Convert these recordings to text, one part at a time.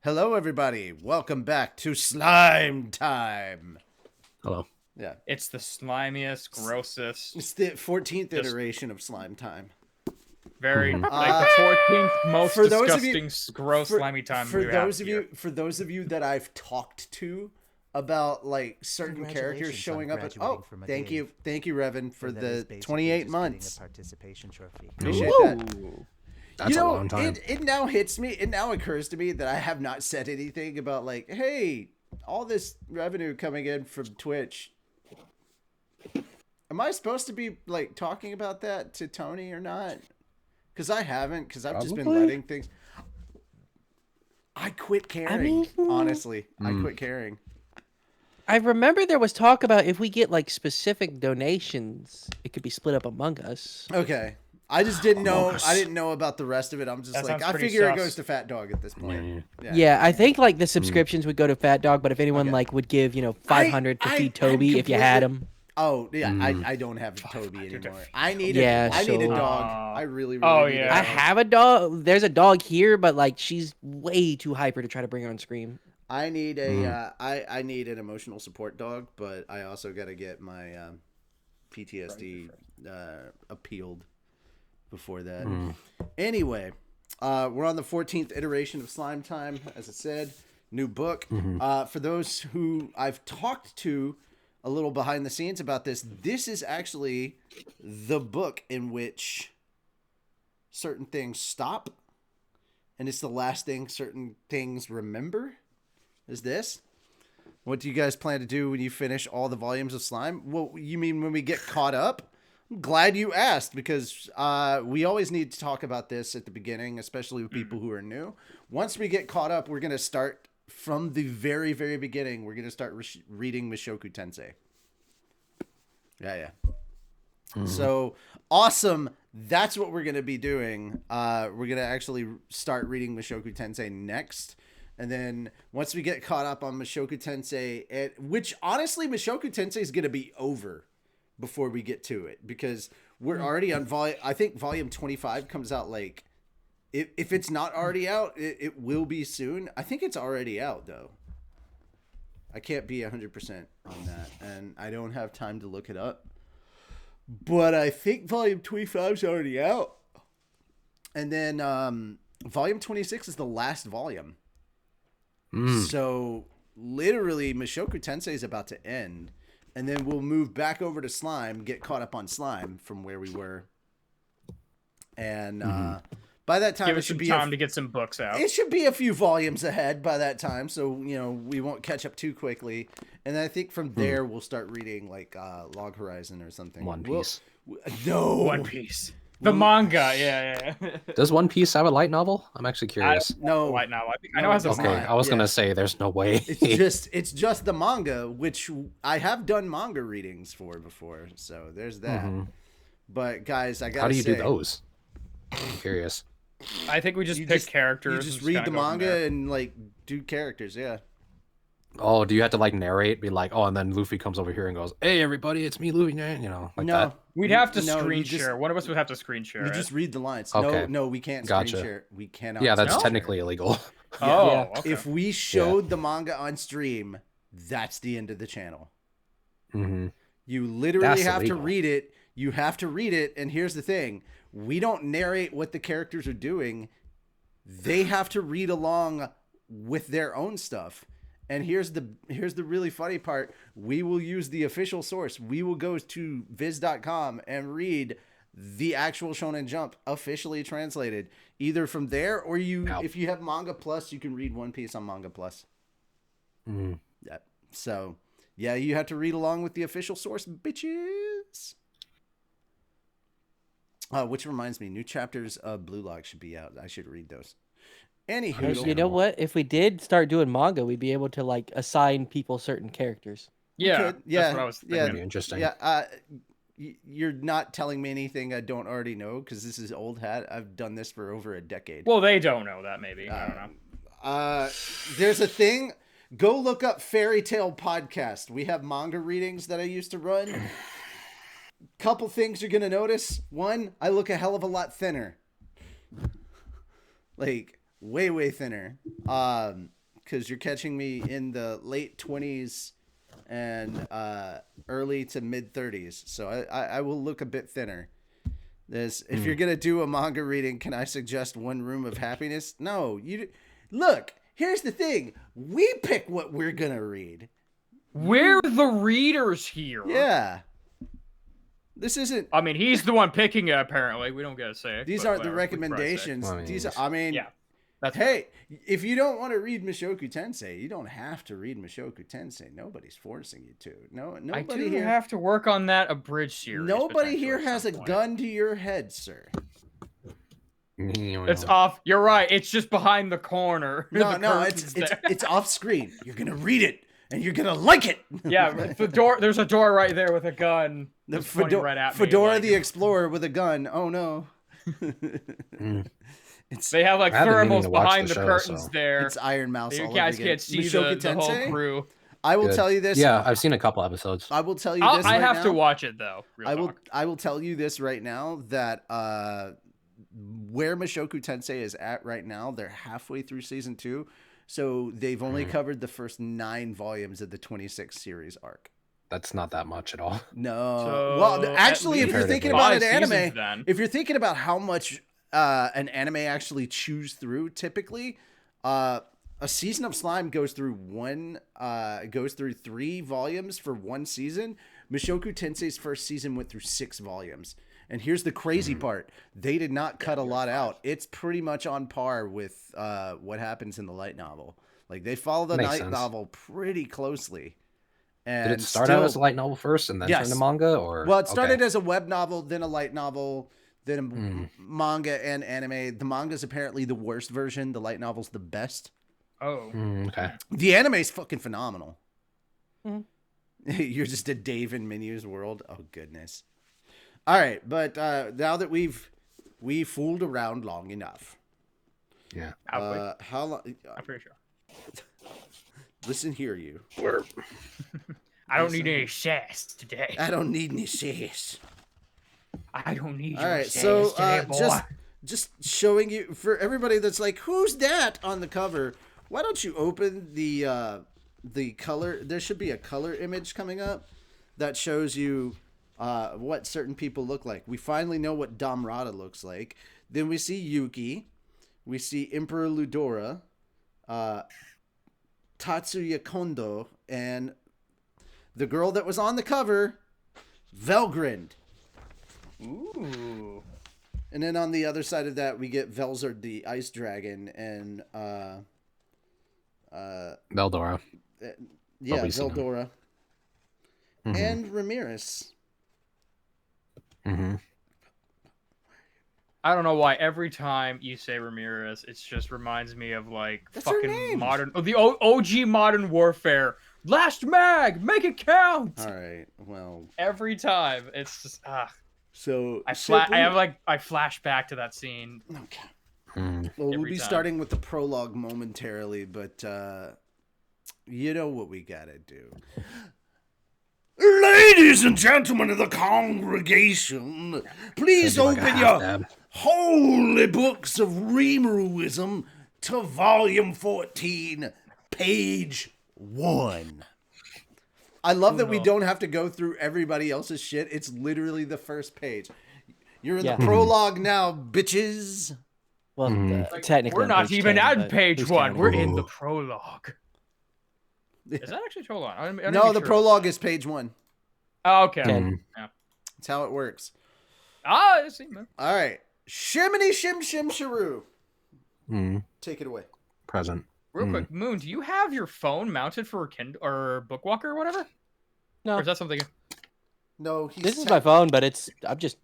Hello, everybody. Welcome back to Slime Time. Hello. Yeah. It's the slimiest, grossest. It's the 14th iteration of Slime Time. Very like the 14th most for those of disgusting, gross, slimy time for we those have of here. you for those of you that I've talked to about like certain characters showing up at thank you Revan for the 28 months participation trophy. Appreciate that. That's a long time. It now hits me, it now occurs to me that I have not said anything about like, hey, all this revenue coming in from Twitch. Am I supposed to be like talking about that to Tony or not? Because I haven't, because I've just been letting things. I quit caring. Honestly, I quit caring. I remember there was talk about if we get like specific donations, it could be split up among us. Okay. I just didn't know. I didn't know about the rest of it. I'm just like, I figure it goes to Fat Dog at this point. Yeah, I think like the subscriptions would go to Fat Dog, but if anyone like would give, 500 to feed Toby if you had him. Oh yeah, I don't have Toby anymore. I need a dog. I really need a dog. I have a dog. There's a dog here, but like she's way too hyper to try to bring her on screen. I need a I need an emotional support dog, but I also got to get my PTSD appealed before that. Anyway, we're on the 14th iteration of Slime Time, as I said. New book. For those who I've talked to a little behind the scenes about this is actually the book in which certain things stop, and it's the last thing certain things remember. Is this? What do you guys plan to do when you finish all the volumes of Slime? Well, you mean when we get caught up? I'm glad you asked, because we always need to talk about this at the beginning, especially with people who are new. Once we get caught up, we're going to start from the very, very beginning. We're going to start reading Mushoku Tensei. Yeah. So, awesome. That's what we're going to be doing. We're going to actually start reading Mushoku Tensei next. And then once we get caught up on Mushoku Tensei, which honestly, Mushoku Tensei is going to be over before we get to it, because we're already on I think volume 25 comes out like, if it's not already out, it will be soon. I think it's already out though. I can't be 100% on that, and I don't have time to look it up, but I think volume 25 is already out. And then volume 26 is the last volume. So literally Mushoku Tensei is about to end. And then we'll move back over to Slime, get caught up on Slime from where we were. And by that time, Give us some time to get some books out. It should be a few volumes ahead by that time, so we won't catch up too quickly. And I think from there we'll start reading like Log Horizon or something. One Piece. No. One Piece. The manga, yeah. Does One Piece have a light novel? I'm actually curious. No, light novel. I know it has a Okay, I was gonna say there's no way. it's just the manga, which I have done manga readings for before. So there's that. But guys, I gotta say, how do you do those? I'm curious. I think we just pick characters. You just read the manga and like do characters. Yeah. Oh, do you have to like narrate? Be like, oh, and then Luffy comes over here and goes, "Hey, everybody, it's me, Luffy." Like that. We'd have to screen share. One of us would have to screen share. You just read the lines. Okay. No, we can't screen share. We cannot. Yeah, that's technically illegal. Oh, okay. If we showed the manga on stream, that's the end of the channel. You literally have to read it. You have to read it, and here's the thing: we don't narrate what the characters are doing. They have to read along with their own stuff. And here's the really funny part. We will use the official source. We will go to viz.com and read the actual Shonen Jump officially translated, either from there or if you have Manga Plus, you can read One Piece on Manga Plus. Yeah. So, yeah, you have to read along with the official source, bitches. Which reminds me, new chapters of Blue Lock should be out. I should read those. Anywho, You know what? If we did start doing manga, we'd be able to like assign people certain characters. Yeah, that's what I was thinking. That'd be interesting. Yeah, you're not telling me anything I don't already know, because this is old hat. I've done this for over a decade. Well, they don't know that, maybe. I don't know. There's a thing. Go look up Fairy Tale Podcast. We have manga readings that I used to run. Couple things you're gonna notice. One, I look a hell of a lot thinner. Like way thinner. because you're catching me in the late 20s and early to mid 30s. So I will look a bit thinner. If you're gonna do a manga reading, can I suggest One Room of Happiness? No, look. Here's the thing: we pick what we're gonna read. We're the readers here. Yeah. This isn't. I mean, he's the one picking it. Apparently, we don't get to say it. These aren't the recommendations. Yeah. Hey, if you don't want to read Mushoku Tensei, you don't have to read Mushoku Tensei. Nobody's forcing you to. Nobody I do here have to work on that abridged series. Nobody here has a gun to your head, sir. It's off. You're right. It's just behind the corner. No, it's off screen. You're gonna read it, and you're gonna like it. Yeah, the door. There's a door right there with a gun. The right at me, Fedora the Explorer with a gun. Oh no. They have like thermals behind the curtains there. It's Iron Mouse. You guys can't see the whole crew. I will tell you this. Yeah, I've seen a couple episodes. I will tell you this. I have to watch it though. I will tell you this right now that where Mushoku Tensei is at right now, they're halfway through season 2, so they've only covered the first 9 volumes of the 26 series arc. That's not that much at all. No. So well, actually, if you're thinking about an anime, if you're thinking about how much an anime actually chews through, typically, a season of Slime goes through 3 volumes for one season. Mushoku Tensei's first season went through 6 volumes. And here's the crazy part. They did not cut a lot out. It's pretty much on par with what happens in the light novel. Like, they follow the light novel pretty closely. And did it start out as a light novel first and then turn to manga? Well, it started as a web novel, then a light novel, then a manga and anime. The manga's apparently the worst version. The light novel's the best. Oh. Okay. The anime's fucking phenomenal. You're just a Dave in Minu's world. Oh, goodness. All right, but now that we fooled around long enough. Yeah. How long? I'm pretty sure. Listen here, you. I don't need any sass today. I don't need any sass. I don't need All right, sass so today, boy. just showing you, for everybody that's like, who's that on the cover? Why don't you open the color? There should be a color image coming up that shows you what certain people look like. We finally know what Damrata looks like. Then we see Yuki. We see Emperor Ludora, Tatsuya Kondo, and the girl that was on the cover, Velgrind. Ooh. And then on the other side of that, we get Velzard the Ice Dragon and Veldora. Yeah, Veldora. And Ramirez. I don't know why every time you say Ramirez, it just reminds me of like fucking modern, the OG Modern Warfare. Last mag, make it count. All right, well, every time it's just So I flash back to that scene. Okay. Well, we'll be starting with the prologue momentarily, but you know what we gotta do. Ladies and gentlemen of the congregation, please open your holy books of Rimruism to volume 14, page 1. I love that we don't have to go through everybody else's shit. It's literally the first page. You're in the prologue now, bitches. Well, technically, we're not even at page 1. We're in the prologue. Is that actually prologue? No, the prologue is page 1. Oh, okay. Yeah. That's how it works. I see, man. All right. Shiminy shim shim sharoo. Take it away. Present. Real quick, Moon, do you have your phone mounted for Kindle or Bookwalker or whatever? No. Or is that something? No, this is my phone, but I'm just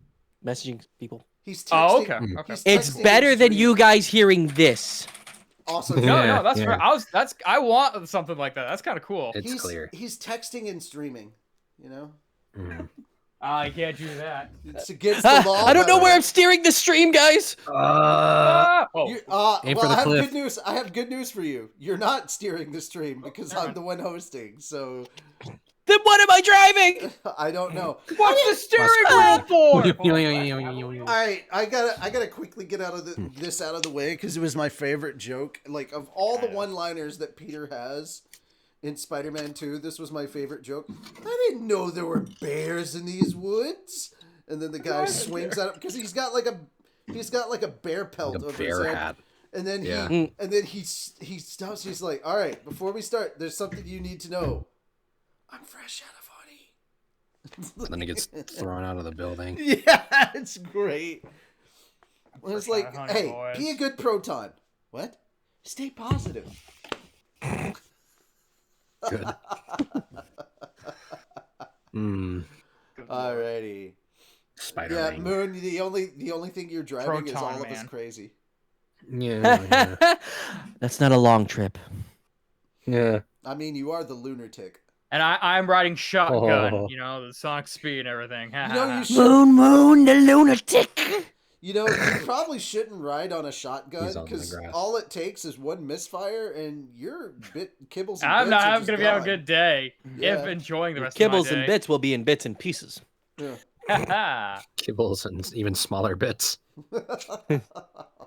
messaging people. He's texting. Oh, okay. It's better than you guys hearing this. Awesome. No, that's fair. I want something like that. That's kind of cool. It's clear. He's texting and streaming, you know? I can't do that. It's against the law. I don't know where I'm steering the stream, guys. Aim for the I cliff. have good news. I have good news for you. You're not steering the stream because I'm the one hosting. So Then what am I driving? I don't know. What's the steering wheel for? All right, I gotta quickly get this out of the way because it was my favorite joke. Like of all the one-liners that Peter has in Spider-Man 2, this was my favorite joke. I didn't know there were bears in these woods. And then the guy swings at him because he's got like a bear pelt Like a over bear his head. hat. And then he stops. He's like, "All right, before we start, there's something you need to know. I'm fresh out of honey." And then he gets thrown out of the building. Yeah, it's great. Well, it's like, honey, hey, boys. be a good proton. What? Stay positive. Good. Alrighty. Spider-Man. Yeah, Moon. The only thing you're driving is Proton all of us Man. crazy. Yeah. That's not a long trip. Yeah. I mean, you are the lunatic. And I'm riding shotgun. Oh. You know, the Sonic speed and everything. You know, you should. Moon, the lunatic. You know, you probably shouldn't ride on a shotgun He's on the because grass. all it takes is one misfire and you're kibbles. And I'm bits are not just gonna be having a gone. good day Yeah. if enjoying the rest Kibbles of my and day. bits will be in bits and pieces. Yeah. Kibbles and even smaller bits.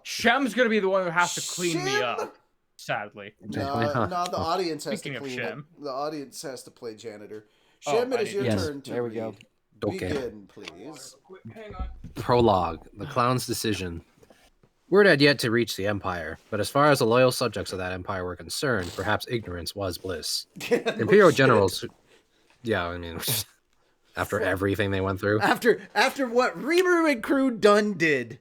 Shem's gonna be the one who has to clean me Shem? up. Sadly. No, the audience has Speaking to of clean Shem. it. The audience has to play janitor. Oh, Shem, it I is your need- Yes, turn to there we read. go. Okay. Begin, please. Hang on. Prologue. The Clown's Decision. Word had yet to reach the Empire, but as far as the loyal subjects of that empire were concerned, perhaps ignorance was bliss. No Imperial shit. generals... Yeah, I mean... After everything they went through. After what Rimuru and crew done did.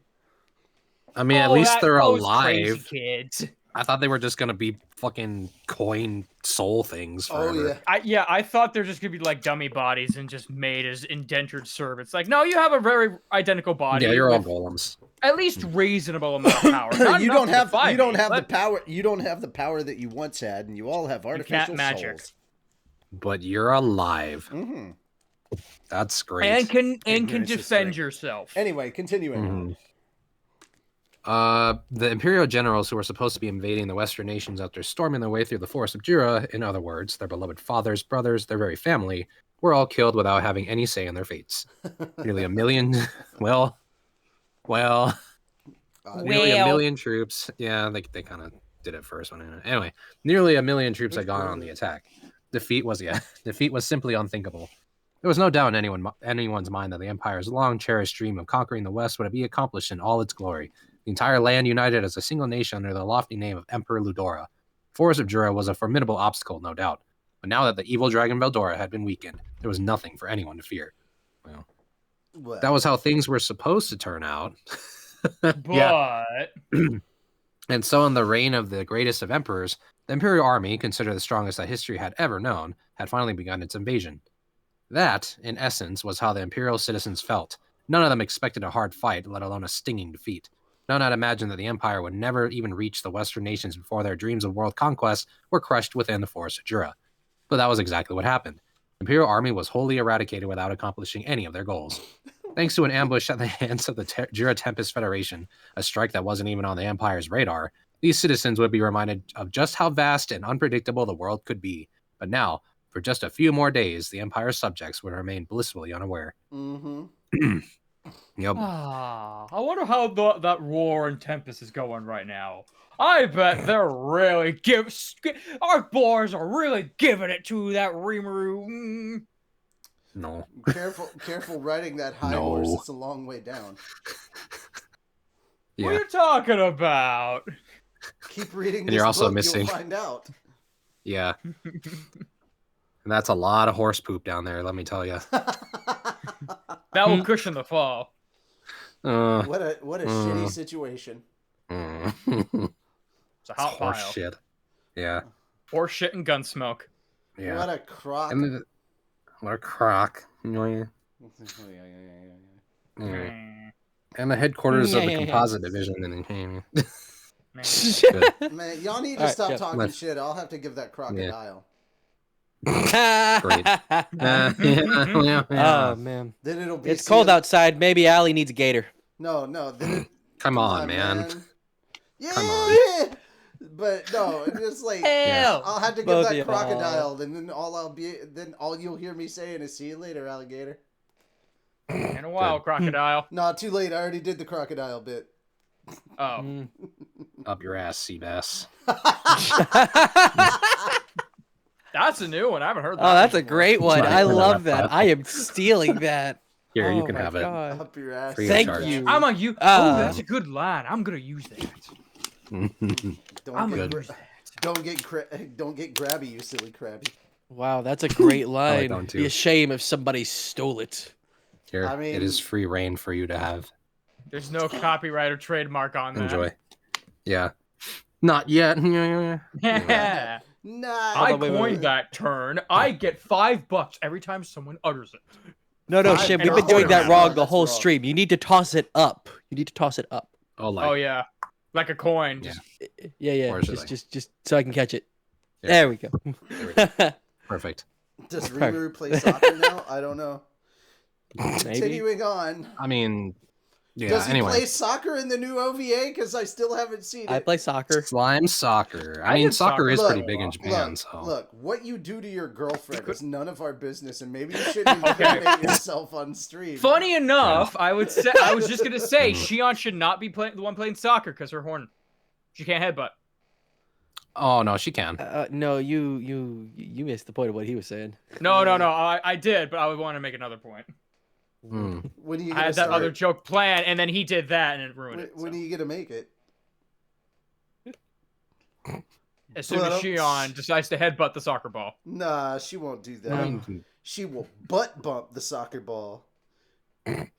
I mean, at least they're those alive. Crazy kids. I thought they were just gonna be fucking coin soul things forever. Oh yeah. I thought they're just gonna be like dummy bodies and just made as indentured servants. Like, no, you have a very identical body. Yeah, you're all with golems. at least reasonable amount of power. Not you enough don't to have defy you don't me, have the but power. You don't have the power that you once had, and you all have artificial magic. souls. But you're alive. Mm-hmm. That's great. and can Ignorance is defend strength. yourself. Anyway, continuing. The Imperial generals who were supposed to be invading the Western nations after storming their way through the Forest of Jura, in other words, their beloved fathers, brothers, their very family, were all killed without having any say in their fates. Nearly a million, nearly a million troops. Yeah, they kind of did it first. Anyway, nearly a million troops had gone on the attack. Defeat was simply unthinkable. There was no doubt in anyone's mind that the Empire's long-cherished dream of conquering the West would be accomplished in all its glory. The entire land united as a single nation under the lofty name of Emperor Ludora. Forest of Jura was a formidable obstacle, no doubt. But now that the evil dragon Veldora had been weakened, there was nothing for anyone to fear. Well, that was how things were supposed to turn out. But And so in the reign of the greatest of emperors, the Imperial Army, considered the strongest that history had ever known, had finally begun its invasion. That, in essence, was how the Imperial citizens felt. None of them expected a hard fight, let alone a stinging defeat. None had imagined that the Empire would never even reach the Western nations before their dreams of world conquest were crushed within the Forest of Jura. But that was exactly what happened. The Imperial Army was wholly eradicated without accomplishing any of their goals. Thanks to an ambush at the hands of the Jura Tempest Federation, a strike that wasn't even on the Empire's radar, these citizens would be reminded of just how vast and unpredictable the world could be. But now, for just a few more days, the Empire's subjects would remain blissfully unaware. Mm-hmm. Yep. I wonder how that war in Tempest is going right now. I bet they're really our boys are really giving it to that Rimuru. No. Careful riding that high horse. It's a long way down. Yeah. What are you talking about? Keep reading And this you're also book, missing. you'll find out. Yeah. And that's a lot of horse poop down there, let me tell you. That will cushion the fall. What a shitty situation. It's a hot horse pile. shit. Yeah. Horse shit and gun smoke. Yeah. What a crock. What a crock. Yeah. And the headquarters of the composite division. Man, y'all need to stop talking shit. I'll have to give that crocodile. Great. Oh man. Then it'll be. It's cold outside. Maybe Allie needs a gator. No. Then Come on, man. Yeah. Come on. But no, it's just like Hell. I'll have to give Both that of y'all. crocodile, and then all you'll hear me saying is "See you later, alligator." In a while, crocodile. Nah, too late. I already did the crocodile bit. Oh, Mm. Up your ass, sea bass. that's a new one. I haven't heard that. Oh, that's one a before. great one. Sorry, I I know love that. that. I am stealing that. Here, you Oh can my have it. God. Up your ass. Free of Thank charge. you. I'm on you. Uh, Oh, that's a good line. I'm gonna use that. Don't I'm get, gonna gra- use that. don't get grabby, you silly crabby. Wow, that's a great line. that one too. Be a shame if somebody stole it. Here, I mean- it is free reign for you to have. There's no copyright or trademark on that. Enjoy. Yeah. Not yet. Yeah. Nah. I Hold on, wait, coined that turn. I get $5 every time someone utters it. No, Fine, Shim, and we've been I'll doing order that it. wrong No, the that's whole wrong. stream. You need to toss it up. You need to toss it up. Oh, like. Oh yeah, like a coin. Yeah. Just Yeah. Or is it Just so I can catch it. Yeah. There we go. There we go. Perfect. Does Rimuru play soccer now? I don't know. Maybe. Continuing on. I mean, yeah, Does he anyway. play soccer in the new OVA? Because I still haven't seen it. I play soccer. Slime soccer. I I mean, did soccer soccer is Look, pretty big in Japan, Look, so. look, what you do to your girlfriend is none of our business, and maybe you shouldn't incriminate yourself on stream. funny enough, I was just gonna say Shion should not be the one playing soccer because her horn. She can't headbutt. Oh, no, she can. No, you missed the point of what he was saying. No, I did, but I would want to make another point. Hmm. When are you I gonna had that start? other joke planned, and then he did that, and it ruined it. When are you gonna make it? As soon as Shion decides to headbutt the soccer ball. Nah, she won't do that. I mean, She will butt bump the soccer ball.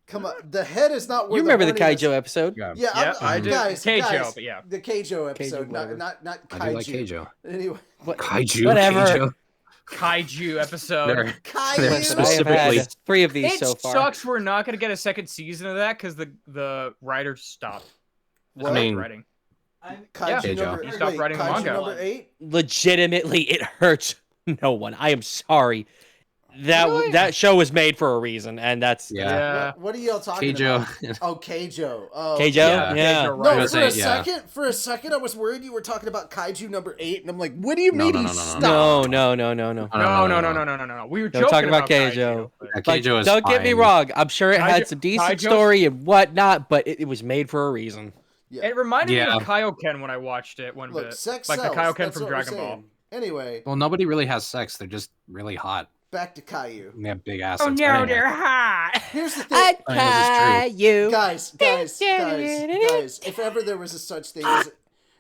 Come on, the head is not where You remember the horn is. Kaijo episode? yeah. Yeah, Yeah, I did. guys, Keijo, guys, but yeah. the Keijo episode, whatever. not Kaiju. I do like Keijo. Anyway, What? Kaiju? Whatever. Keijo? Kaiju episode. They're I Kaiju. have specifically- had 3 of these It so far. sucks we're not gonna get a second season of that because the writer stopped. What? I mean, writing. Kaiju Yeah. number, He stopped wait, writing the Kaiju manga. number 8. Legitimately, it hurts no one. I am sorry. That show was made for a reason, and that's Yeah. What are y'all talking Keijo. about? Oh, Keijo. Oh, Keijo. Yeah. Yeah. Keijo No, I writer. was for a saying, yeah. second, I was worried you were talking about Kaiju number 8, and I'm like, what do you No, mean no, he no, no, no. stopped? No. No. We were Don't joking talk about Keijo. Keijo, but- Yeah, Like, Keijo is don't get me fine. wrong. I'm sure it had Kaijo- some decent Kaijo's- story and whatnot, but it was made for a reason. Yeah. It reminded me Yeah. of Kaioken when I watched it one Look, bit. sex Like the sells. Kaioken That's from what we're Dragon Ball. saying. Anyway, Well, nobody really has sex. They're just really hot. back to Caillou. And they have big assets. Oh But no, anyway. they're hot. Here's the thing, I mean, you. guys. If ever there was a such thing as,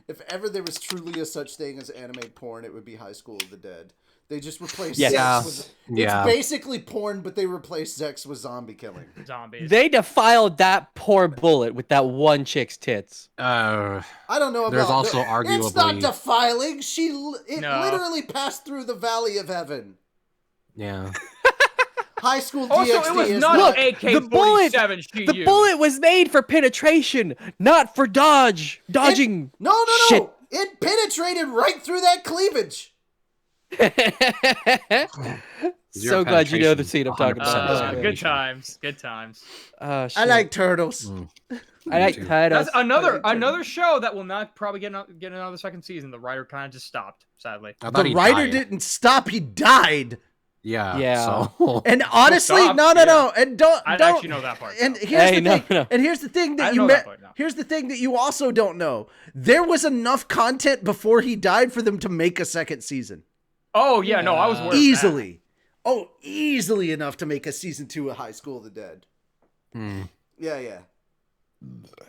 if ever there was truly a such thing as anime porn, it would be High School of the Dead. They just replaced Yes. sex Yeah. with. Yeah. It's basically porn, but they replaced sex with zombie killing. Zombies. They defiled that poor bullet with that one chick's tits. I don't know about. There's also It's not arguably- defiling. It No. literally passed through the Valley of Heaven. yeah. High School Also, DxD it was is not not. an AK-47 she The used. bullet was made for penetration, not for dodging. No. Shit. It penetrated right through that cleavage. So glad you know the penetration scene I'm talking 100% about. is Good animation. times. Good times. Oh, shit. I like turtles. I like too. titles. That's another show that will not probably get another second season. The writer kind of just stopped, sadly. I thought The he writer died. didn't stop. He died. Yeah. Yeah. So. And honestly, Stop, no. yeah. And don't. I don't. actually know that part. And now. here's Hey, the no, thing. no. And here's the thing I that you know met. that part now. Here's the thing that you also don't know. There was enough content before he died for them to make a second season. Oh yeah, no, I was aware of that. Easily. Oh, easily enough to make a season 2 of High School of the Dead. Hmm. Yeah.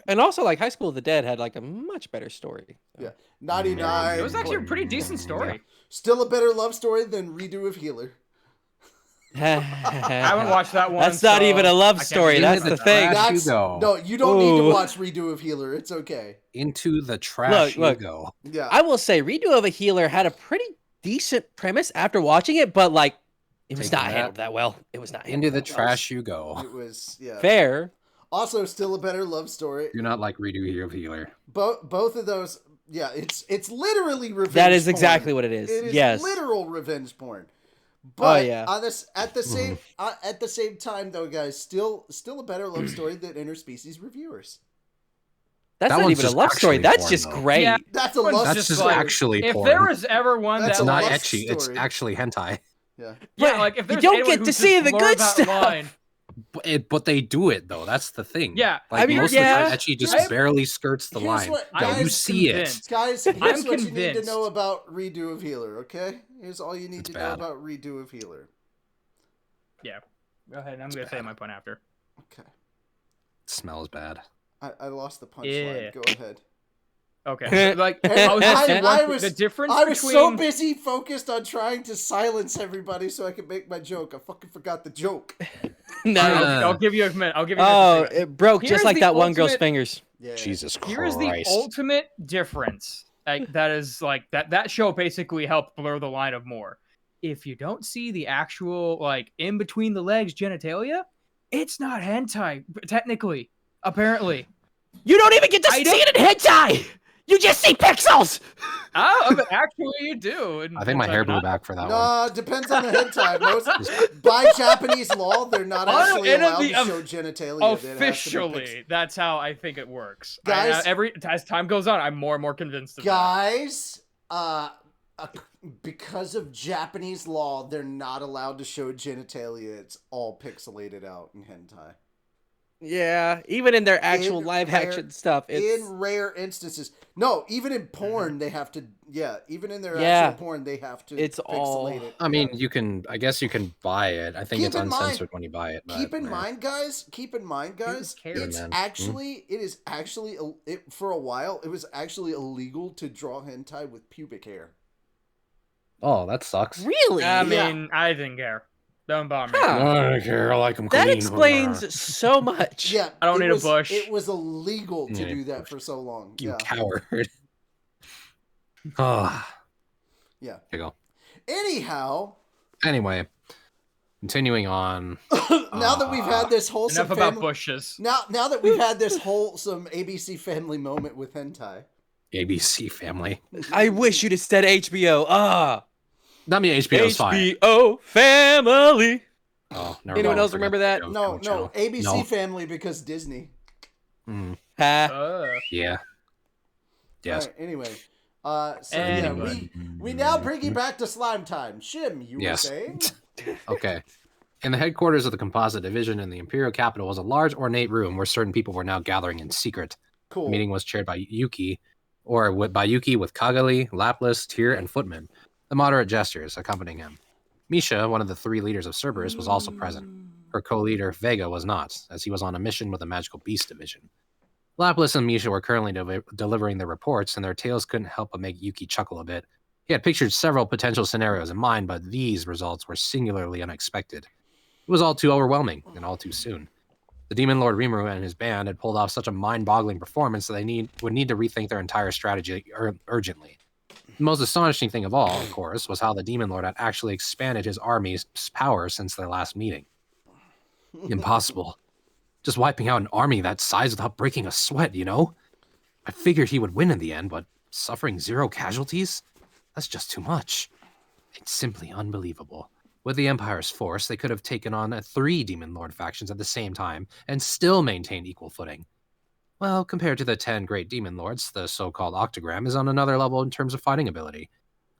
And also, like, High School of the Dead had like a much better story. Yeah. 99. It was actually a pretty decent story. Still a better love story than Redo of Healer. I haven't watched that one. That's not so even a love I can't story. speak That's to the that. thing. Trash you go. No, you don't need to Ooh. watch Redo of Healer. It's okay. Into the trash Look. you go. Yeah. I will say, Redo of a Healer had a pretty decent premise after watching it, but like, it was Taking not that handled that well. It was not Into handled the that well. trash you go. It was, yeah. Fair. Also, still a better love story. Do not like redo here of healer. Both of those, yeah, it's literally revenge. That is porn. exactly what it is. It is Yes. literal revenge porn. But yeah. on this, at the same time, though, guys, still a better love story than interspecies reviewers. That's That not one's even a just love story. actually That's porn, just though. great. Yeah. That's a One's lust That's just just story. actually If porn. there was ever one That's that a Not lust like, ecchi. It's story. actually hentai. Yeah. yeah, But like if you there's don't anyone get who to just see the blurred good that stuff. line, But they do it though. That's the thing. Yeah, like I mean, most yeah. of the time, ecchi just I'm- barely skirts the Here's line. what- No, you guys, see convinced. Guys, here's I'm what you need to convinced. know about Redo of Healer, okay? Here's all you need It's to know bad. about Redo of Healer. yeah. Go ahead. I'm gonna say my point after. Okay. It smells bad. I lost the punchline. Yeah. Go ahead. Okay, so, like And I was gonna say one I thing, was- the difference I was between so busy focused on trying to silence everybody so I could make my joke. I fucking forgot the joke. No. I'll give you a minute. I'll give you. Oh, a second. it broke Here's just like the that one girl's ultimate- fingers. Yeah. Jesus Christ. Here is the ultimate difference. Like that is like that show basically helped blur the line of more. If you don't see the actual like in between the legs genitalia, it's not hentai technically. Apparently. You don't even get to I see it in hentai. You just see pixels. Oh, but actually you do. I think my hair blew back for that one. No, depends on the hentai. Most by Japanese law, they're not actually allowed to show genitalia. Officially, that's how I think it works. Guys- As time goes on, I'm more and more convinced of that. Guys, because of Japanese law, they're not allowed to show genitalia. It's all pixelated out in hentai. Yeah, even in their actual In live rare- action stuff, it's In rare instances. No, even in porn, they have to. Yeah, even in their Yeah. actual porn, they have to. It's pixelate all- it. I mean, Yeah. I guess you can buy it. I think Keep it's in mind- uncensored when you buy it. But, Keep in man. mind, guys. cares? It's Man. actually. It is actually. For a while, it was actually illegal to draw hentai with pubic hair. Oh, that sucks. really. I Yeah. mean, I didn't care. Don't bother me. Huh. I don't care. I like them That clean. explains so much. Yeah, I don't it need a was- bush. It was illegal to Yeah, do that for so long. You Yeah, coward. Oh, yeah. here you go. Anyhow, Anyway, continuing on. now that we've had this wholesome Enough about family, bushes. now that we've had this wholesome ABC family moment with hentai. ABC Family. I wish you'd have said HBO. I mean, HBO's fine. HBO Family. Oh, never Anyone mind. else remember that? No, ABC No. family because Disney. Mm, Ha. yeah. Yes. Alright, anyway, so yeah, we now bring you back to slime time. Shim, you Yes. were saying? Okay. In the headquarters of the Composite Division in the Imperial Capital was a large, ornate room where certain people were now gathering in secret. Cool. The meeting was chaired by Yuki, with Kagali, Lapis, Tyr, and Footman, the moderate jesters accompanying him. Misha, one of the three leaders of Cerberus, was also present. Her co-leader, Vega, was not, as he was on a mission with the Magical Beast Division. Lapis and Misha were currently delivering their reports, and their tales couldn't help but make Yuki chuckle a bit. He had pictured several potential scenarios in mind, but these results were singularly unexpected. It was all too overwhelming, and all too soon. The Demon Lord Rimuru and his band had pulled off such a mind-boggling performance that they would need to rethink their entire strategy urgently. The most astonishing thing of all, of course, was how the Demon Lord had actually expanded his army's power since their last meeting. Impossible. Just wiping out an army that size without breaking a sweat, you know? I figured he would win in the end, but suffering 0 casualties? That's just too much. It's simply unbelievable. With the Empire's force, they could have taken on 3 Demon Lord factions at the same time and still maintained equal footing. Well, compared to the 10 great Demon Lords, the so-called Octogram is on another level in terms of fighting ability.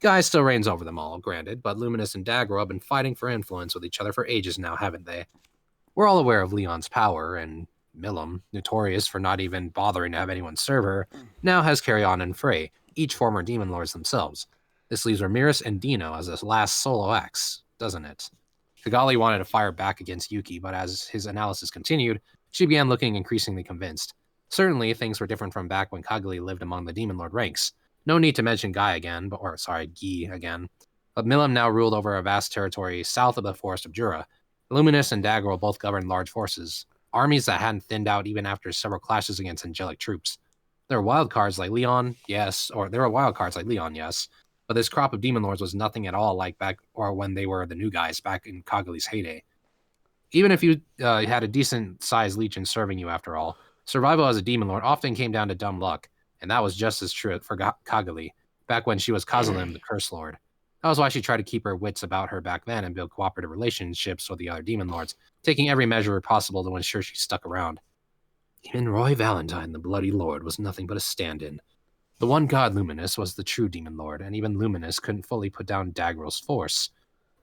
Guy still reigns over them all, granted, but Luminous and Dagro have been fighting for influence with each other for ages now, haven't they? We're all aware of Leon's power, and Milim, notorious for not even bothering to have anyone serve her, now has Carrion and Frey, each former Demon Lords themselves. This leaves Ramirez and Dino as his last solo acts, doesn't it? Kigali wanted to fire back against Yuki, but as his analysis continued, she began looking increasingly convinced. Certainly, things were different from back when Kagali lived among the Demon Lord ranks. No need to mention Guy again, Guy again. But Milim now ruled over a vast territory south of the Forest of Jura. Luminous and Daggerel both governed large forces, armies that hadn't thinned out even after several clashes against angelic troops. There were wildcards like Leon, yes, but this crop of Demon Lords was nothing at all like back or when they were the new guys back in Kagali's heyday. Even if you had a decent-sized legion serving you after all, survival as a Demon Lord often came down to dumb luck, and that was just as true for Kagali, back when she was Kazalim, the Curse Lord. That was why she tried to keep her wits about her back then and build cooperative relationships with the other Demon Lords, taking every measure possible to ensure she stuck around. Even Roy Valentine, the Bloody Lord, was nothing but a stand-in. The one god Luminous was the true Demon Lord, and even Luminous couldn't fully put down Dagrel's force.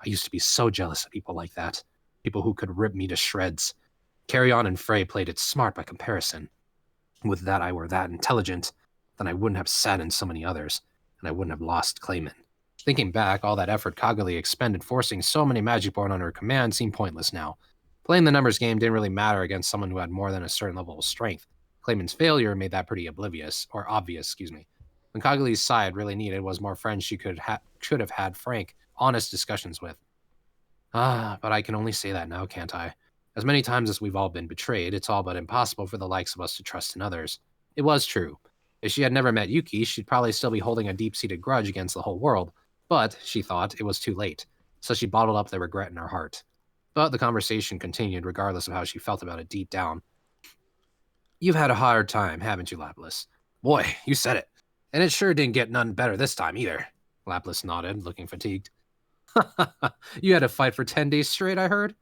I used to be so jealous of people like that. People who could rip me to shreds. Carrion and Frey played it smart by comparison. With that I were that intelligent, then I wouldn't have saddened so many others, and I wouldn't have lost Clayman. Thinking back, all that effort Kagali expended forcing so many Magicborn under her command seemed pointless now. Playing the numbers game didn't really matter against someone who had more than a certain level of strength. Clayman's failure made that pretty obvious. When Kagali's side really needed was more friends she should have had frank, honest discussions with. But I can only say that now, can't I? As many times as we've all been betrayed, it's all but impossible for the likes of us to trust in others. It was true. If she had never met Yuki, she'd probably still be holding a deep-seated grudge against the whole world. But, she thought, it was too late. So she bottled up the regret in her heart. But the conversation continued regardless of how she felt about it deep down. You've had a hard time, haven't you, Lapis? Boy, you said it. And it sure didn't get none better this time, either. Lapis nodded, looking fatigued. You had to fight for 10 days straight, I heard?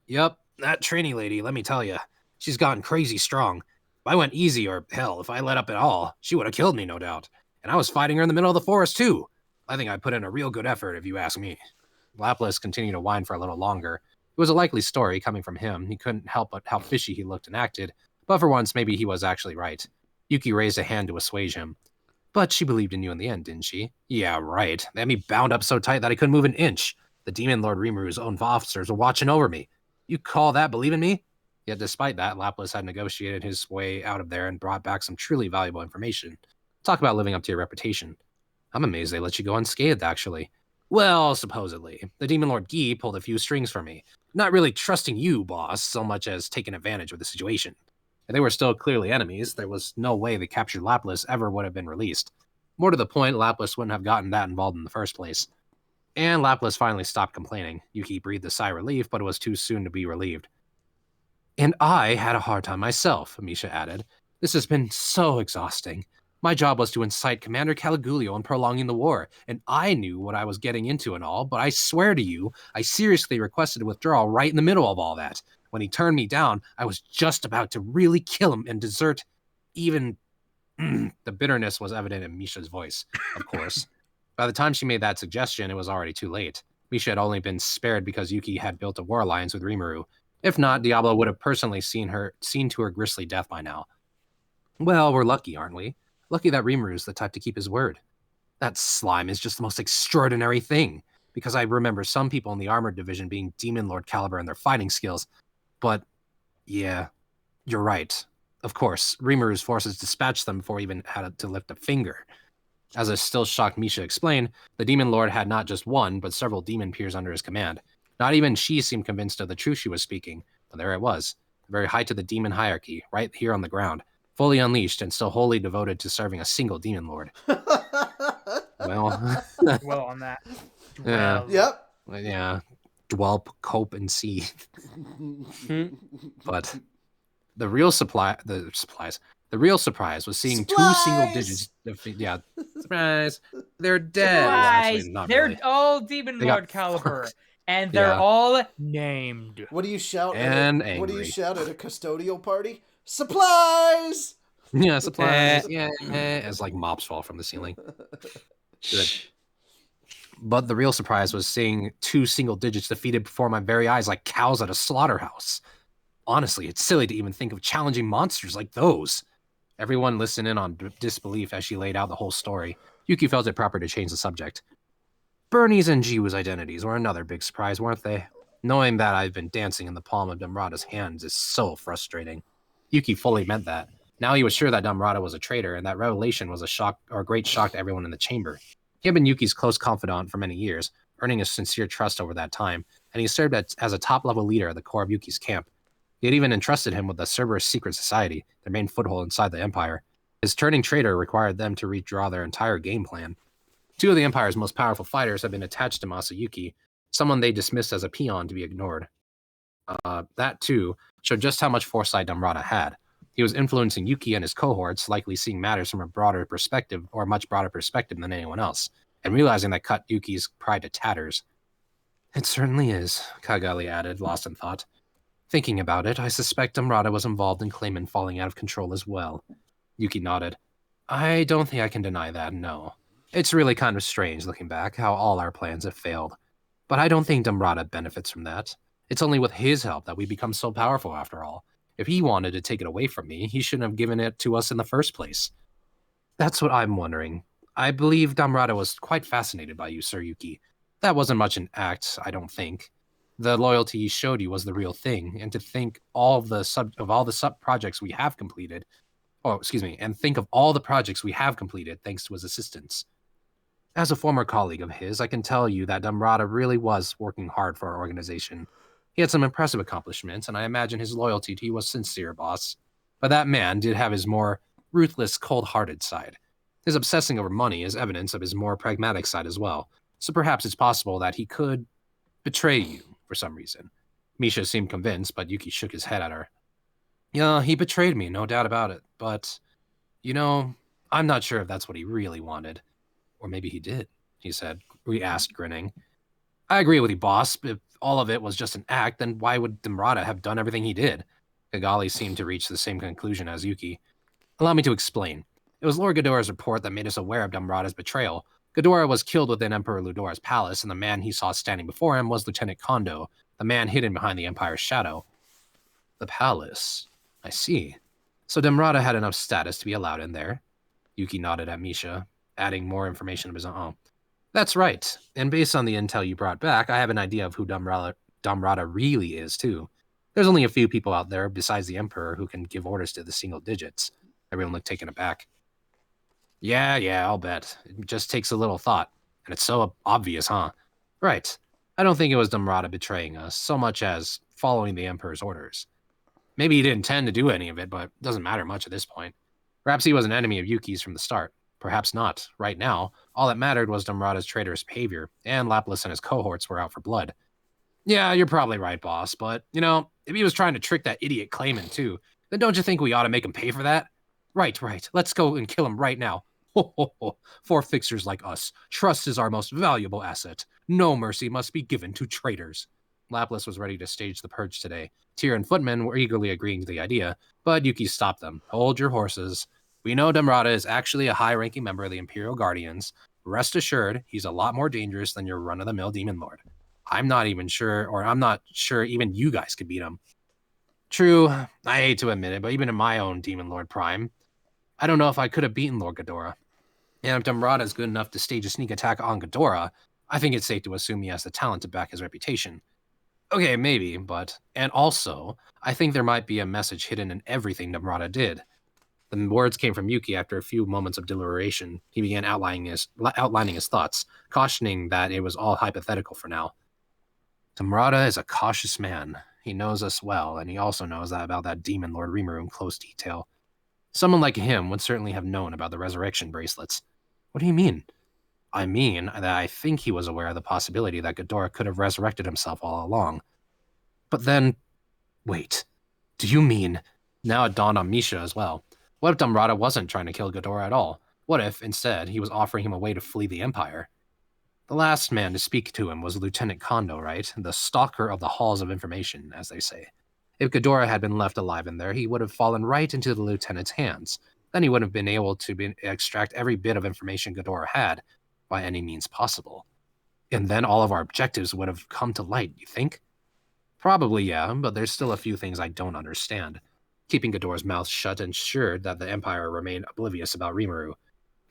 Yup, that trainee lady, let me tell you. She's gotten crazy strong. If I went easy, or hell, if I let up at all, she would have killed me, no doubt. And I was fighting her in the middle of the forest, too. I think I put in a real good effort, if you ask me. Lapis continued to whine for a little longer. It was a likely story coming from him. He couldn't help but how fishy he looked and acted. But for once, maybe he was actually right. Yuki raised a hand to assuage him. But she believed in you in the end, didn't she? Yeah, right. They had me bound up so tight that I couldn't move an inch. The Demon Lord Rimuru's own officers were watching over me. You call that believing me? Yet despite that, Lapis had negotiated his way out of there and brought back some truly valuable information. Talk about living up to your reputation. I'm amazed they let you go unscathed, actually. Well, supposedly. The Demon Lord Guy pulled a few strings for me. Not really trusting you, boss, so much as taking advantage of the situation. If they were still clearly enemies, there was no way the captured Lapis ever would have been released. More to the point, Lapis wouldn't have gotten that involved in the first place. And Lapis finally stopped complaining. Yuki breathed a sigh of relief, but it was too soon to be relieved. And I had a hard time myself, Amisha added. This has been so exhausting. My job was to incite Commander Caligulio in prolonging the war, and I knew what I was getting into and all, but I swear to you, I seriously requested a withdrawal right in the middle of all that. When he turned me down, I was just about to really kill him and desert even... The bitterness was evident in Misha's voice, of course. By the time she made that suggestion, it was already too late. Misha had only been spared because Yuki had built a war alliance with Rimuru. If not, Diablo would have personally seen to her grisly death by now. Well, we're lucky, aren't we? Lucky that Rimuru's the type to keep his word. That slime is just the most extraordinary thing, because I remember some people in the Armored Division being Demon Lord caliber in their fighting skills. But, yeah, you're right. Of course, Rimuru's forces dispatched them before he even had to lift a finger. As a still shocked Misha explained, the Demon Lord had not just one, but several demon peers under his command. Not even she seemed convinced of the truth she was speaking, but there it was, the very height of the demon hierarchy, right here on the ground, fully unleashed and still wholly devoted to serving a single Demon Lord. Well... Well, on that. Yeah. Yep. Yeah. Dwelp, cope, and see. But the real surprise was seeing two single digits. Yeah, surprise. They're dead. Well, actually, Surprise! not They're really. all Demon They got Lord caliber, fucked. and they're Yeah. all named. What do you shout? And what do you angry. shout at a custodial party? Supplies. Yeah, supplies. Yeah, as like mops fall from the ceiling. Good. But the real surprise was seeing two single digits defeated before my very eyes like cows at a slaughterhouse. Honestly, it's silly to even think of challenging monsters like those. Everyone listened in on disbelief as she laid out the whole story. Yuki felt it proper to change the subject. Bernie's and Jiwoo's identities were another big surprise, weren't they? Knowing that I've been dancing in the palm of Damrata's hands is so frustrating. Yuki fully meant that. Now he was sure that Damrata was a traitor, and that revelation was a great shock to everyone in the chamber. He had been Yuki's close confidant for many years, earning his sincere trust over that time, and he served as a top-level leader at the core of Yuki's camp. He had even entrusted him with the Cerberus Secret Society, their main foothold inside the Empire. His turning traitor required them to redraw their entire game plan. Two of the Empire's most powerful fighters had been attached to Masayuki, someone they dismissed as a peon to be ignored. That, too, showed just how much foresight Damrata had. He was influencing Yuki and his cohorts, likely seeing matters from a broader perspective, or a much broader perspective than anyone else, and realizing that cut Yuki's pride to tatters. It certainly is, Kagali added, lost in thought. Thinking about it, I suspect Damrata was involved in Clayman falling out of control as well. Yuki nodded. I don't think I can deny that, no. It's really kind of strange, looking back, how all our plans have failed. But I don't think Damrata benefits from that. It's only with his help that we become so powerful, after all. If he wanted to take it away from me, he shouldn't have given it to us in the first place. That's what I'm wondering. I believe Damrata was quite fascinated by you, Sir Yuki. That wasn't much an act, I don't think. The loyalty he showed you was the real thing, and to think all of the sub projects we have completed, and think of all the projects we have completed thanks to his assistance. As a former colleague of his, I can tell you that Damrata really was working hard for our organization. He had some impressive accomplishments, and I imagine his loyalty to you was sincere, boss. But that man did have his more ruthless, cold-hearted side. His obsessing over money is evidence of his more pragmatic side as well, so perhaps it's possible that he could betray you for some reason. Misha seemed convinced, but Yuki shook his head at her. Yeah, he betrayed me, no doubt about it, but, I'm not sure if that's what he really wanted. Or maybe he did, he said. We asked, grinning. I agree with you, boss. If all of it was just an act, then why would Damrata have done everything he did? Kigali seemed to reach the same conclusion as Yuki. Allow me to explain. It was Lord Ghidorah's report that made us aware of Damrata's betrayal. Ghidorah was killed within Emperor Ludora's palace, and the man he saw standing before him was Lieutenant Kondo, the man hidden behind the Empire's shadow. The palace. I see. So Damrata had enough status to be allowed in there? Yuki nodded at Misha, adding more information of his own. That's right. And based on the intel you brought back, I have an idea of who Damrata really is, too. There's only a few people out there, besides the Emperor, who can give orders to the single digits. Everyone looked taken aback. Yeah, I'll bet. It just takes a little thought. And it's so obvious, huh? Right. I don't think it was Damrata betraying us, so much as following the Emperor's orders. Maybe he didn't intend to do any of it, but it doesn't matter much at this point. Perhaps he was an enemy of Yuki's from the start. Perhaps not. Right now, all that mattered was Damrata's traitorous behavior, and Lapis and his cohorts were out for blood. Yeah, you're probably right, boss, but, if he was trying to trick that idiot Clayman too, then don't you think we ought to make him pay for that? Right. Let's go and kill him right now. Ho, ho, ho. For fixers like us, trust is our most valuable asset. No mercy must be given to traitors. Lapis was ready to stage the purge today. Tyr and Footman were eagerly agreeing to the idea, but Yuki stopped them. Hold your horses. We know Damrata is actually a high-ranking member of the Imperial Guardians. Rest assured, he's a lot more dangerous than your run-of-the-mill Demon Lord. I'm not sure even you guys could beat him. True, I hate to admit it, but even in my own Demon Lord Prime, I don't know if I could have beaten Lord Ghidorah. And if Damrata is good enough to stage a sneak attack on Ghidorah, I think it's safe to assume he has the talent to back his reputation. Okay, maybe, and also, I think there might be a message hidden in everything Damrata did. The words came from Yuki after a few moments of deliberation. He began outlining his thoughts, cautioning that it was all hypothetical for now. Damrata is a cautious man. He knows us well, and he also knows about that Demon Lord Rimuru in close detail. Someone like him would certainly have known about the resurrection bracelets. What do you mean? I mean that I think he was aware of the possibility that Ghidorah could have resurrected himself all along. But then... Wait. Do you mean... Now it dawned on Misha as well. What if Damrata wasn't trying to kill Ghidorah at all? What if, instead, he was offering him a way to flee the Empire? The last man to speak to him was Lieutenant Kondo, right? The stalker of the halls of information, as they say. If Ghidorah had been left alive in there, he would have fallen right into the lieutenant's hands. Then he would have been able to extract every bit of information Ghidorah had, by any means possible. And then all of our objectives would have come to light, you think? Probably, yeah, but there's still a few things I don't understand. Keeping Ghidorah's mouth shut ensured that the Empire remained oblivious about Rimuru.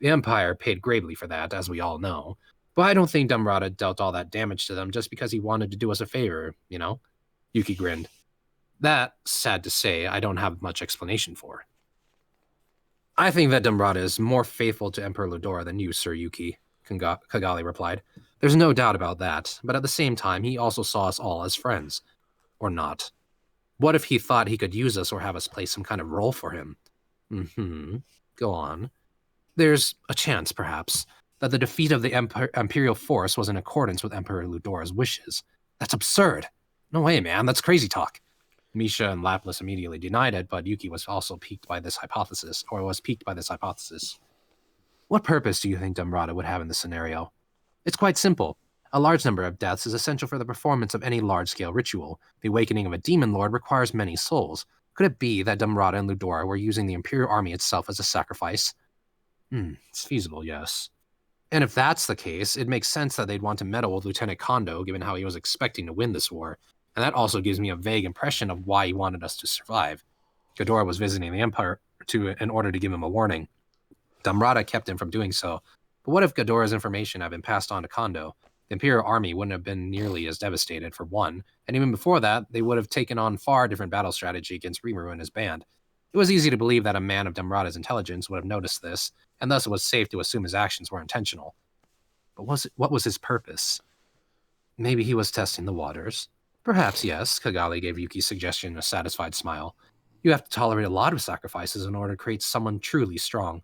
The Empire paid gravely for that, as we all know, but I don't think Damrata dealt all that damage to them just because he wanted to do us a favor, Yuki grinned. That, sad to say, I don't have much explanation for. I think that Damrata is more faithful to Emperor Ludora than you, Sir Yuki, Kigali replied. There's no doubt about that, but at the same time, he also saw us all as friends. Or not. What if he thought he could use us or have us play some kind of role for him? Go on. There's a chance, perhaps, that the defeat of the Imperial force was in accordance with Emperor Ludora's wishes. That's absurd. No way, man. That's crazy talk. Misha and Lapis immediately denied it, but Yuki was piqued by this hypothesis. What purpose do you think Damrata would have in this scenario? It's quite simple. A large number of deaths is essential for the performance of any large-scale ritual. The awakening of a demon lord requires many souls. Could it be that Damrata and Ludora were using the Imperial army itself as a sacrifice? It's feasible, yes. And if that's the case, it makes sense that they'd want to meddle with Lieutenant Kondo, given how he was expecting to win this war. And that also gives me a vague impression of why he wanted us to survive. Ghidorah was visiting the Empire in order to give him a warning. Damrata kept him from doing so. But what if Ghidorah's information had been passed on to Kondo? The Imperial army wouldn't have been nearly as devastated, for one, and even before that, they would have taken on far different battle strategy against Rimuru and his band. It was easy to believe that a man of Damrata's intelligence would have noticed this, and thus it was safe to assume his actions were intentional. But what was his purpose? Maybe he was testing the waters. Perhaps, yes, Kigali gave Yuki's suggestion a satisfied smile. You have to tolerate a lot of sacrifices in order to create someone truly strong.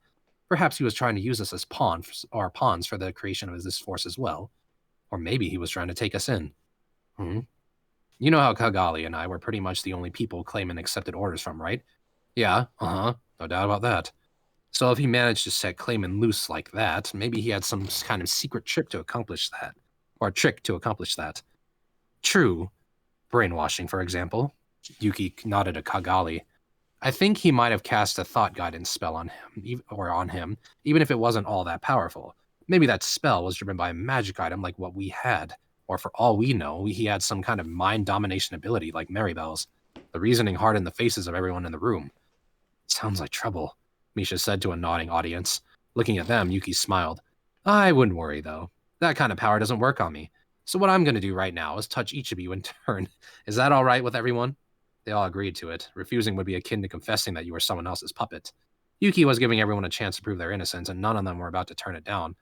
Perhaps he was trying to use us as pawns for the creation of this force as well. Or maybe he was trying to take us in. You know how Kigali and I were pretty much the only people Clayman accepted orders from, right? Yeah, no doubt about that. So if he managed to set Clayman loose like that, maybe he had some kind of secret trick to accomplish that. Or trick to accomplish that. True. Brainwashing, for example. Yuki nodded at Kigali. I think he might have cast a thought guidance spell on him, even if it wasn't all that powerful. Maybe that spell was driven by a magic item like what we had. Or for all we know, he had some kind of mind domination ability like Maribel's. The reasoning hardened the faces of everyone in the room. Sounds like trouble, Misha said to a nodding audience. Looking at them, Yuki smiled. I wouldn't worry, though. That kind of power doesn't work on me. So what I'm going to do right now is touch each of you in turn. Is that all right with everyone? They all agreed to it. Refusing would be akin to confessing that you were someone else's puppet. Yuki was giving everyone a chance to prove their innocence, and none of them were about to turn it down.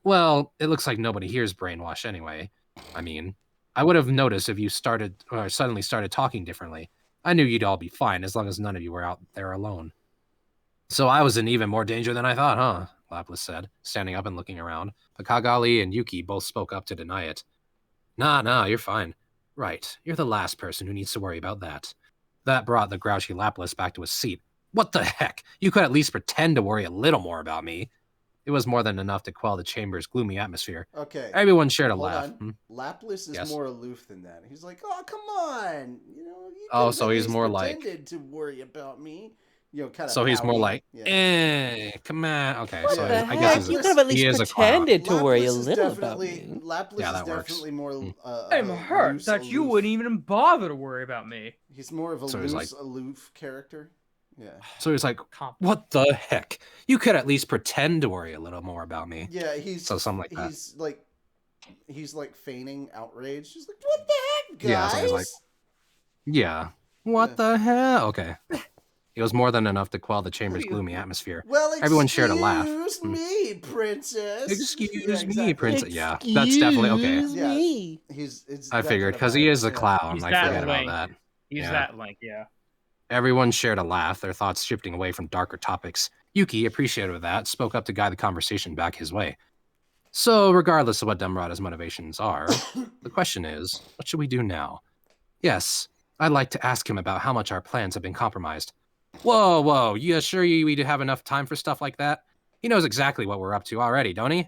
Well, it looks like nobody here's brainwashed anyway. I mean, I would have noticed if you suddenly started talking differently. I knew you'd all be fine as long as none of you were out there alone. So I was in even more danger than I thought, huh? Lapis said, standing up and looking around. But Kigali and Yuki both spoke up to deny it. Nah, you're fine. Right, you're the last person who needs to worry about that. That brought the grouchy Lapis back to his seat. What the heck? You could at least pretend to worry a little more about me. It was more than enough to quell the chamber's gloomy atmosphere. Okay. Everyone shared a laugh. Lapis is more aloof than that. He's like, "Oh, come on, so he's more like pretended to worry about me." Kind of. So he's more like, come on. Okay, what so the I guess heck? You could have at least pretended to worry a little about me. Lapis is definitely more. I'm hurt that you wouldn't even bother to worry about me. He's more of a aloof character. Yeah. So he's like, what the heck? You could at least pretend to worry a little more about me. Yeah, something like that. He's like feigning outrage. He's like, what the heck, guys? Yeah, so he's like, what the hell? Okay. It was more than enough to quell the chamber's gloomy atmosphere. Well, everyone shared a laugh. Excuse me, princess. Excuse me, princess. Yeah, that's definitely okay. Yeah, I figured because he is a clown. He's I that forget Link. about that. He's that Link, yeah. Everyone shared a laugh, their thoughts shifting away from darker topics. Yuki, appreciative of that, spoke up to guide the conversation back his way. So, regardless of what Damrata's motivations are, the question is, what should we do now? Yes, I'd like to ask him about how much our plans have been compromised. Whoa, you sure we'd have enough time for stuff like that? He knows exactly what we're up to already, don't he?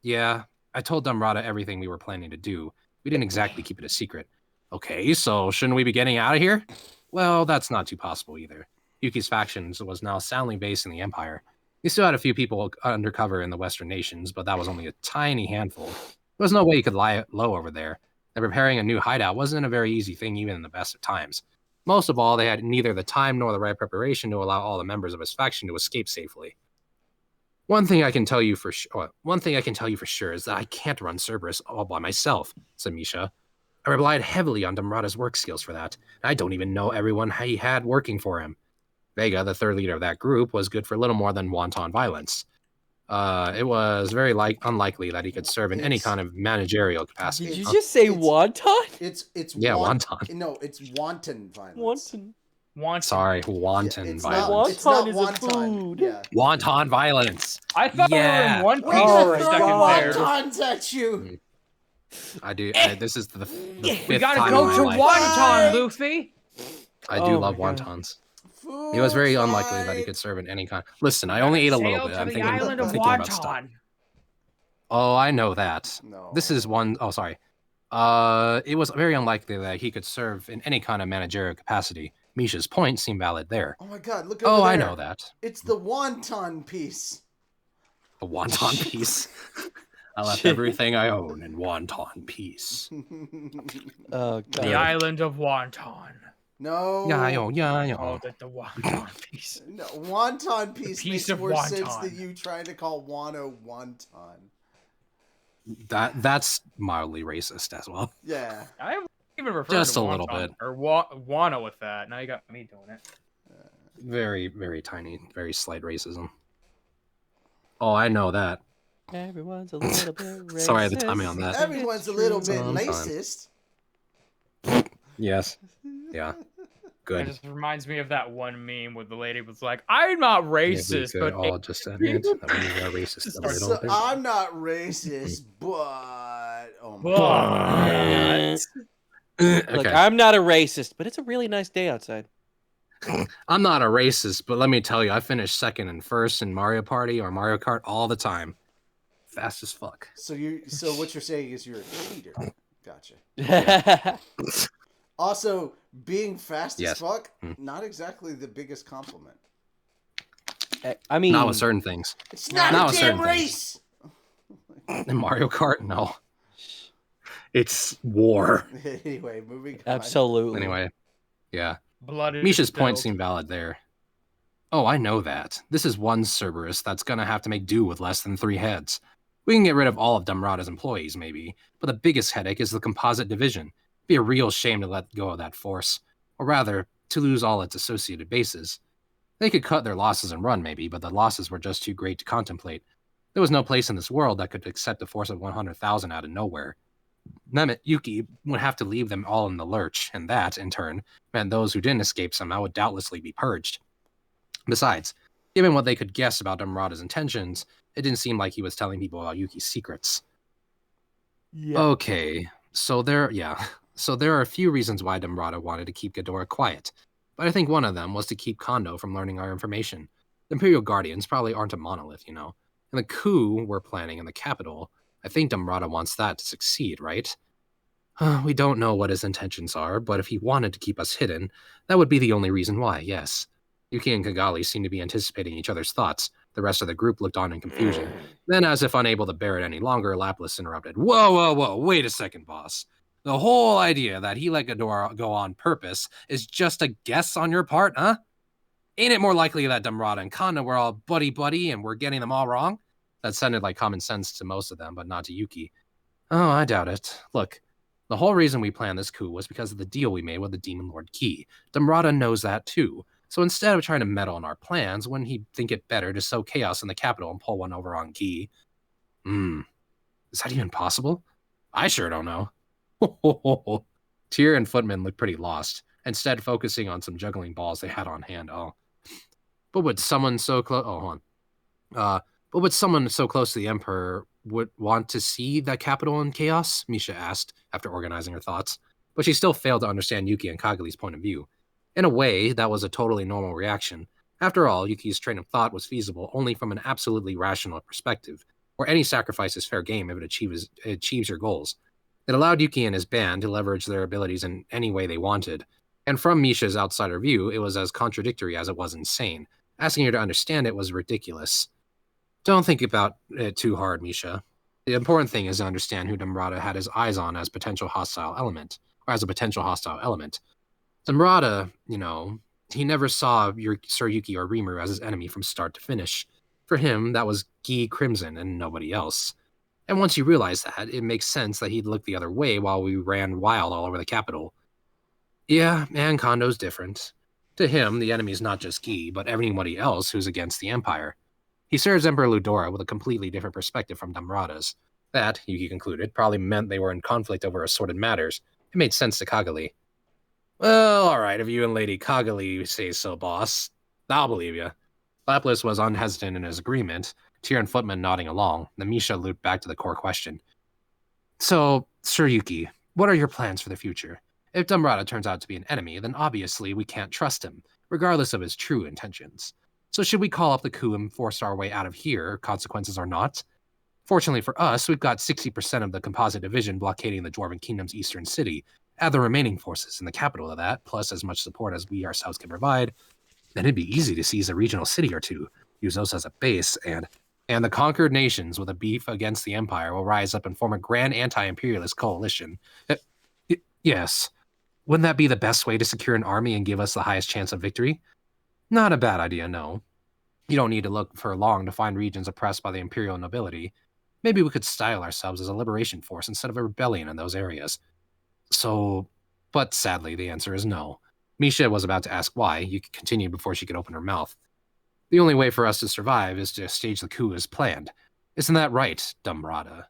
Yeah, I told Damrata everything we were planning to do. We didn't exactly keep it a secret. Okay, so shouldn't we be getting out of here? Well, that's not too possible either. Yuki's faction was now soundly based in the Empire. He still had a few people undercover in the Western nations, but that was only a tiny handful. There was no way he could lie low over there. And preparing a new hideout wasn't a very easy thing even in the best of times. Most of all, they had neither the time nor the right preparation to allow all the members of his faction to escape safely. One thing I can tell you for sure is that I can't run Cerberus all by myself, said Misha. I relied heavily on Damrata's work skills for that. I don't even know everyone he had working for him. Vega, the third leader of that group, was good for little more than wanton violence. It was very unlikely that he could serve in any kind of managerial capacity. Did you just say wonton? It's wonton. No, it's wanton violence. Wanton. Sorry, wanton violence. Wonton is a food. Yeah. Wanton violence. I thought we were in one piece We're for a gonna second throw there. wontons at you. I do. This is the fifth We gotta time go in to my life. Wonton, Luffy. I do love wontons. It was very unlikely that he could serve in any kind. Listen, I only ate a little bit. I'm thinking about stuff. Oh, I know that. No. This is one oh sorry. It was very unlikely that he could serve in any kind of managerial capacity. Misha's point seemed valid there. Oh my god, look over Oh, there. I know that. It's the wonton piece. A wonton piece. I left everything I own in wonton piece. Oh The god. island of Wonton. No. Yeah. Called it the Wonton piece. No, wonton piece piece makes of more sense wonton. than you trying to call Wano wonton. That's mildly racist as well. Yeah. I haven't even referred Just to a little Wonton bit. or Wano with that. Now you got me doing it. Very, very tiny, very slight racism. Oh, I know that. Everyone's a little bit racist. Sorry, the timing on that. Everyone's a little bit Sometime. racist. Yes. Yeah. It Good. just reminds me of that one meme where the lady was like, "I'm not racist, Yeah, we but could all just admit that we are racist. Just a little So bit. I'm not racist, but oh my But- Okay. Look, I'm not a racist, but it's a really nice day outside. I'm not a racist, but let me tell you, I finished second and first in Mario Party or Mario Kart all the time. Fast as fuck. So what you're saying is you're a cheater. Gotcha. Yeah. Also, being fast Yes. as fuck, Hmm. not exactly the biggest compliment. I mean, Not with certain things. It's not Not a with damn certain race. In Mario Kart, no. It's war. Anyway, moving on. absolutely. Anyway, yeah. blood is Misha's point spilled. seemed valid there. Oh, I know that. This is one Cerberus that's gonna have to make do with less than 3 heads. We can get rid of all of Dumrada's employees, maybe, but the biggest headache is the composite division. It'd be a real shame to let go of that force, or rather, to lose all its associated bases. They could cut their losses and run, maybe, but the losses were just too great to contemplate. There was no place in this world that could accept a force of 100,000 out of nowhere. That meant Yuki would have to leave them all in the lurch, and that, in turn, meant those who didn't escape somehow would doubtlessly be purged. Besides, given what they could guess about Dumrada's intentions, it didn't seem like he was telling people about Yuki's secrets. Yeah. Okay, so there are a few reasons why Dumrada wanted to keep Ghidorah quiet, but I think one of them was to keep Kondo from learning our information. The Imperial Guardians probably aren't a monolith, and the coup we're planning in the capital, I think Dumrada wants that to succeed, right? We don't know what his intentions are, but if he wanted to keep us hidden, that would be the only reason why, yes. Yuki and Kigali seemed to be anticipating each other's thoughts. The rest of the group looked on in confusion. Then, as if unable to bear it any longer, Lapis interrupted. Whoa, wait a second, boss. The whole idea that he let Ghidorah go on purpose is just a guess on your part, huh? Ain't it more likely that Dumrada and Kondo were all buddy-buddy and we're getting them all wrong? That sounded like common sense to most of them, but not to Yuki. Oh, I doubt it. Look, the whole reason we planned this coup was because of the deal we made with the Demon Lord Key. Dumrada knows that too. So instead of trying to meddle in our plans, wouldn't he think it better to sow chaos in the capital and pull one over on Key? Is that even possible? I sure don't know. Tyr and Footman looked pretty lost, instead focusing on some juggling balls they had on hand. But would someone so close? But would someone so close to the Emperor would want to see the capital in chaos? Misha asked, after organizing her thoughts. But she still failed to understand Yuki and Kagali's point of view. In a way, that was a totally normal reaction. After all, Yuki's train of thought was feasible only from an absolutely rational perspective, where any sacrifice is fair game if it achieves your goals. It allowed Yuki and his band to leverage their abilities in any way they wanted. And from Misha's outsider view, it was as contradictory as it was insane. Asking her to understand it was ridiculous. Don't think about it too hard, Misha. The important thing is to understand who Dumrada had his eyes on as a potential hostile element. Dumrada, he never saw Sir Yuki or Rimuru as his enemy from start to finish. For him, that was Guy Crimson and nobody else. And once you realize that, it makes sense that he'd look the other way while we ran wild all over the capital. Yeah, and Kondo's different. To him, the enemy's not just Guy, but everybody else who's against the Empire. He serves Emperor Ludora with a completely different perspective from Dumrada's. That, Yuki concluded, probably meant they were in conflict over assorted matters. It made sense to Kagali. Well, alright, if you and Lady Kagali say so, boss, I'll believe you. Lapis was unhesitant in his agreement, Tyr and Footman nodding along. Then Misha looped back to the core question. So, Sir Yuki, what are your plans for the future? If Dumrada turns out to be an enemy, then obviously we can't trust him, regardless of his true intentions. So should we call up the coup and force our way out of here, consequences or not? Fortunately for us, we've got 60% of the composite division blockading the Dwarven Kingdom's eastern city. Add the remaining forces in the capital to that, plus as much support as we ourselves can provide, then it'd be easy to seize a regional city or two, use those as a base, and the conquered nations with a beef against the Empire will rise up and form a grand anti-imperialist coalition. Yes. Wouldn't that be the best way to secure an army and give us the highest chance of victory? Not a bad idea, no. You don't need to look for long to find regions oppressed by the imperial nobility. Maybe we could style ourselves as a liberation force instead of a rebellion in those areas. But sadly, the answer is no. Misha was about to ask why. You could continue before she could open her mouth. The only way for us to survive is to stage the coup as planned. Isn't that right, Dumbrada?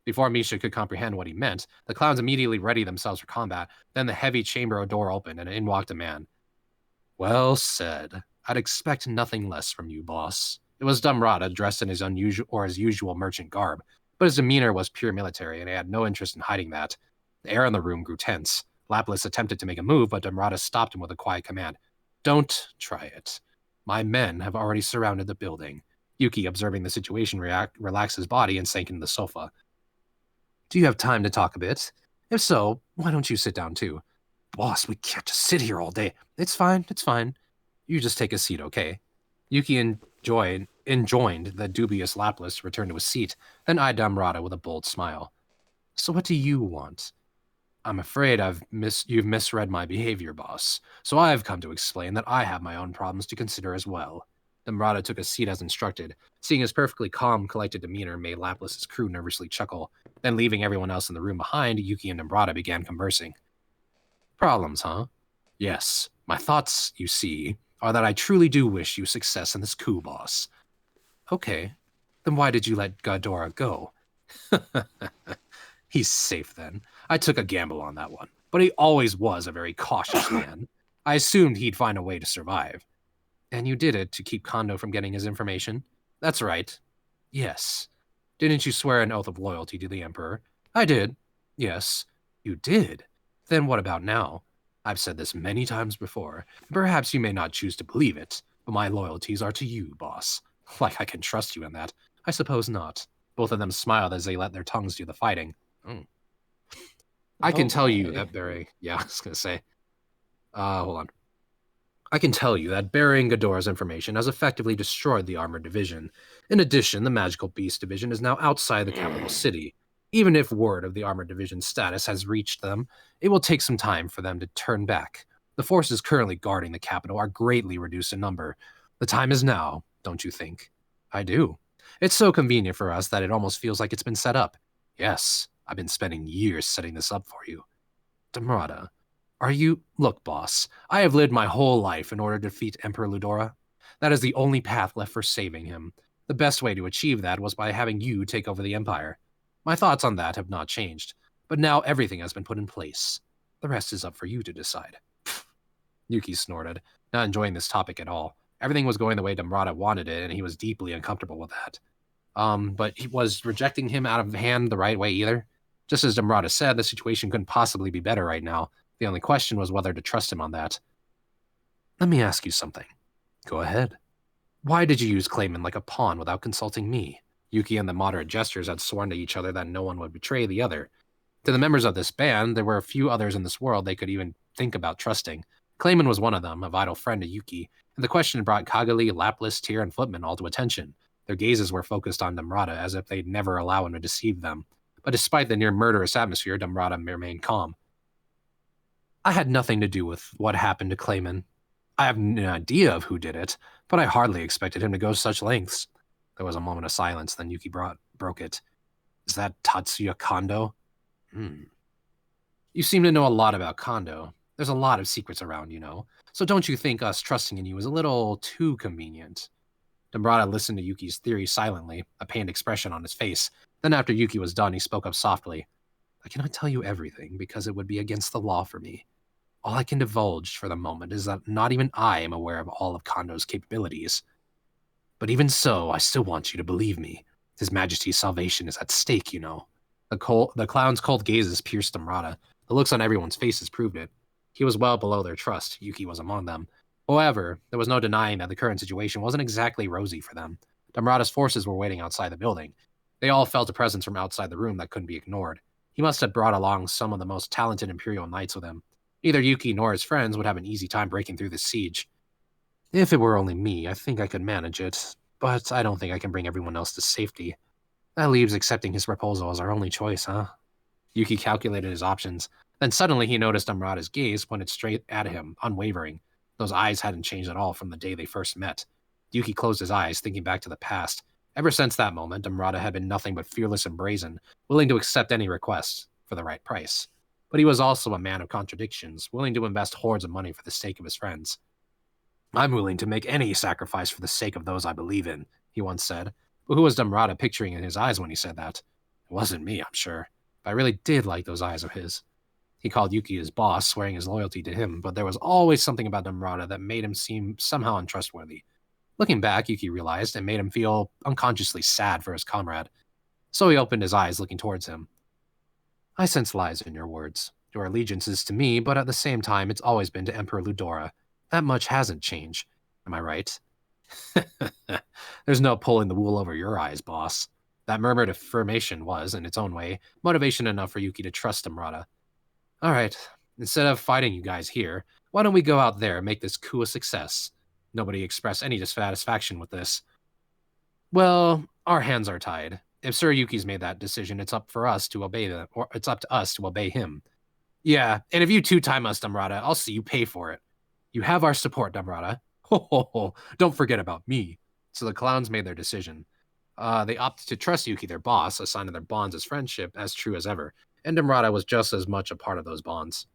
Before Misha could comprehend what he meant, the clowns immediately readied themselves for combat. Then the heavy chamber door opened, and in walked a man. Well said. I'd expect nothing less from you, boss. It was Dumbrada, dressed in his usual merchant garb, but his demeanor was pure military, and he had no interest in hiding that. The air in the room grew tense. Lapis attempted to make a move, but Dumbrada stopped him with a quiet command. Don't try it. My men have already surrounded the building. Yuki, observing the situation, relaxed his body and sank into the sofa. Do you have time to talk a bit? If so, why don't you sit down too? Boss, we can't just sit here all day. It's fine. You just take a seat, okay? Yuki enjoined the dubious Lapis to return to his seat, then eyed Dumbrada with a bold smile. So what do you want? I'm afraid you've misread my behavior, boss. So I've come to explain that I have my own problems to consider as well. Dumbrada took a seat as instructed. Seeing his perfectly calm, collected demeanor made Lapis' crew nervously chuckle. Then, leaving everyone else in the room behind, Yuki and Dumbrada began conversing. Problems, huh? Yes. My thoughts, you see, are that I truly do wish you success in this coup, boss. Okay. Then why did you let Ghidorah go? He's safe then. I took a gamble on that one. But he always was a very cautious man. I assumed he'd find a way to survive. And you did it to keep Kondo from getting his information? That's right. Yes. Didn't you swear an oath of loyalty to the Emperor? I did. Yes. You did? Then what about now? I've said this many times before. Perhaps you may not choose to believe it, but my loyalties are to you, boss. Like I can trust you in that. I suppose not. Both of them smiled as they let their tongues do the fighting. I can tell you that burying... Yeah, I was going to say. Hold on. I can tell you that burying Ghidorah's information has effectively destroyed the Armored Division. In addition, the Magical Beast Division is now outside the capital city. Even if word of the Armored Division's status has reached them, it will take some time for them to turn back. The forces currently guarding the capital are greatly reduced in number. The time is now, don't you think? I do. It's so convenient for us that it almost feels like it's been set up. Yes, I've been spending years setting this up for you. Dumbrada, are you... Look, boss, I have lived my whole life in order to defeat Emperor Ludora. That is the only path left for saving him. The best way to achieve that was by having you take over the Empire. My thoughts on that have not changed, but now everything has been put in place. The rest is up for you to decide. Yuki snorted, not enjoying this topic at all. Everything was going the way Dumbrada wanted it, and he was deeply uncomfortable with that. But he was rejecting him out of hand the right way either. Just as Dumbrada said, the situation couldn't possibly be better right now. The only question was whether to trust him on that. Let me ask you something. Go ahead. Why did you use Clayman like a pawn without consulting me? Yuki and the moderate gestures had sworn to each other that no one would betray the other. To the members of this band, there were a few others in this world they could even think about trusting. Clayman was one of them, a vital friend to Yuki, and the question brought Kagali, Lapis, Tyr, and Flipman all to attention. Their gazes were focused on Dumbrada as if they'd never allow him to deceive them. But despite the near-murderous atmosphere, Dumbrada remained calm. I had nothing to do with what happened to Clayman. I have an idea of who did it, but I hardly expected him to go to such lengths. There was a moment of silence, then Yuki broke it. Is that Tatsuya Kondo? You seem to know a lot about Kondo. There's a lot of secrets around, you know. So don't you think us trusting in you is a little too convenient? Dumbrada listened to Yuki's theory silently, a pained expression on his face. Then after Yuki was done, he spoke up softly. I cannot tell you everything, because it would be against the law for me. All I can divulge for the moment is that not even I am aware of all of Kondo's capabilities. But even so, I still want you to believe me. His Majesty's salvation is at stake, you know. The clown's cold gazes pierced Dumbrada. The looks on everyone's faces proved it. He was well below their trust. Yuki was among them. However, there was no denying that the current situation wasn't exactly rosy for them. Dumbrada's forces were waiting outside the building. They all felt a presence from outside the room that couldn't be ignored. He must have brought along some of the most talented Imperial Knights with him. Neither Yuki nor his friends would have an easy time breaking through this siege. If it were only me, I think I could manage it, but I don't think I can bring everyone else to safety. That leaves accepting his proposal as our only choice, huh? Yuki calculated his options. Then suddenly he noticed Amrata's gaze pointed straight at him, unwavering. Those eyes hadn't changed at all from the day they first met. Yuki closed his eyes, thinking back to the past. Ever since that moment, Amrata had been nothing but fearless and brazen, willing to accept any request for the right price. But he was also a man of contradictions, willing to invest hordes of money for the sake of his friends. I'm willing to make any sacrifice for the sake of those I believe in, he once said. But who was Amrata picturing in his eyes when he said that? It wasn't me, I'm sure. But I really did like those eyes of his. He called Yuki his boss, swearing his loyalty to him, but there was always something about Amrata that made him seem somehow untrustworthy. Looking back, Yuki realized it made him feel unconsciously sad for his comrade. So he opened his eyes, looking towards him. I sense lies in your words. Your allegiance is to me, but at the same time, it's always been to Emperor Ludora. That much hasn't changed. Am I right? There's no pulling the wool over your eyes, boss. That murmured affirmation was, in its own way, motivation enough for Yuki to trust Amrata. All right, instead of fighting you guys here, why don't we go out there and make this coup a success? Nobody expressed any dissatisfaction with this. Well, our hands are tied. If Sir Yuki's made that decision, it's up for us to obey them, or it's up to us to obey him. Yeah, and if you two-time us, Damrata, I'll see you pay for it. You have our support, Damrata. Ho ho ho, don't forget about me. So the clowns made their decision. They opted to trust Yuki, their boss, a sign of their bonds as friendship, as true as ever. And Damrata was just as much a part of those bonds.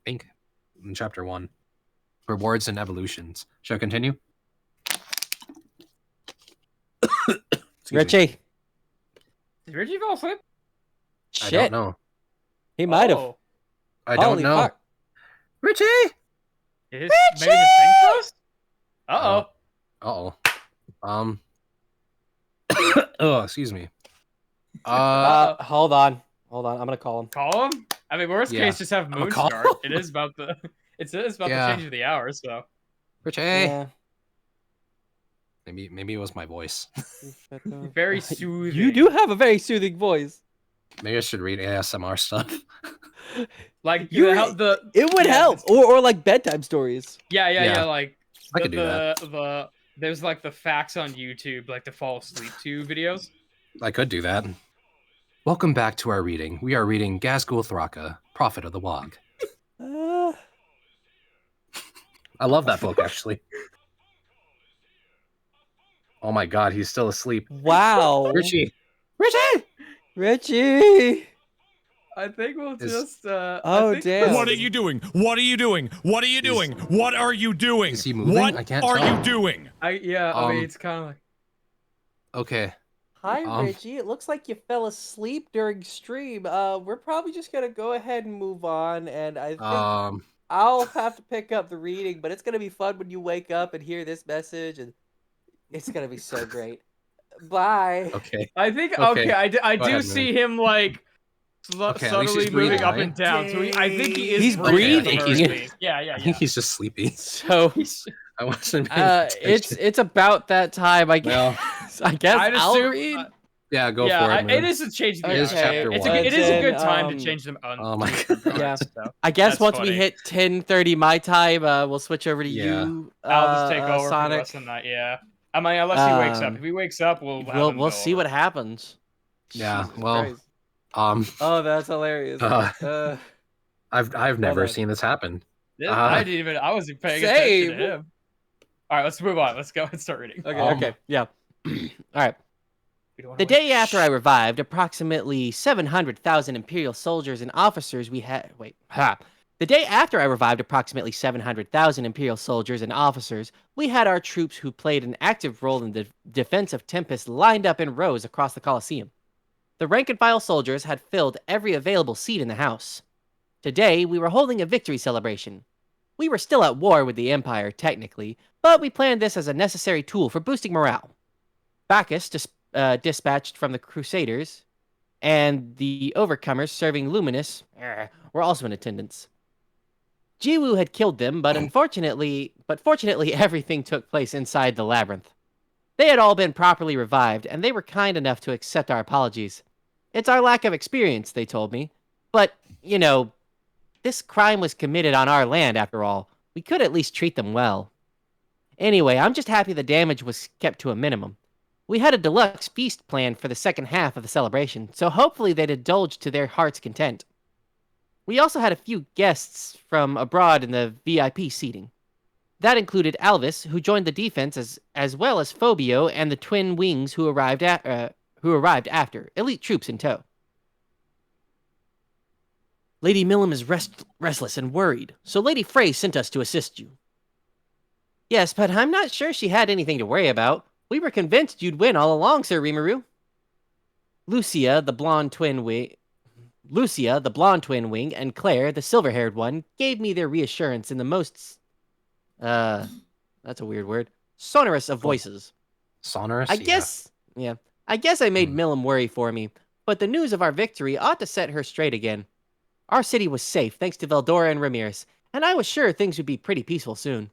I think in chapter 1. Rewards and evolutions. Shall I continue? Richie. Did Richie fall asleep? Shit. I don't know. He might have. Oh. I don't Holy know. fuck. Richie! Maybe his thing closed? Uh-oh. Uh-oh. Oh, excuse me. Hold on. I'm gonna call him. Call him? I mean, worst Yeah. case, just have I'm a Moon call. start. It is about the Yeah. change of the hour, so. Richie! Yeah. Maybe it was my voice. Very soothing. You do have a very soothing voice. Maybe I should read ASMR stuff. Like You- It would help, or like bedtime stories. Yeah. Like I could do that. There's like the facts on YouTube, like to fall asleep to videos. I could do that. Welcome back to our reading. We are reading Gazgul Thraka, Prophet of the Wog. Uh, I love that book, actually. Oh my god, he's still asleep. wow. Richie! Richie. I think we'll Is- just. Oh, damn. What are you doing? What are you doing? What are you doing? What are you doing? Is he moving? What I can't are tell. you doing? I mean, it's kind of like. Okay. Hi, Richie. It looks like you fell asleep during stream. We're probably just gonna go ahead and move on, and I think I'll have to pick up the reading, but it's gonna be fun when you wake up and hear this message, and it's gonna be so great. Bye. Okay. I think Okay. I Go do ahead, see him like Okay, at least he's subtly moving breathing, up right? and down. So I think he is He's breathing. breathing. Yeah. I think he's just sleepy. So, I wasn't paying attention. it's about that time. I guess. Well, I guess I'd I'll assume- read. yeah, go for it, man. it is a change. It is chapter It's one. it is a good Then, time to change them. Oh my Yeah. So. I guess That's once funny. we hit 10:30 my time, we'll switch over to Yeah. you. I'll just take over for the Sonic. rest of the night. Yeah. I mean, unless he wakes up. If he wakes up, we'll We'll see what happens. Yeah, Jesus well, Christ. Oh, that's hilarious. I've never on. seen this happen. I didn't even. I wasn't paying Same. attention to him. All right, let's move on. Let's go and start reading. Okay, yeah. All right. We don't wanna The wait. day after I revived, approximately 700,000 Imperial soldiers and officers we had. The day after I revived approximately 700,000 Imperial soldiers and officers, we had our troops who played an active role in the defense of Tempest lined up in rows across the Colosseum. The rank-and-file soldiers had filled every available seat in the house. Today, we were holding a victory celebration. We were still at war with the Empire, technically, but we planned this as a necessary tool for boosting morale. Bacchus, dispatched from the Crusaders, and the Overcomers serving Luminous were also in attendance. Jiwoo had killed them, but fortunately everything took place inside the labyrinth. They had all been properly revived, and they were kind enough to accept our apologies. It's our lack of experience, they told me. But, this crime was committed on our land, after all. We could at least treat them well. Anyway, I'm just happy the damage was kept to a minimum. We had a deluxe feast planned for the second half of the celebration, so hopefully they'd indulge to their heart's content. We also had a few guests from abroad in the VIP seating. That included Alvis, who joined the defense, as well as Phobio and the twin wings who arrived after, elite troops in tow. Lady Millam is restless and worried, so Lady Frey sent us to assist you. Yes, but I'm not sure she had anything to worry about. We were convinced you'd win all along, Sir Rimuru. Lucia, the blonde twin wing, and Claire, the silver-haired one, gave me their reassurance in the most, that's a weird word, sonorous of voices. Sonorous? I guess I made Millam worry for me, but the news of our victory ought to set her straight again. Our city was safe thanks to Veldora and Ramirez, and I was sure things would be pretty peaceful soon.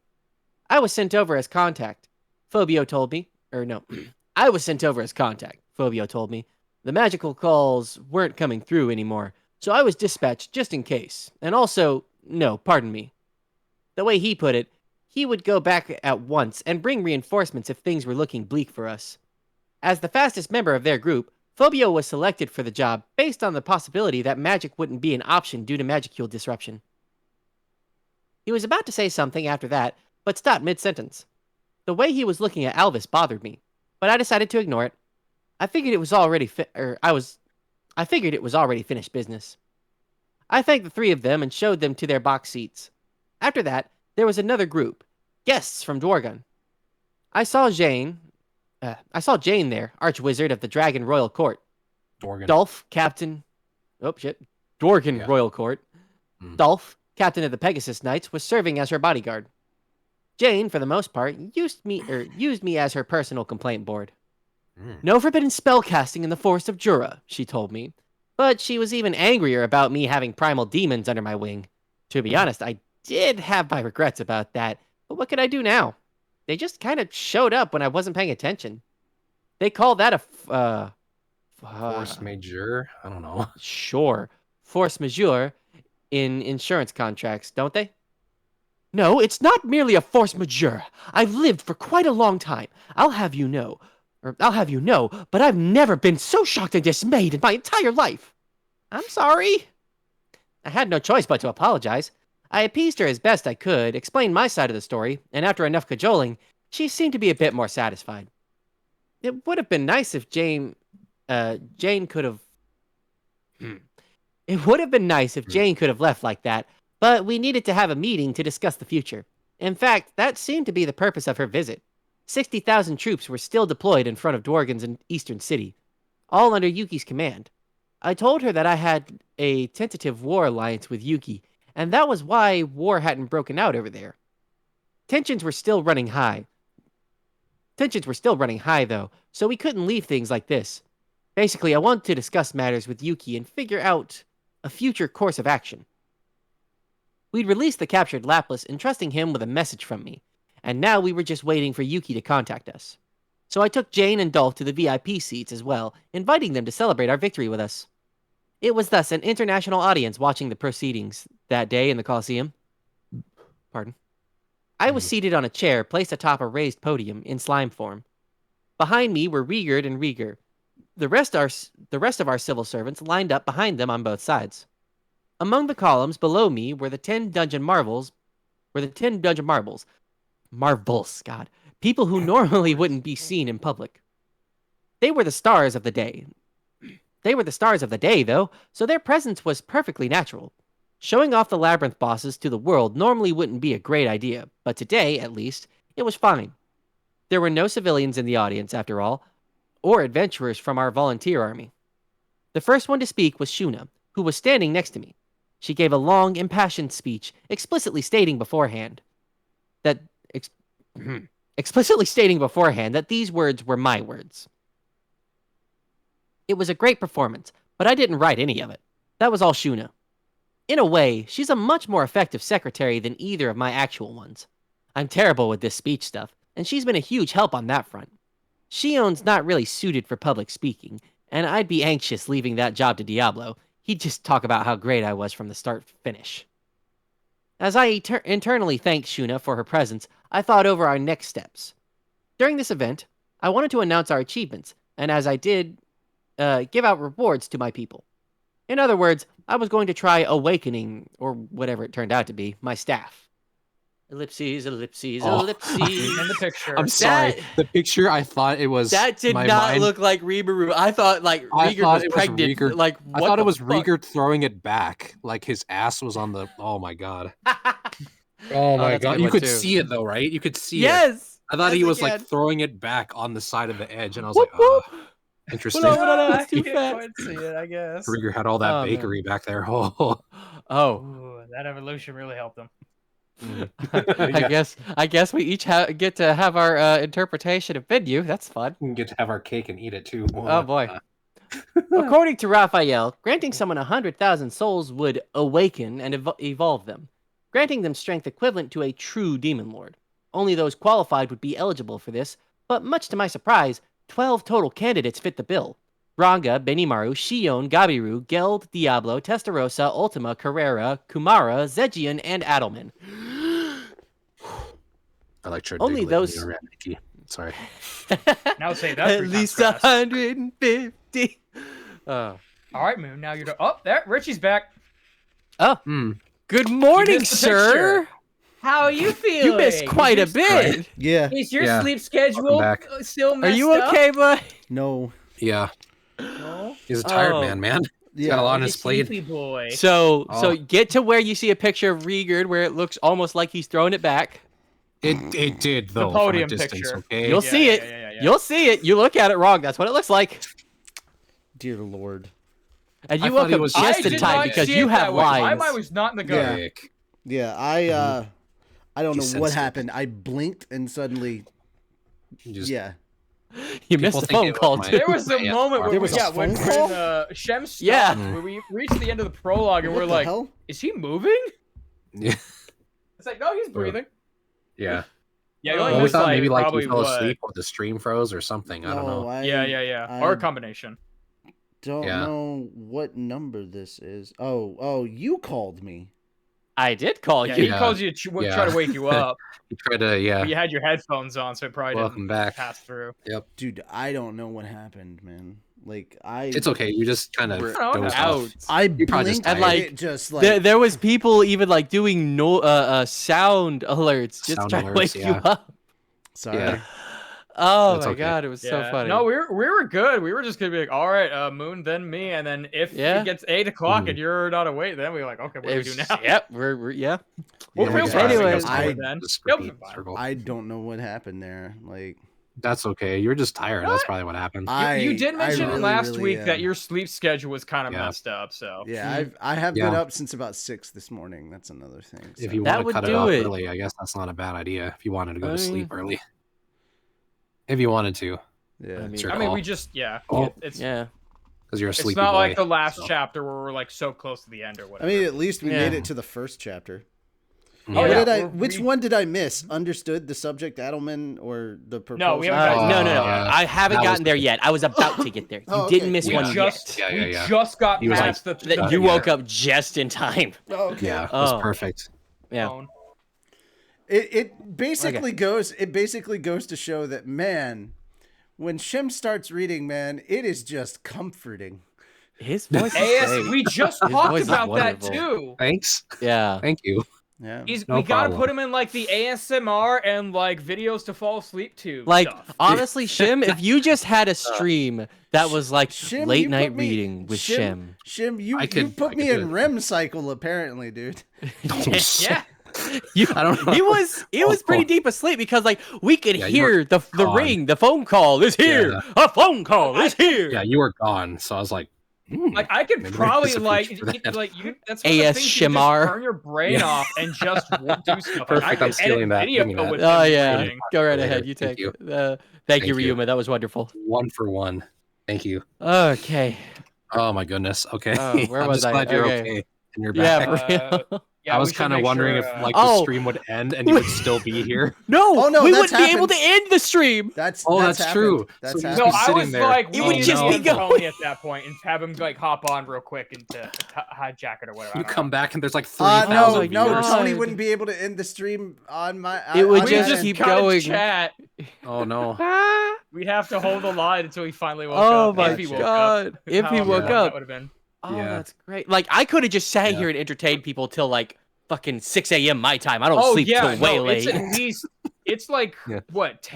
I was sent over as contact, Phobio told me. I was sent over as contact, Phobio told me. The magical calls weren't coming through anymore, so I was dispatched just in case. And also, no, pardon me. The way he put it, he would go back at once and bring reinforcements if things were looking bleak for us. As the fastest member of their group, Phobio was selected for the job based on the possibility that magic wouldn't be an option due to magicule disruption. He was about to say something after that, but stopped mid-sentence. The way he was looking at Alvis bothered me, but I decided to ignore it. I figured it was already finished business. I thanked the three of them and showed them to their box seats. After that, there was another group, guests from Dwargon. I saw Jane there, Archwizard of the Dragon Royal Court. Dorgan. Dolph, Captain... Dwargon Royal Court. Dolph, Captain of the Pegasus Knights, was serving as her bodyguard. Jane, for the most part, used me as her personal complaint board. No forbidden spellcasting in the Forest of Jura, she told me. But she was even angrier about me having primal demons under my wing. To be honest, I did have my regrets about that, but what could I do now? They just kind of showed up when I wasn't paying attention. They call that a Force majeure? I don't know. Sure. Force majeure in insurance contracts, don't they? No, it's not merely a force majeure. I've lived for quite a long time. I'll have you know, but I've never been so shocked and dismayed in my entire life. I'm sorry. I had no choice but to apologize. I appeased her as best I could, explained my side of the story, and after enough cajoling, she seemed to be a bit more satisfied. It would have been nice if Jane could have... It would have been nice if Jane could have left like that, but we needed to have a meeting to discuss the future. In fact, that seemed to be the purpose of her visit. 60,000 troops were still deployed in front of Dwargon's eastern city, all under Yuki's command. I told her that I had a tentative war alliance with Yuki, and that was why war hadn't broken out over there. Tensions were still running high, though, so we couldn't leave things like this. Basically, I wanted to discuss matters with Yuki and figure out a future course of action. We'd released the captured Laplace, entrusting him with a message from me, and now we were just waiting for Yuki to contact us. So I took Jane and Dolph to the VIP seats as well, inviting them to celebrate our victory with us. It was thus an international audience watching the proceedings that day in the Colosseum. Pardon. I was seated on a chair placed atop a raised podium in slime form. Behind me were Riegard and Rieger. The rest of our civil servants lined up behind them on both sides. Among the columns below me were the 10 dungeon marvels. Marvels, God. People who normally wouldn't be seen in public. They were the stars of the day. Though, so their presence was perfectly natural. Showing off the labyrinth bosses to the world normally wouldn't be a great idea, but today, at least, it was fine. There were no civilians in the audience, after all, or adventurers from our volunteer army. The first one to speak was Shuna, who was standing next to me. She gave a long, impassioned speech, explicitly stating beforehand that these words were my words. It was a great performance, but I didn't write any of it. That was all Shuna. In a way, she's a much more effective secretary than either of my actual ones. I'm terrible with this speech stuff, and she's been a huge help on that front. Shion's not really suited for public speaking, and I'd be anxious leaving that job to Diablo. He'd just talk about how great I was from the start to finish. As I internally thanked Shuna for her presence, I thought over our next steps. During this event, I wanted to announce our achievements, and as I did, give out rewards to my people. In other words, I was going to try awakening, or whatever it turned out to be, my staff. Ellipses, ellipses, ellipses. In the picture. I'm sorry. The picture, I thought it was. That did my not mind- look like Reburu. I thought like I Rieger thought was it was pregnant. Rieger. Like I what thought the it was fuck? Rieger throwing it back, like his ass was on the. Oh my god. Oh Oh my that's a god. good You one, could too. see it though, right? You could see it. Yes. I thought he yes, was I like can. throwing it back on the side of the edge, and I was Whoop, like, oh, whoop. interesting. Hold on, I it's too can't fast. quite see it, I guess. Rieger had all that Oh, man. bakery back there. Oh. Oh. Ooh, that evolution really helped him. I guess we each get to have our interpretation of Venue. That's fun. We can get to have our cake and eat it too. Oh boy. According to Raphael, granting someone 100,000 souls would awaken and evolve them, granting them strength equivalent to a true demon lord. Only those qualified would be eligible for this, but much to my surprise, 12 total candidates fit the bill. Ranga, Benimaru, Shion, Gabiru, Geld, Diablo, Testarossa, Ultima, Carrera, Kumara, Zegian, and Adelman. I like your Only Diglett those- and your Ramiki. Sorry. Now say that At 3 times least fast. 150. All right, Moon. Now you're oh, there. Richie's back. Hmm. Good morning, missed the sir. picture. How are you feeling? You missed quite a bit. Yeah. Is your Yeah. sleep schedule back. still Are messed you up? okay, bud? No. Yeah. No. He's a tired Oh. man. He's Yeah. got a lot on You his plate. sleepy boy. So Oh. get to where you see a picture of Riegard where it looks almost like he's throwing it back. It did though. podium from a distance, picture. Okay. You'll Yeah, see yeah, it. yeah. You'll see it. You look at it wrong. That's what it looks like. Dear Lord. And I you thought woke he up was- just I in did time not because see you it have that way. My lines. mind was not in the gun. Dick. Yeah, I don't You know sensed what it. happened. I blinked and suddenly You just- yeah. You People missed a think phone it was call my- too. There was a Yeah. moment where There was a when phone call? Shem stopped, Yeah. where we reached the end of the prologue and What we're the like, hell? is he moving? Yeah. It's like, no, he's breathing. Yeah. Yeah, you Oh, only Well, we missed, thought maybe like probably you fell what- asleep or the stream froze or something. I don't know. Yeah. Or a combination. Don't Yeah. know what number this is. Oh, you called me. I did call Yeah, you. he Yeah. calls you Yeah. try to wake you up. You tried to, yeah. But you had your headphones on, so it probably Welcome didn't back. pass through. Dude, I don't know what happened, man. Like It's okay. You just kind of We're dozed out. off. I You're probably blinked just and tired. it just like There was people even like doing sound alerts just Sound trying to alerts, wake you yeah. up. sorry. Yeah. Oh That's my okay. god, it was so Yeah. funny. No, we were good. We were just gonna be like, all right, Moon, then me, and then if Yeah. it gets 8 o'clock Mhm. and you're not awake, then we're like, okay, what do we do now? Yep, we're yeah. We'll Yeah, feel we fine. got- Anyways, I- then. Just Yep, repeat fine. circle. I don't know what happened there. Like That's okay. You're just tired. That's probably what happened. You did mention really, last really week that am. your sleep schedule was kind of Yeah. messed up. So Yeah, I have been Yeah. up since about 6 this morning. That's another thing. If so. you That want to would cut it do off it. early, I guess that's not a bad idea. If you wanted to go I to sleep mean- early. If you wanted to. Yeah. I mean, Sure. I mean, call. we just Oh. it's yeah. Because you're a it's sleepy not boy. like the last so. chapter where we're like so close to the end or I whatever. mean, at least we made Yeah. it to the first chapter. Oh, What yeah. did I? we're- Which we- one did I miss? Understood the subject, Adelman, or the proposal? No, we haven't gotten No, to no, no. Uh, I haven't that was gotten there the- yet. I was about to get there. You Oh, okay. didn't miss we one just yet. Yeah, we yeah. just got He was past That the you yeah. woke up just in time. Oh, okay. Yeah, it was Oh. perfect. Yeah. phone. It basically goes. It basically goes to show that, man, when Shem starts reading, man, it is just comforting. His voice is AS, great. we just His talked voice is about that wonderful. too. Thanks. Yeah. Thank you. Yeah. We No gotta problem. put him in like the ASMR and like videos to fall asleep to. Like stuff. honestly, Shim, if you just had a stream that was like Shim, late you night put me- reading with Shim. Shim, you I you could- put I me could do in it. REM cycle apparently, dude. yeah. You, I don't know. he was pretty deep asleep because like we could Yeah, you were hear the gone. ring, the phone call is here. Yeah. A phone call is here. Yeah, you were gone, so I was like, Like I could Maybe probably there's a like feature for that. that's one of the AS things you can Shimar. just turn your brain Yeah. off and just do stuff. Perfect, Like, I I'm could stealing edit that. video Give me that. with Oh him yeah, reading. go right Later. ahead. You Thank take you. it. Thank you, Thank you. Ryuma. That was wonderful. 1 for 1. Thank you. Okay. Oh my goodness. Okay. Oh, where I'm was just I? glad you're Okay. okay. And you're Yeah, back. for real. Yeah, I we was should kind of make wondering sure, if like Oh. the stream would end and you would still be here. No, Oh, no, we that's wouldn't be able happened. to end the stream. That's That's happened. true. That's So No, just happened. be I sitting was there. like, It would we just need be going- Tony at that point and have him like hop on real quick and to hijack it or whatever. I You don't come know. back and there's like No, 3,000 no, viewers. Tony God. wouldn't be able to end the stream on my. It would on We my just just end. keep gotta going. chat. Oh no. Ah, We'd have to hold the line until he finally woke oh up. my if he woke god! Up. If he How woke fun up, that would have been. oh, Yeah. that's great. Like I could have just sat Yeah. here and entertained people till like fucking 6 a.m. my time. I don't Oh sleep yeah, till way no, late. it's at least it's like Yeah. what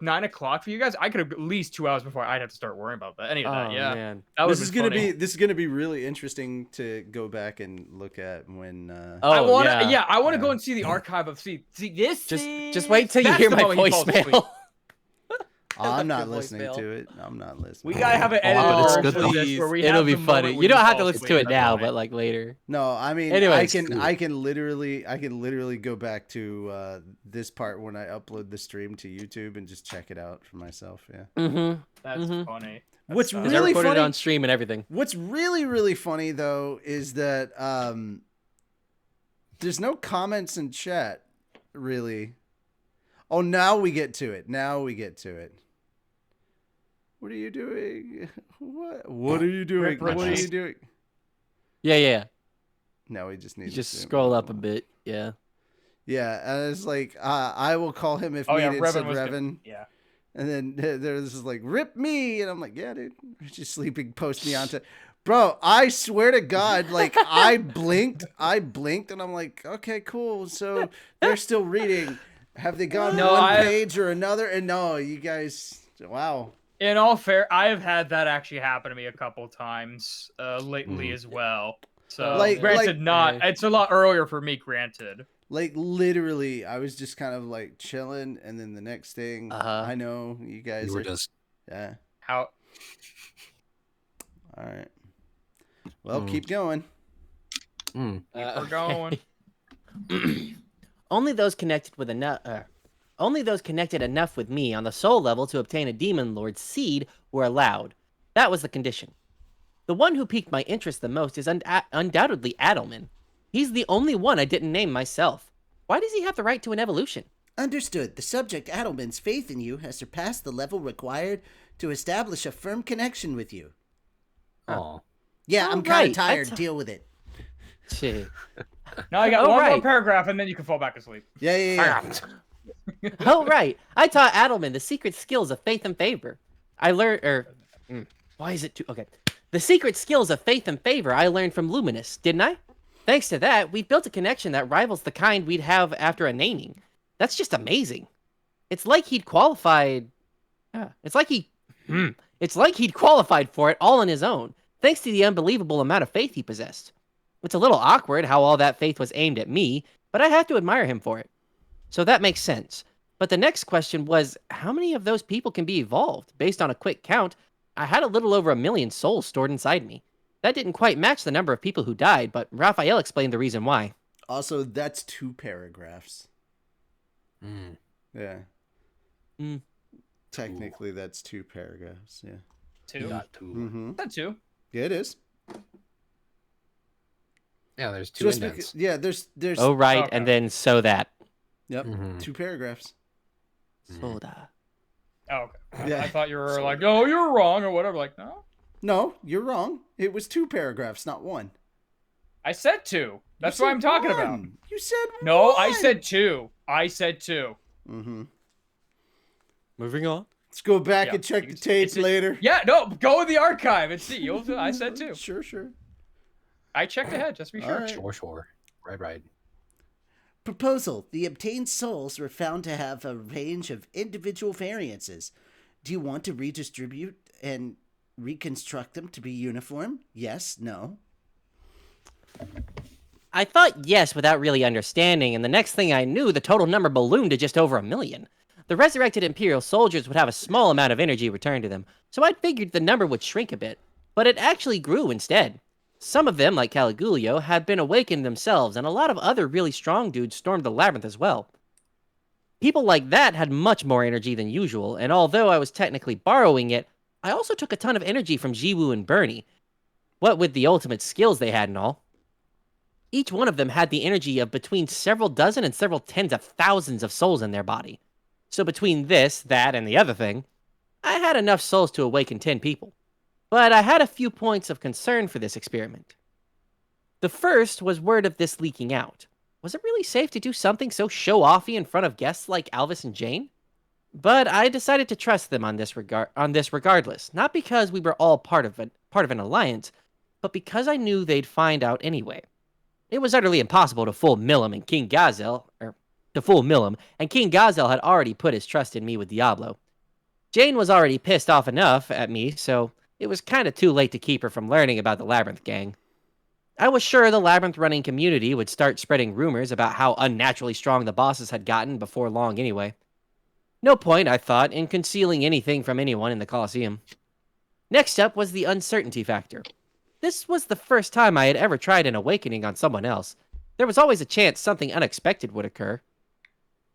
9 o'clock for you guys. I could have at least 2 hours before I'd have to start worrying about that. Any of that, Oh, yeah. man. That This was is gonna funny. be really interesting to go back and look at when. Oh, I want yeah. to, I want to Yeah. go and see the archive of see this. Just wait till you That's hear the my moment he falls asleep. voicemail. I'm not Your listening voicemail. to it. I'm not listening. We gotta have an Oh, edited it's version good, of though. this where we It'll have be the funny. moment You when don't have fall to listen asleep. to it That's now, fine. but like later. No, I mean, Anyways. I can literally go back to this part when I upload the stream to YouTube and just check it out for myself. Yeah. Mm-hmm. That's Mhm. funny. What's That's really I recorded funny- it on stream and everything. What's really funny though is that there's no comments in chat really. Oh, now we get to it. What are you doing? What are you doing? Rip What are you Richards. doing? Yeah. No, we just need You to just zoom scroll in. up a bit. Yeah. Yeah, and it's like I will call him if Oh yeah, needed. Said Revan was Revan. yeah. And then there's this like rip me, and I'm like, yeah, dude, she's sleeping. Post me onto, bro. I swear to God, like I blinked, and I'm like, okay, cool. So they're still reading. Have they gone No, one I- page or another? And no, you guys, wow. In all fair, I have had that actually happen to me a couple times lately as well. So, Like- granted, like- it's a lot earlier for me. Granted, Like literally, I was just kind of like chilling, and then the next thing, Uh-huh. I know you guys You were are just yeah. how All right. Well, Mm. keep going. we're Okay. going. Only those connected with enough. Only those connected enough with me on the soul level to obtain a demon lord's seed were allowed. That was the condition. The one who piqued my interest the most is undoubtedly Adelman. He's the only one I didn't name myself. Why does he have the right to an evolution? Understood. The subject Adelman's faith in you has surpassed the level required to establish a firm connection with you. oh. Yeah, Oh, I'm kind of right. tired. That's- Deal with it. Shit. Now I got Oh, one more right. paragraph, and then you can fall back asleep. Yeah. Oh, right. I taught Adelman the secret skills of faith and favor. I learned, why is it too, okay. The secret skills of faith and favor I learned from Luminous, didn't I? Thanks to that, we built a connection that rivals the kind we'd have after a naming. That's just amazing. It's like he'd qualified, it's like he'd qualified for it all on his own, thanks to the unbelievable amount of faith he possessed. It's a little awkward how all that faith was aimed at me, but I have to admire him for it. So that makes sense. But the next question was, how many of those people can be evolved? Based on a quick count, I had a little over 1 million souls stored inside me. That didn't quite match the number of people who died, but Raphael explained the reason why. Also, that's 2 paragraphs. Mm. Yeah. Mm. Technically, that's 2 paragraphs. Yeah. Two. Got two. Mm-hmm. That two. Yeah, it is. Yeah, there's two Just indents. because, yeah, there's. Oh, right, Okay. and then so that. Yep. Mhm. 2 paragraphs. Soda. Oh, okay. Yeah. I thought you were like, oh, you're wrong or whatever. Like, no, No, you're wrong. It was 2 paragraphs, not 1. I said two. That's You what I'm said talking about. 1. You said No, I 1. said two. I said two. Mm-hmm. Moving on. Let's go back Yeah, and check the it's- tape it's- later. Yeah, no, go in the archive and see. I said two. Sure. I checked ahead just to be sure. Alright. Sure. Right. Proposal. The obtained souls were found to have a range of individual variances. Do you want to redistribute and reconstruct them to be uniform? Yes? No? I thought yes without really understanding, and the next thing I knew, the total number ballooned to just over 1 million. The resurrected Imperial soldiers would have a small amount of energy returned to them, so I'd figured the number would shrink a bit. But it actually grew instead. Some of them, like Caligulio, had been awakened themselves, and a lot of other really strong dudes stormed the labyrinth as well. People like that had much more energy than usual, and although I was technically borrowing it, I also took a ton of energy from Jiwoo and Bernie. What with the ultimate skills they had and all. Each one of them had the energy of between several dozen and several tens of thousands of souls in their body. So between this, that, and the other thing, I had enough souls to awaken 10 people. But I had a few points of concern for this experiment. The first was word of this leaking out. Was it really safe to do something so show-offy in front of guests like Alvis and Jane? But I decided to trust them on this regardless, not because we were all part of an alliance, but because I knew they'd find out anyway. It was utterly impossible to fool Millum, and King Gazel had already put his trust in me with Diablo. Jane was already pissed off enough at me, so it was kind of too late to keep her from learning about the Labyrinth gang. I was sure the Labyrinth running community would start spreading rumors about how unnaturally strong the bosses had gotten before long anyway. No point, I thought, in concealing anything from anyone in the Colosseum. Next up was the uncertainty factor. This was the first time I had ever tried an awakening on someone else. There was always a chance something unexpected would occur.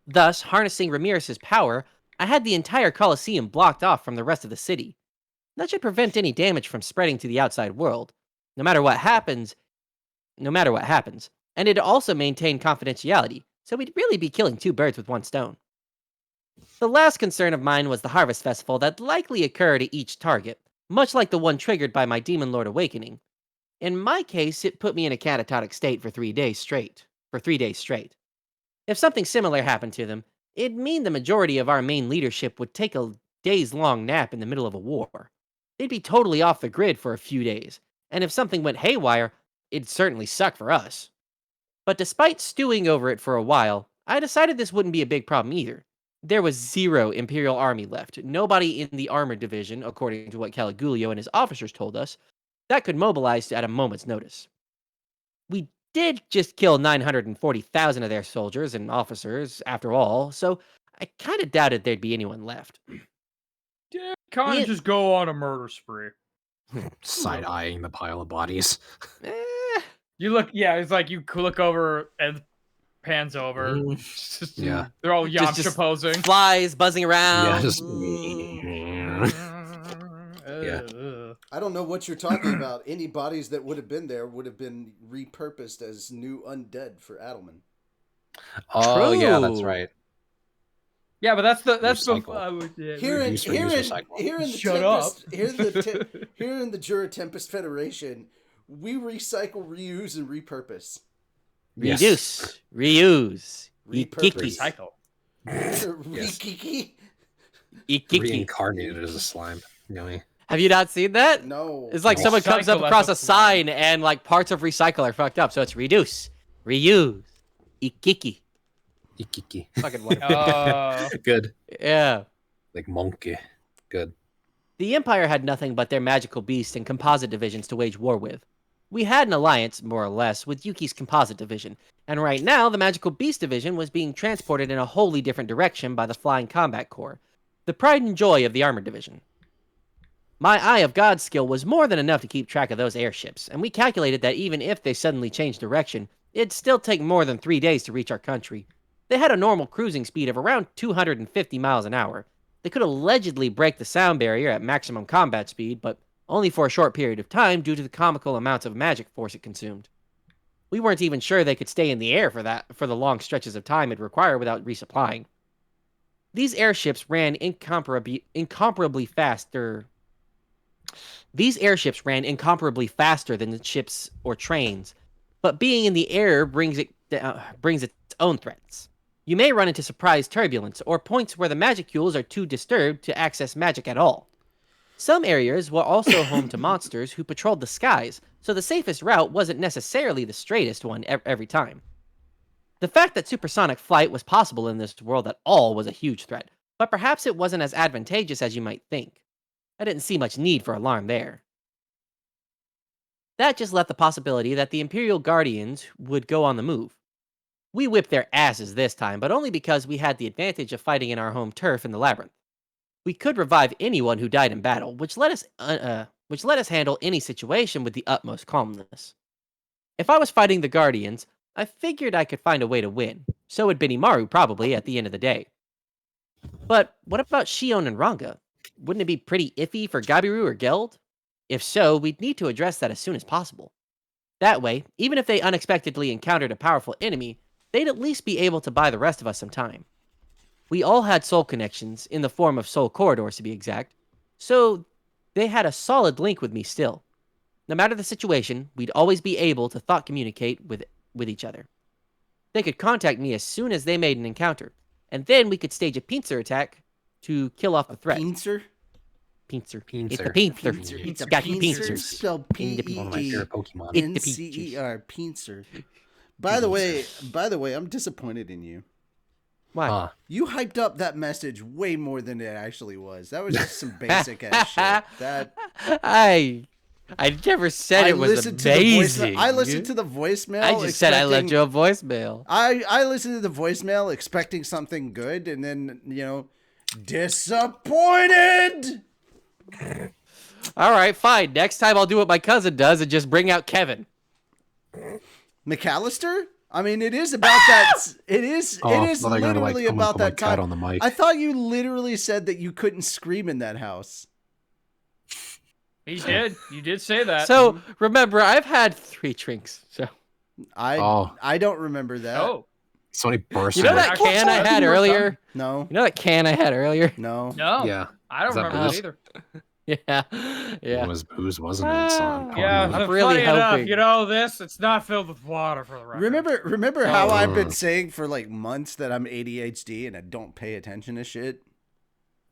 Thus, harnessing Ramirez's power, I had the entire Colosseum blocked off from the rest of the city. That should prevent any damage from spreading to the outside world, no matter what happens, and it'd also maintain confidentiality, so we'd really be killing two birds with one stone. The last concern of mine was the Harvest Festival that likely occurred at each target, much like the one triggered by my Demon Lord awakening. In my case, it put me in a catatonic state for 3 days straight. If something similar happened to them, it'd mean the majority of our main leadership would take a days-long nap in the middle of a war. They'd be totally off the grid for a few days, and if something went haywire, it'd certainly suck for us. But despite stewing over it for a while, I decided this wouldn't be a big problem either. There was 0 Imperial army left, nobody in the armored division, according to what Caligulio and his officers told us, that could mobilize at a moment's notice. We did just kill 940,000 of their soldiers and officers, after all, so I kind of doubted there'd be anyone left. Yeah, kind of just go on a murder spree. Side-eyeing the pile of bodies. You look, yeah, it's like you look over and pans over. Yeah. They're all Yamcha Just posing. Flies buzzing around. Yeah, just... I don't know what you're talking about. Any bodies that would have been there would have been repurposed as new undead for Adelman. Oh, True. yeah, that's right. Yeah, but that's the Here in Shut up. Here in the Jura Tempest Federation, we recycle, reuse, and repurpose. Yes. Reduce, reuse, Repurpose. Recycle. Ikiki. Ikiki. Reincarnated as a slime. Yummy. Have you not seen that? No. It's like someone comes up Recycle across as a a slime. sign and like parts of recycle are fucked up, so it's reduce, reuse, ikiki. Ikiki. Fucking wonderful. Good. Yeah. Like monkey. Good. The Empire had nothing but their magical beast and composite divisions to wage war with. We had an alliance, more or less, with Yuki's composite division, and right now the magical beast division was being transported in a wholly different direction by the Flying Combat Corps, the pride and joy of the armored division. My Eye of God skill was more than enough to keep track of those airships, and we calculated that even if they suddenly changed direction, it'd still take more than 3 days to reach our country. They had a normal cruising speed of around 250 miles an hour. They could allegedly break the sound barrier at maximum combat speed, but only for a short period of time due to the comical amounts of magic force it consumed. We weren't even sure they could stay in the air for the long stretches of time it'd require without resupplying. These airships ran incomparably faster than the ships or trains, but being in the air brings its own threats. You may run into surprise turbulence or points where the magicules are too disturbed to access magic at all. Some areas were also home to monsters who patrolled the skies, so the safest route wasn't necessarily the straightest one every time. The fact that supersonic flight was possible in this world at all was a huge threat, but perhaps it wasn't as advantageous as you might think. I didn't see much need for alarm there. That just left the possibility that the Imperial Guardians would go on the move. We whipped their asses this time, but only because we had the advantage of fighting in our home turf in the Labyrinth. We could revive anyone who died in battle, which let us handle any situation with the utmost calmness. If I was fighting the Guardians, I figured I could find a way to win. So would Benimaru probably at the end of the day. But what about Shion and Ranga? Wouldn't it be pretty iffy for Gabiru or Geld? If so, we'd need to address that as soon as possible. That way, even if they unexpectedly encountered a powerful enemy, they'd at least be able to buy the rest of us some time. We all had soul connections, in the form of soul corridors to be exact, so they had a solid link with me still. No matter the situation, we'd always be able to thought communicate with each other. They could contact me as soon as they made an encounter, and then we could stage a pincer attack to kill off the threat. Pincer? Pincer. Pincer. It's a pincer. Pincer. It's a got pincer. pincers. Spelled One of my favorite Pokemon. P-E-N-C-E-R. Pincer. By the way, I'm disappointed in you. Why? Huh. You hyped up that message way more than it actually was. That was just some basic ass shit. That I never said it was amazing. I listened to the voicemail. I just said I left you a voicemail. I listened to the voicemail expecting something good, and then, disappointed. All right, fine. Next time I'll do what my cousin does and just bring out Kevin. McAllister? I mean, it is about that. It is literally about that time. On the mic. I thought you literally said that you couldn't scream in that house. He did. You did say that. So remember, I've had 3 drinks. So I don't remember that. Oh. So many bursts. you know that can I had earlier? No. You know that can I had earlier? No. No. Yeah. I don't Is that remember that booze? either. Yeah. It was booze, wasn't it? So I'm Yeah, I'm so really funny enough, hoping. it's not filled with water for the record. Remember how I've been saying for like months that I'm ADHD and I don't pay attention to shit?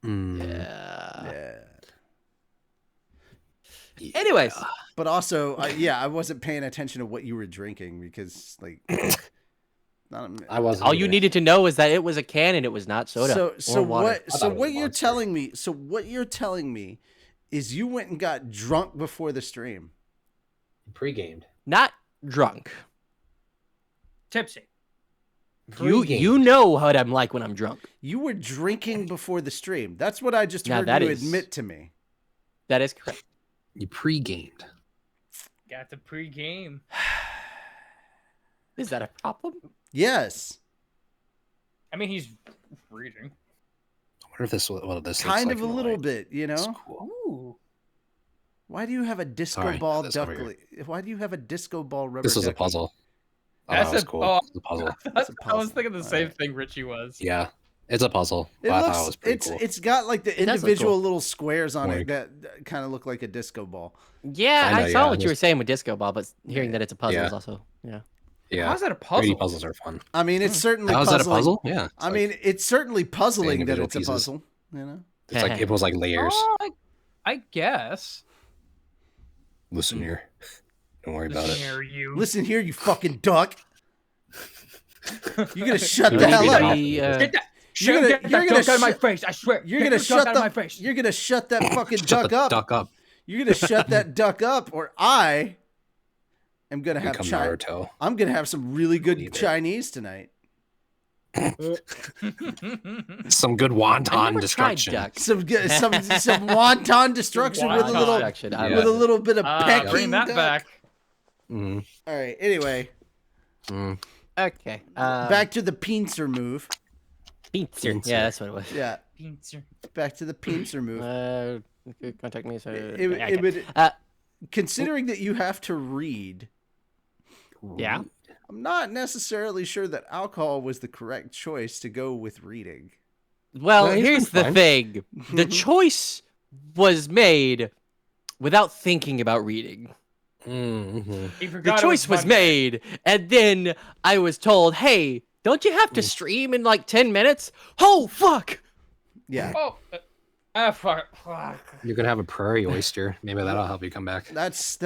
Yeah. Yeah. Anyways, But also, I wasn't paying attention to what you were drinking because, like, I wasn't. all you either. needed to know is that it was a can and it was not soda. So or water. what? So it was what you're Monster. telling me? So what you're telling me is you went and got drunk before the stream. Pre-gamed. Not drunk. Tipsy. You know what I'm like when I'm drunk. You were drinking before the stream. That's what I just Now heard that you is- admit to me. That is correct. You pre-gamed. Got the pregame. Is that a problem? Yes, I mean, he's reading. I wonder if this what this kind looks of like a in little light. bit. You It's know, cool. Ooh. why do you have a disco Sorry, ball that's over duckling? Why do you have a disco ball rubber? This was a ducky? puzzle. Oh, That's that was a- cool. oh. It's a puzzle. It's a I was puzzle. thinking the same Alright. thing Richie was. Yeah, it's a puzzle. It But I looks. thought it was pretty cool. It's got like the It does look individual cool. little squares on Like- it that kind of look like a disco ball. Yeah, I know, I saw yeah, what you were just- saying with disco ball, but hearing that it's a puzzle Yeah. is also Yeah, How's that a 3D puzzle? puzzles are fun. I mean, it's certainly. How is that a puzzling. puzzle? Yeah. It's I like- mean, it's certainly puzzling that individual it's a pieces. puzzle. You know. it's like it was like layers. Oh, I guess. Listen here. Don't worry about it. Dare you? Listen here, you fucking duck. You're gonna shut You the need hell to up. be Get that! You're gonna- Get that you're gonna dunk out of my shut- face! I swear. You're Get gonna the shut dunk out of my the. face. You're gonna shut that fucking Shut duck the up. duck up. You're gonna shut that duck up, or I am gonna have Become Chinese. Naruto. I'm gonna have some really good Believe it. Chinese tonight. Some good I wonton never destruction. tried duck. Some wonton destruction with a Wonton. little Destruction, I Yeah. with a love it. little bit of pecking. Bring that duck. back. Mm, All right. Anyway, mm. Okay. back to the pincer move. Pincer. Pincer. Yeah, that's what it was. Yeah, back to the pincer move. Contact me. So It would, considering that you have to read, yeah. I'm not necessarily sure that alcohol was the correct choice to go with reading. Well, No, he's here's been the fine. thing: the choice was made without thinking about reading. Mm-hmm. He The forgot it choice was Monday. made, and then I was told, "Hey, don't you have to stream in like 10 minutes?" Oh, fuck! Yeah, Oh, fuck. You can have a prairie oyster. Maybe that'll help you come back. that's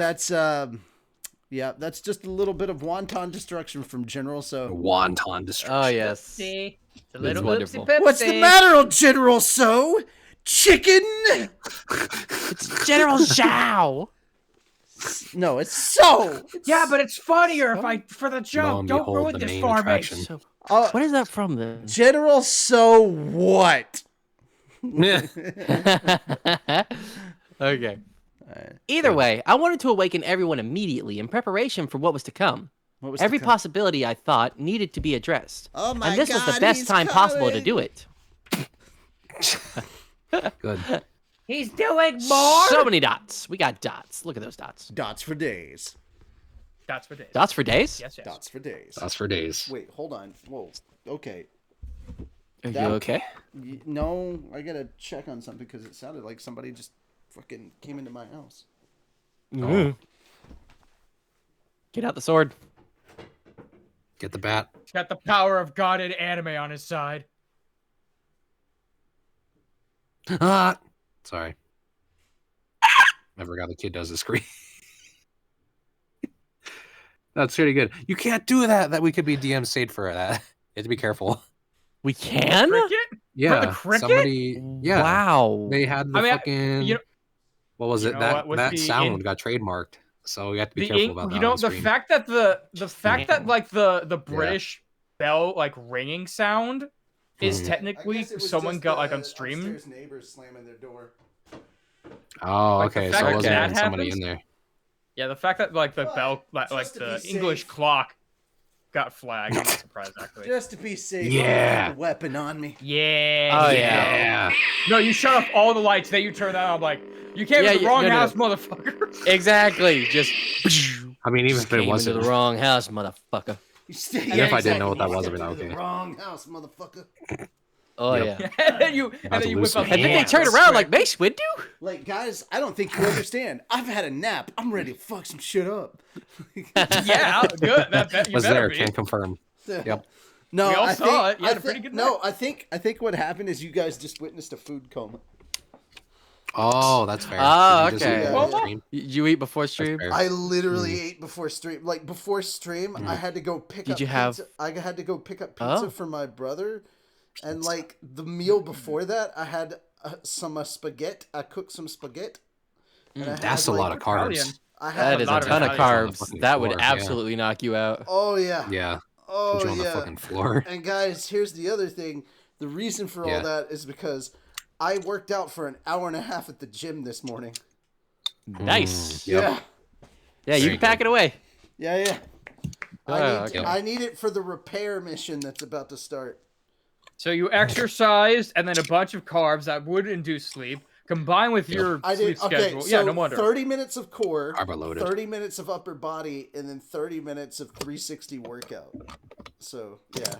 yeah, that's just a little bit of wonton destruction from General. So Wonton destruction. Oh, yes. See, it's a It's little wonderful. whoopsie what's the pipsy. matter, old General? So chicken? It's General Zhao! No, it's so. Yeah, but it's funnier if I for the Lo joke. and Don't behold, ruin the this main for me. attraction. So, Uh, what is that from then? General, so what? Okay. Either way, I wanted to awaken everyone immediately in preparation for what was to come. What was Every the possibility, I thought, needed to be addressed. Oh my And this was the God, best he's time possible to coming. do it. Good. He's doing more. So many dots. We got dots. Look at those dots. Dots for days. Dots for days. Dots for days? Yes, yes. Dots for days. That's for days. Wait, hold on. Whoa. Okay. Are That- you okay? No, I gotta check on something because it sounded like somebody just fucking came into my house. Mhm. Get out the sword. Get the bat. He's got the power of God and anime on his side. Ah! Sorry. I forgot the kid does the scream. That's pretty good. You can't do that. That we could be DMC'd for that. You have to be careful. We can? Cricket? Yeah. the cricket? Somebody. Yeah. Wow. They had the I mean, fucking. you know- what was you it? know That what, with that the sound got trademarked. So we have to be The careful ink, about that. you know, on the stream. fact that the fact that Man. like the British bell like ringing sound is Mhm. technically someone got like on stream. Upstairs neighbors slamming their door. Oh, like, the okay. fact So it that wasn't that even somebody happens- in there. Yeah, the fact that like the But, bell like just to the be English safe- clock got flagged. I'm not surprised actually. Just to be safe, Yeah. I have a weapon on me. Yeah. Oh, here we Yeah. go. No, you shut off all the lights, then you turn that on. I'm like, you came Yeah, to the yeah, wrong no, no, house, no. motherfucker. Exactly. Just I mean, even if it came into wasn't. the wrong house, motherfucker. You stay, Even if I didn't know what that was, I'd be you like, stepped into okay. the wrong house, motherfucker. Oh, Yep. yeah. and then you About to whip lose up. some And then they hands. turn around like Mace Windu? Like, guys, I don't think you understand. I've had a nap. I'm ready to fuck some shit up. Yeah, good. That you Was better there? be. Can't confirm. Yep. No, We all I saw think, it. You had I a pretty thi- good No, nap. I think what happened is you guys just witnessed a food coma. Oh, that's fair. Oh, Did you just okay. eat Yeah, on yeah. stream? You eat before stream? fair. I literally ate before stream. Like before stream, I had to go pick Did up you have- pizza. I had to go pick up pizza Oh. for my brother, and like the meal before that, I had some spaghetti. I cooked some spaghetti. And I That's had, a lot like, of carbs. Italian. I That had is lot a of ton of Italian on the carbs. fucking That would floor, yeah. absolutely knock you out. Oh yeah. Yeah. Oh Put you on the yeah. fucking floor. And guys, here's the other thing. The reason for Yeah. all that is because I worked out for an hour and a half at the gym this morning. Nice. Yep. Yeah. Yeah, you Very can pack it away. Yeah. Okay. I need it for the repair mission that's about to start. So you exercised and then a bunch of carbs that would induce sleep, combined with your I sleep did okay. schedule. So Yeah, no wonder. 30 minutes of core, Carb loaded. 30 minutes of upper body, and then 30 minutes of 360 workout. So yeah.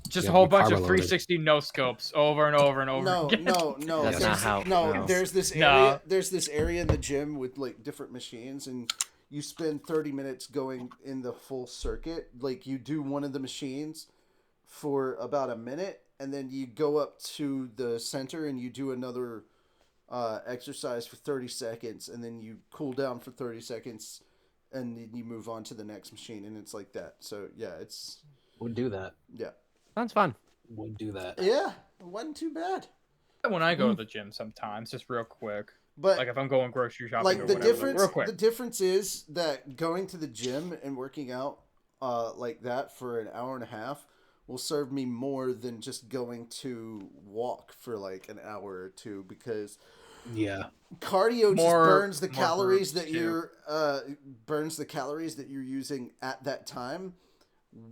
Just Yeah, a whole be bunch of carb-loaded. 360 no scopes over and over and over No, again. no. That's not how- no. There's this area. No. There's this area in the gym with like different machines, and you spend 30 minutes going in the full circuit. Like you do one of the machines for about a minute, and then you go up to the center and you do another exercise for 30 seconds, and then you cool down for 30 seconds, and then you move on to the next machine, and it's like that. So yeah, it's Would do that. yeah, Sounds fun. Would do that. yeah, it wasn't too bad. When I go to the gym sometimes, just real quick. But Like if I'm going grocery shopping or like the whatever, difference real quick. the difference is that going to the gym and working out like that for an hour and a half will serve me more than just going to walk for like an hour or two, because Yeah. cardio just More- burns the more calories groups, that too. you're using at that time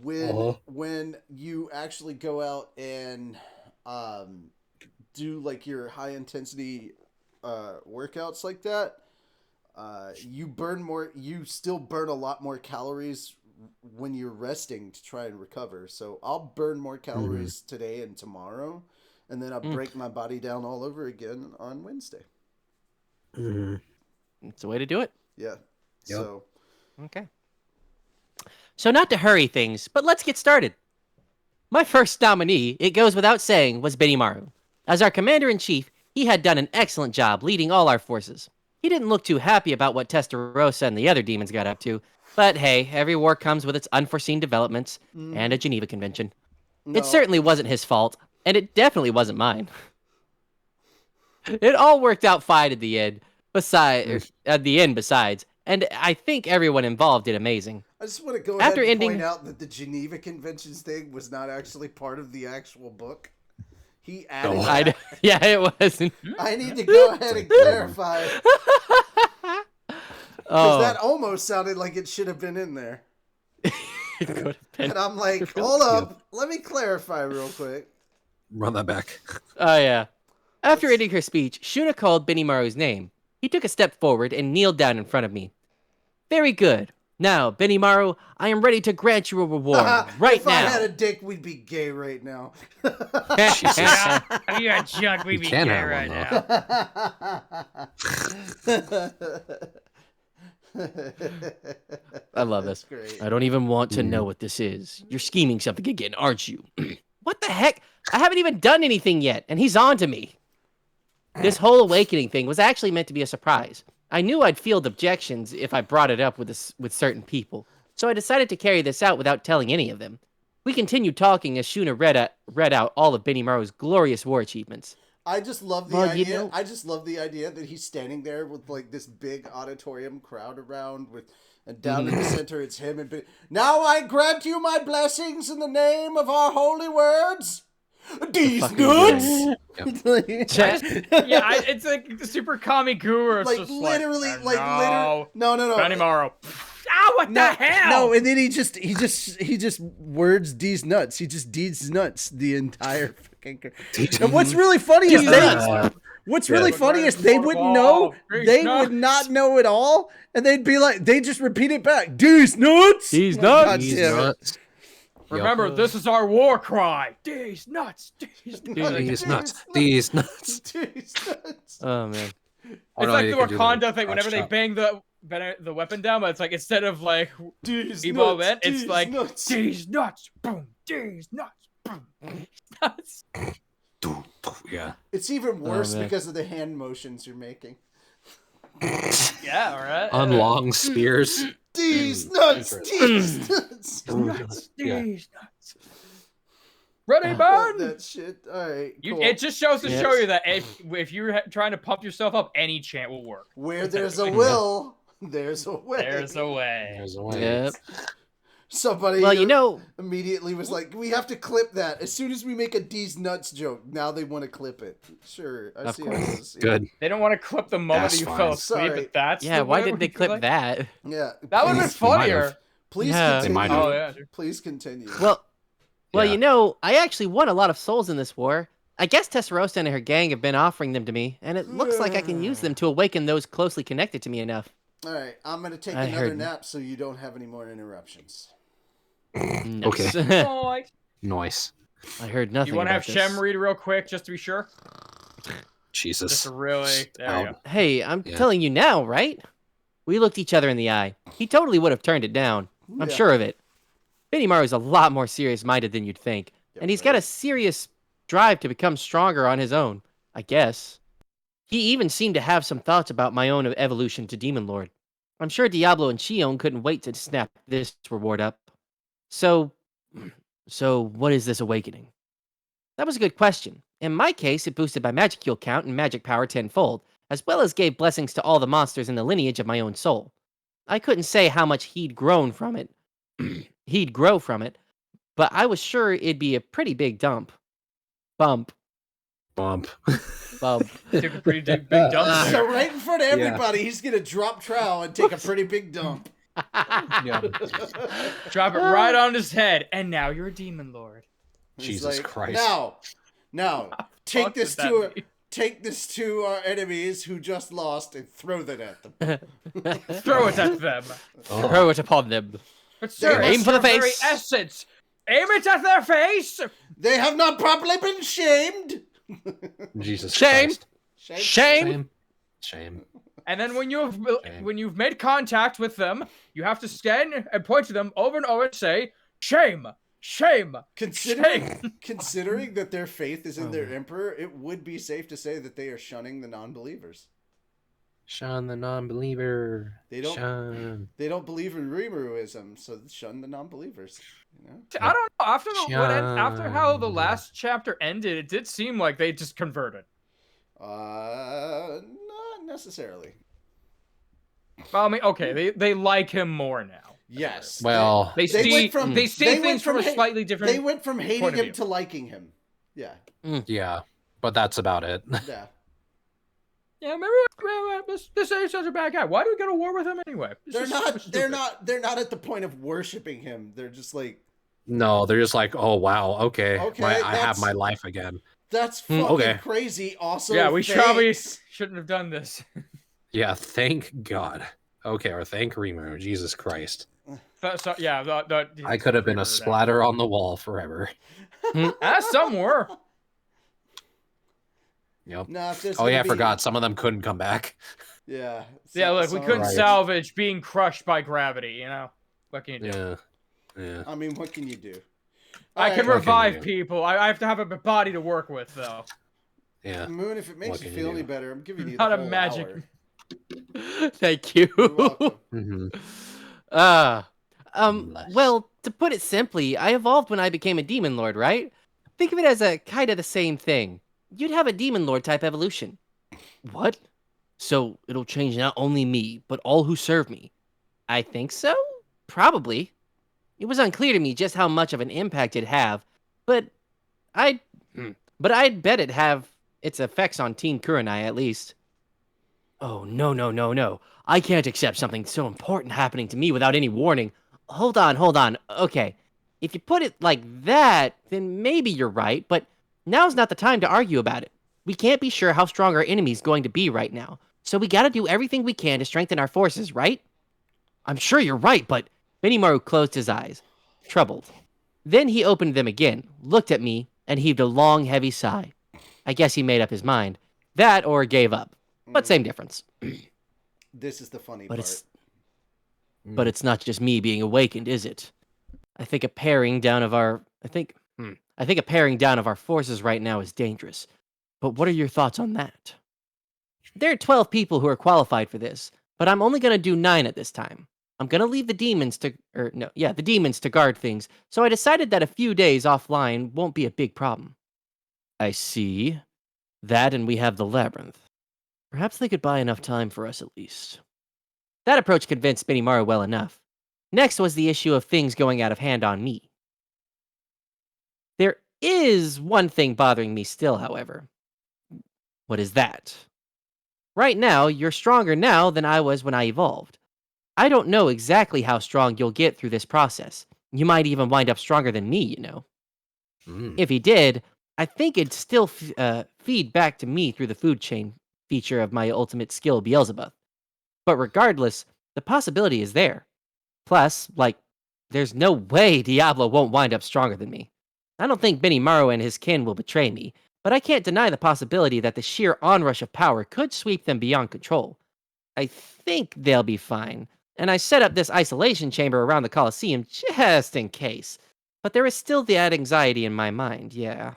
when Uh-huh. when you actually go out and do like your high intensity workouts like that, you still burn a lot more calories when you're resting to try and recover. So I'll burn more calories today and tomorrow, and then I'll break my body down all over again on Wednesday. Mhm. It's a way to do it. Yeah. Yep. So Okay. So not to hurry things, but let's get started. My first nominee, it goes without saying, was Benimaru. As our commander-in-chief, he had done an excellent job leading all our forces. He didn't look too happy about what Testarossa and the other demons got up to, but hey, every war comes with its unforeseen developments and a Geneva Convention. no, It certainly wasn't his fault, and it definitely wasn't mine. It all worked out fine at the end. Besides, and I think everyone involved did amazing. I just want to go After ahead and ending- point out that the Geneva Conventions thing was not actually part of the actual book. He added. Oh. that. Yeah, it wasn't. I need to go ahead and clarify, because Oh, that almost sounded like it should have been in there. it could have been. And I'm like, hold up, let me clarify real quick. Run that back. Oh, yeah. After ending her speech, Shuna called Benimaru's name. He took a step forward and kneeled down in front of me. Very good. Now, Benimaru, I am ready to grant you a reward right if I now. had a dick, we'd be gay right now. Jesus. Yeah, Chuck, we You be can gay have right one, I I love this. Great. I don't even want to know what this is. You're scheming something again, aren't you? What the heck? I haven't even done anything yet, and he's on to me. This whole awakening thing was actually meant to be a surprise. I knew I'd field objections if I brought it up with certain people, so I decided to carry this out without telling any of them. We continued talking as Shuna read out all of Benimaru's glorious war achievements. I just love the Well, idea. you know- I just love the idea that he's standing there with like this big auditorium crowd around with, and down in the center it's him and now I grant you my blessings in the name of our holy words. These fucking nuts. Yeah, it's like the super commie guru. It's Like just literally, like, like literally. No. Benimaru. Ah, what the hell? No, and then he just words D's nuts. He just D's nuts the entire fucking. And what's really funny is what's really funny is they wouldn't know. They would not know at all, and they'd be like, they just repeat it back. D's nuts. These God nuts. These damn it. nuts. Remember, this is our war cry. These nuts. These nuts. These nuts. These nuts. D's nuts. Oh man. It's no, like you the can do Wakanda the thing. Whenever they shot. bang the weapon down, but it's like instead of like D's Ebo nuts. men, it's D's like nuts. these nuts. Boom. These nuts. Boom. Nuts. Yeah. It's even worse man. because of the hand motions you're making. Yeah. All right. On long spears. D's nuts. D's nuts. Nuts. Yeah. These nuts. Ready, Love man? that shit. All right. Cool. It just shows to Yes. show you that if you're trying to pump yourself up, any chant will work. Where there's a will, there's a way. There's a way. There's a way. Yep. Somebody Well, you know, immediately was like, we have to clip that. As soon as we make a D's nuts joke, now they want to clip it. Sure. I Of see how course. it is. Good. They don't want to clip the moment That's that you fine. fell asleep, Sorry. but that's yeah. the Why way didn't they we clip like- that? Yeah. That would have been please- They might funnier. have. Please Yeah. continue. They might have. Oh yeah. Sure. Please continue. Well, Yeah. you know, I actually won a lot of souls in this war. I guess Tessarosa and her gang have been offering them to me, and it looks like I can use them to awaken those closely connected to me enough. All right. I'm going to take I another heard- nap so you don't have any more interruptions. Nice. Oh, Nice. I heard nothing. you want to have about Shem this. read real quick, just to be sure? Jesus. Just to really. There you go. Hey, I'm Yeah. telling you now, right? We looked each other in the eye. He totally would have turned it down. I'm Yeah. sure of it. Benimaru's a lot more serious-minded than you'd think, Yeah, and he's got right. a serious drive to become stronger on his own, I guess. He even seemed to have some thoughts about my own evolution to Demon Lord. I'm sure Diablo and Shion couldn't wait to snap this reward up. So what is this awakening? That was a good question. In my case, it boosted my magic heal count and magic power tenfold, as well as gave blessings to all the monsters in the lineage of my own soul. I couldn't say how much he'd grown from it. He'd grow from it, but I was sure it'd be a pretty big bump. Bump. Bump. Took a pretty big dump So there. right in front of everybody, he's going to drop trowel and take a pretty big dump. Yeah. Drop it right on his head, and now you're a demon lord. He's Jesus like, Christ. Now, take Fuck this does that to mean? take this to our enemies who just lost and throw that at them. Throw it at them. Oh. Throw it upon them. But sir, Aim that's for the your very face. essence. Aim it at their face. They have not properly been shamed. Jesus Shame. Christ. Shame. Shame. Shame. And then when you've made contact with them, you have to stand and point to them over and over and say, "Shame, shame." Considering that their faith is in their emperor, it would be safe to say that they are shunning the non-believers. Shun the non-believer. They don't- Shun. They don't believe in Rimuruism, so shun the non-believers. You know? I don't know. After how the Shun. last chapter ended, it did seem like they just converted. Not necessarily. Well, I mean, okay, they like him more now. Yes. Well, They They see went from- they see they went things from a from slightly different. They went from hating point of him view. to liking him. Yeah. yeah, but that's about it. Yeah. Yeah, maybe this ain't such a bad guy. Why do we go to war with him anyway? This They're is not. stupid. They're not at the point of worshiping him. They're just like, No, they're just like, oh wow, okay, Okay, I that's- have my life again. that's fucking okay. crazy. Also, Yeah, we probably thanks. shouldn't have done this. Yeah, thank God. Okay, or thank Rimu. Jesus Christ. Yeah, I could have been a splatter on the wall forever. Some were. Yep. No, if there's Oh yeah, I gonna be- forgot. Some of them couldn't come back. Yeah. Yeah, look, we couldn't Right. salvage being crushed by gravity, you know? What can you do? Yeah. Yeah. I mean, what can you do? I can Alright, What revive can you do? people. I have to have a body to work with, though. Yeah. Moon, if it makes What you can you feel any do? better, I'm giving you Not the a whole magic- hour. Thank you. You're welcome. Mm-hmm. Bless. Well, to put it simply, I evolved when I became a demon lord, right? Think of it as a kind of the same thing. You'd have a demon lord type evolution. What? So it'll change not only me, but all who serve me. I think so? Probably. It was unclear to me just how much of an impact it'd have, but I'd bet it'd have its effects on Teen Kurenai at least. Oh, no. I can't accept something so important happening to me without any warning. Hold on. Okay. If you put it like that, then maybe you're right, but now's not the time to argue about it. We can't be sure how strong our enemy's going to be right now, so we gotta do everything we can to strengthen our forces, right? I'm sure you're right, but Benimaru closed his eyes, troubled. Then he opened them again, looked at me, and heaved a long, heavy sigh. I guess he made up his mind. That or gave up. But same difference. This is the funny But part. it's not just me being awakened, is it? I think a paring down of our forces right now is dangerous. But what are your thoughts on that? There are 12 people who are qualified for this, but I'm only going to do 9 at this time. I'm going to leave the demons to guard things, so I decided that a few days offline won't be a big problem. I see. That, and we have the labyrinth. Perhaps they could buy enough time for us at least. That approach convinced Benimaru well enough. Next was the issue of things going out of hand on me. There is one thing bothering me still, however. What is that? Right now, you're stronger now than I was when I evolved. I don't know exactly how strong you'll get through this process. You might even wind up stronger than me, you know. If he did, I think it'd still feed back to me through the food chain feature of my ultimate skill, Beelzebub. But regardless, the possibility is there. Plus, there's no way Diablo won't wind up stronger than me. I don't think Benimaru and his kin will betray me, but I can't deny the possibility that the sheer onrush of power could sweep them beyond control. I think they'll be fine, and I set up this isolation chamber around the Colosseum just in case. But there is still that anxiety in my mind, yeah.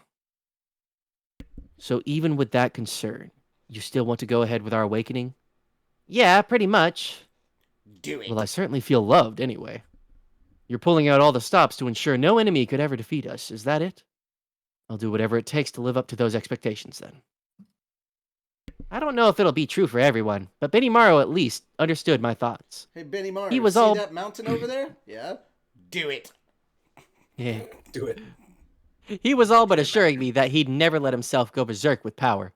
So even with that concern, you still want to go ahead with our awakening? Yeah, pretty much. Do it. Well, I certainly feel loved anyway. You're pulling out all the stops to ensure no enemy could ever defeat us, is that it? I'll do whatever it takes to live up to those expectations then. I don't know if it'll be true for everyone, but Benimaru at least understood my thoughts. Hey, Benimaru, He was see all- that mountain over there? Yeah? Do it. Yeah. Do it. He was all but assuring me that he'd never let himself go berserk with power.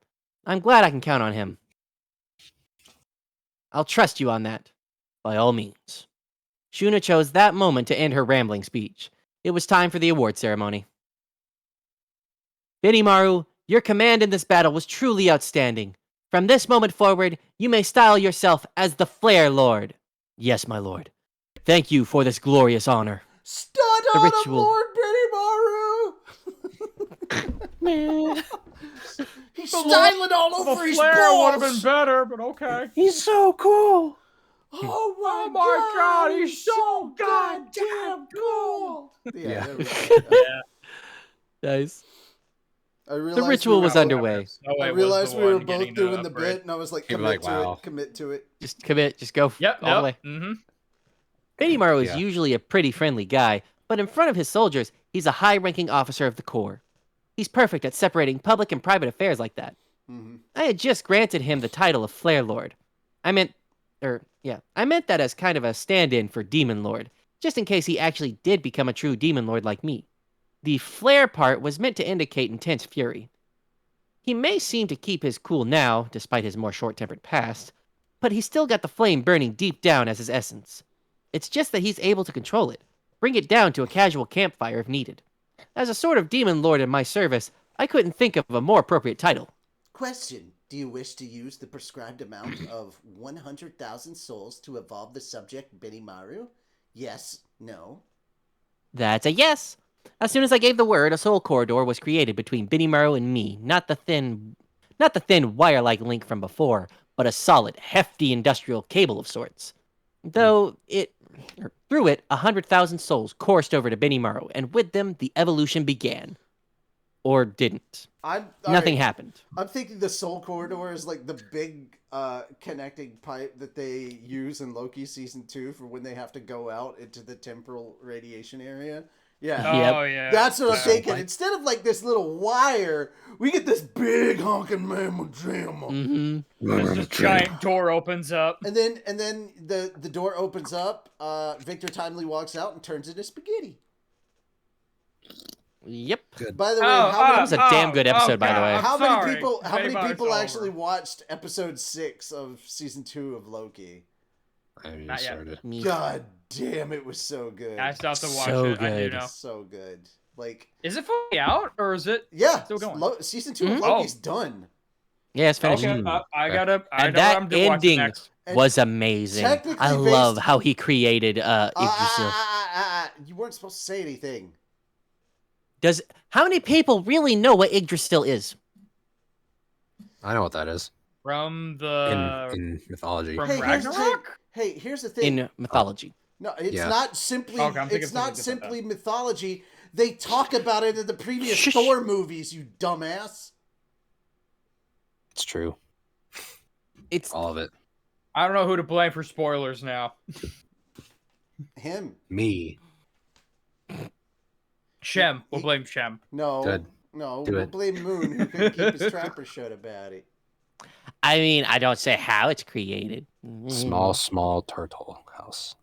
I'm glad I can count on him. I'll trust you on that, by all means. Shuna chose that moment to end her rambling speech. It was time for the award ceremony. Benimaru, your command in this battle was truly outstanding. From this moment forward, you may style yourself as the Flare Lord. Yes, my lord. Thank you for this glorious honor. Stud The on ritual. Lord Benimaru! He's styling all over his flare would have been balls. better, but okay. He's so cool. Oh my, God, he's so goddamn cool. Yeah. There we go. Nice. I realized ritual was were underway. I realized we were both doing the bit, and I was like, He'd be commit like, to wow. it, commit to it. Just commit, just go all the way. Mm-hmm. Benimaru is Yeah. usually a pretty friendly guy, but in front of his soldiers, he's a high-ranking officer of the Corps. He's perfect at separating public and private affairs like that. Mm-hmm. I had just granted him the title of Flare Lord. I meant that as kind of a stand-in for Demon Lord, just in case he actually did become a true Demon Lord like me. The flare part was meant to indicate intense fury. He may seem to keep his cool now, despite his more short-tempered past, but he's still got the flame burning deep down as his essence. It's just that he's able to control it, bring it down to a casual campfire if needed. As a sort of Demon Lord in my service, I couldn't think of a more appropriate title. Question: Do you wish to use the prescribed amount of 100,000 souls to evolve the subject Benimaru? Yes, no. That's a yes. As soon as I gave the word, a soul corridor was created between Benimaru and me. Not the thin wire-like link from before, but a solid, hefty industrial cable of sorts. Through it, 100,000 souls coursed over to Benimaru, and with them, the evolution began. Or didn't. Nothing happened. I'm thinking the soul corridor is like the big connecting pipe that they use in Loki season 2 for when they have to go out into the temporal radiation area. Yeah. Oh, yeah. That's what I'm thinking. Instead of like this little wire, we get this big honking mammal jammer. Mm-hmm. This giant door opens up. And then the door opens up, Victor Timely walks out and turns into spaghetti. Yep. Good. By the way, that was a damn good episode, by the way. how sorry. many Maybe people it's actually over. watched episode 6 of season 2 of Loki? I haven't Not yet. started. God damn, it was so good. I still have to watch So it. I do good. know. So good. Like, Is it fully out or is it? yeah, Still going. season 2 of Mhm. Loki's done. Yeah, it's finished. Okay, I gotta. I And know that what I'm doing ending next. And was amazing. technically I love based- how he created Yggdrasil. You weren't supposed to say anything. How many people really know what Yggdrasil is? I know what that is From the in mythology. from Hey, Ragnarok. Here's the thing. In mythology. No, it's Yeah. not simply. Okay, I'm thinking It's not something different simply mythology. They talk about it in the previous Shush. Thor movies. You dumbass. It's true. It's All of it. I don't know who to blame for spoilers now. Him. Me. Shem. We'll blame Shem. No. Good. No. Do We'll it. blame Moon, who couldn't keep his trapper shut about it. I mean, I don't say how it's created. Small turtle house.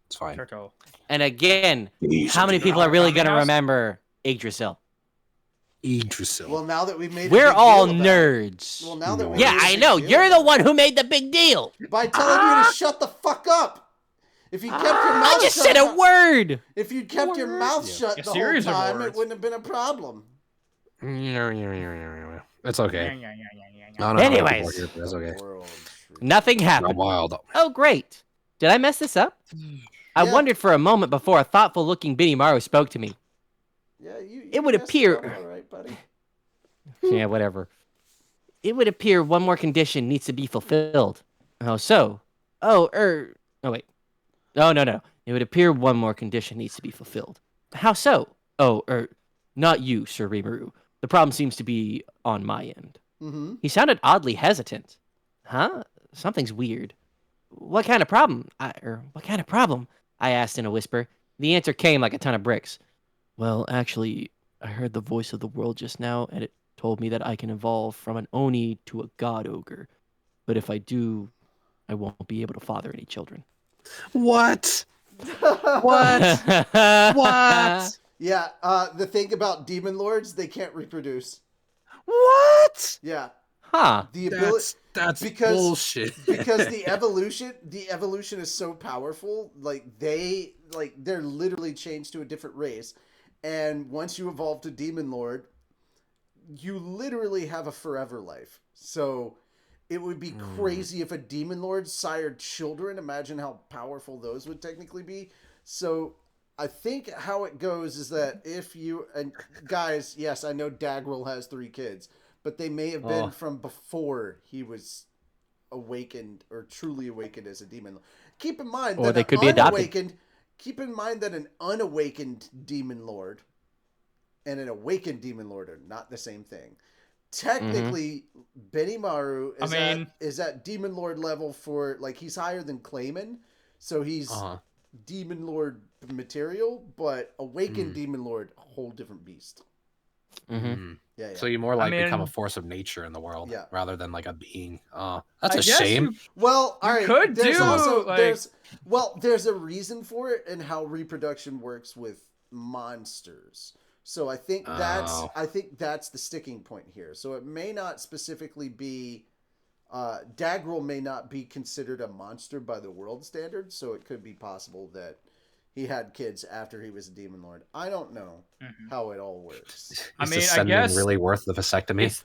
It's fine. Turtle. And again, how many people are really going to House? remember Yggdrasil? Yggdrasil. Well, now that we've made a We're big all deal about nerds. It, well, now that we Yeah, made a I big know. deal You're the about one who made the big deal. it, by telling you to shut the fuck up. If you kept your mouth I just shut, said a word. If you kept your mouth shut A the whole series of time, it words. wouldn't have been a problem. It's okay. Yeah. I don't know how many people Anyways. are here, but that's okay. World. Nothing Not happened. wild. Oh, great. Did I mess this up? I Yeah. wondered for a moment before a thoughtful-looking Benimaru spoke to me. Yeah, It would messed appear- up all right, buddy. Yeah, whatever. It would appear one more condition needs to be fulfilled. Oh, so? Oh, wait. Oh, no. It would appear one more condition needs to be fulfilled. How so? Oh, not you, Sir Rimuru. The problem seems to be on my end. Mm-hmm. He sounded oddly hesitant. Huh? Something's weird. What kind of problem? What kind of problem? I asked in a whisper. The answer came like a ton of bricks. Well, actually, I heard the voice of the world just now, and it told me that I can evolve from an Oni to a god ogre. But if I do, I won't be able to father any children. What? What? What? Yeah, the thing about demon lords, they can't reproduce. What? Yeah, Huh. the ability That's because- bullshit. because the evolution is so powerful. They're literally changed to a different race, and once you evolve to demon lord, you literally have a forever life. So it would be crazy if a demon lord sired children. Imagine how powerful those would technically be. So I think how it goes is that if you and guys, yes, I know Daggerel has 3 kids, but they may have been from before he was awakened or truly awakened as a demon. Keep in mind Or that they could be adopted. Keep in mind that an unawakened demon lord and an awakened demon lord are not the same thing. Technically, Benimaru is at demon lord level for he's higher than Clayman, so he's demon lord material, but awakened demon lord, a whole different beast. Mm-hmm. Yeah. So you more like become a mean- force of nature in the world Yeah. rather than like a being. That's I a guess shame. you- Well, all right. could there's do, also like- there's a reason for it and how reproduction works with monsters. So I think that's the sticking point here. So it may not specifically be Daggerel may not be considered a monster by the world standard, so it could be possible that he had kids after he was a demon lord. I don't know how it all works. I Is mean, I descending guess- really worth the vasectomy.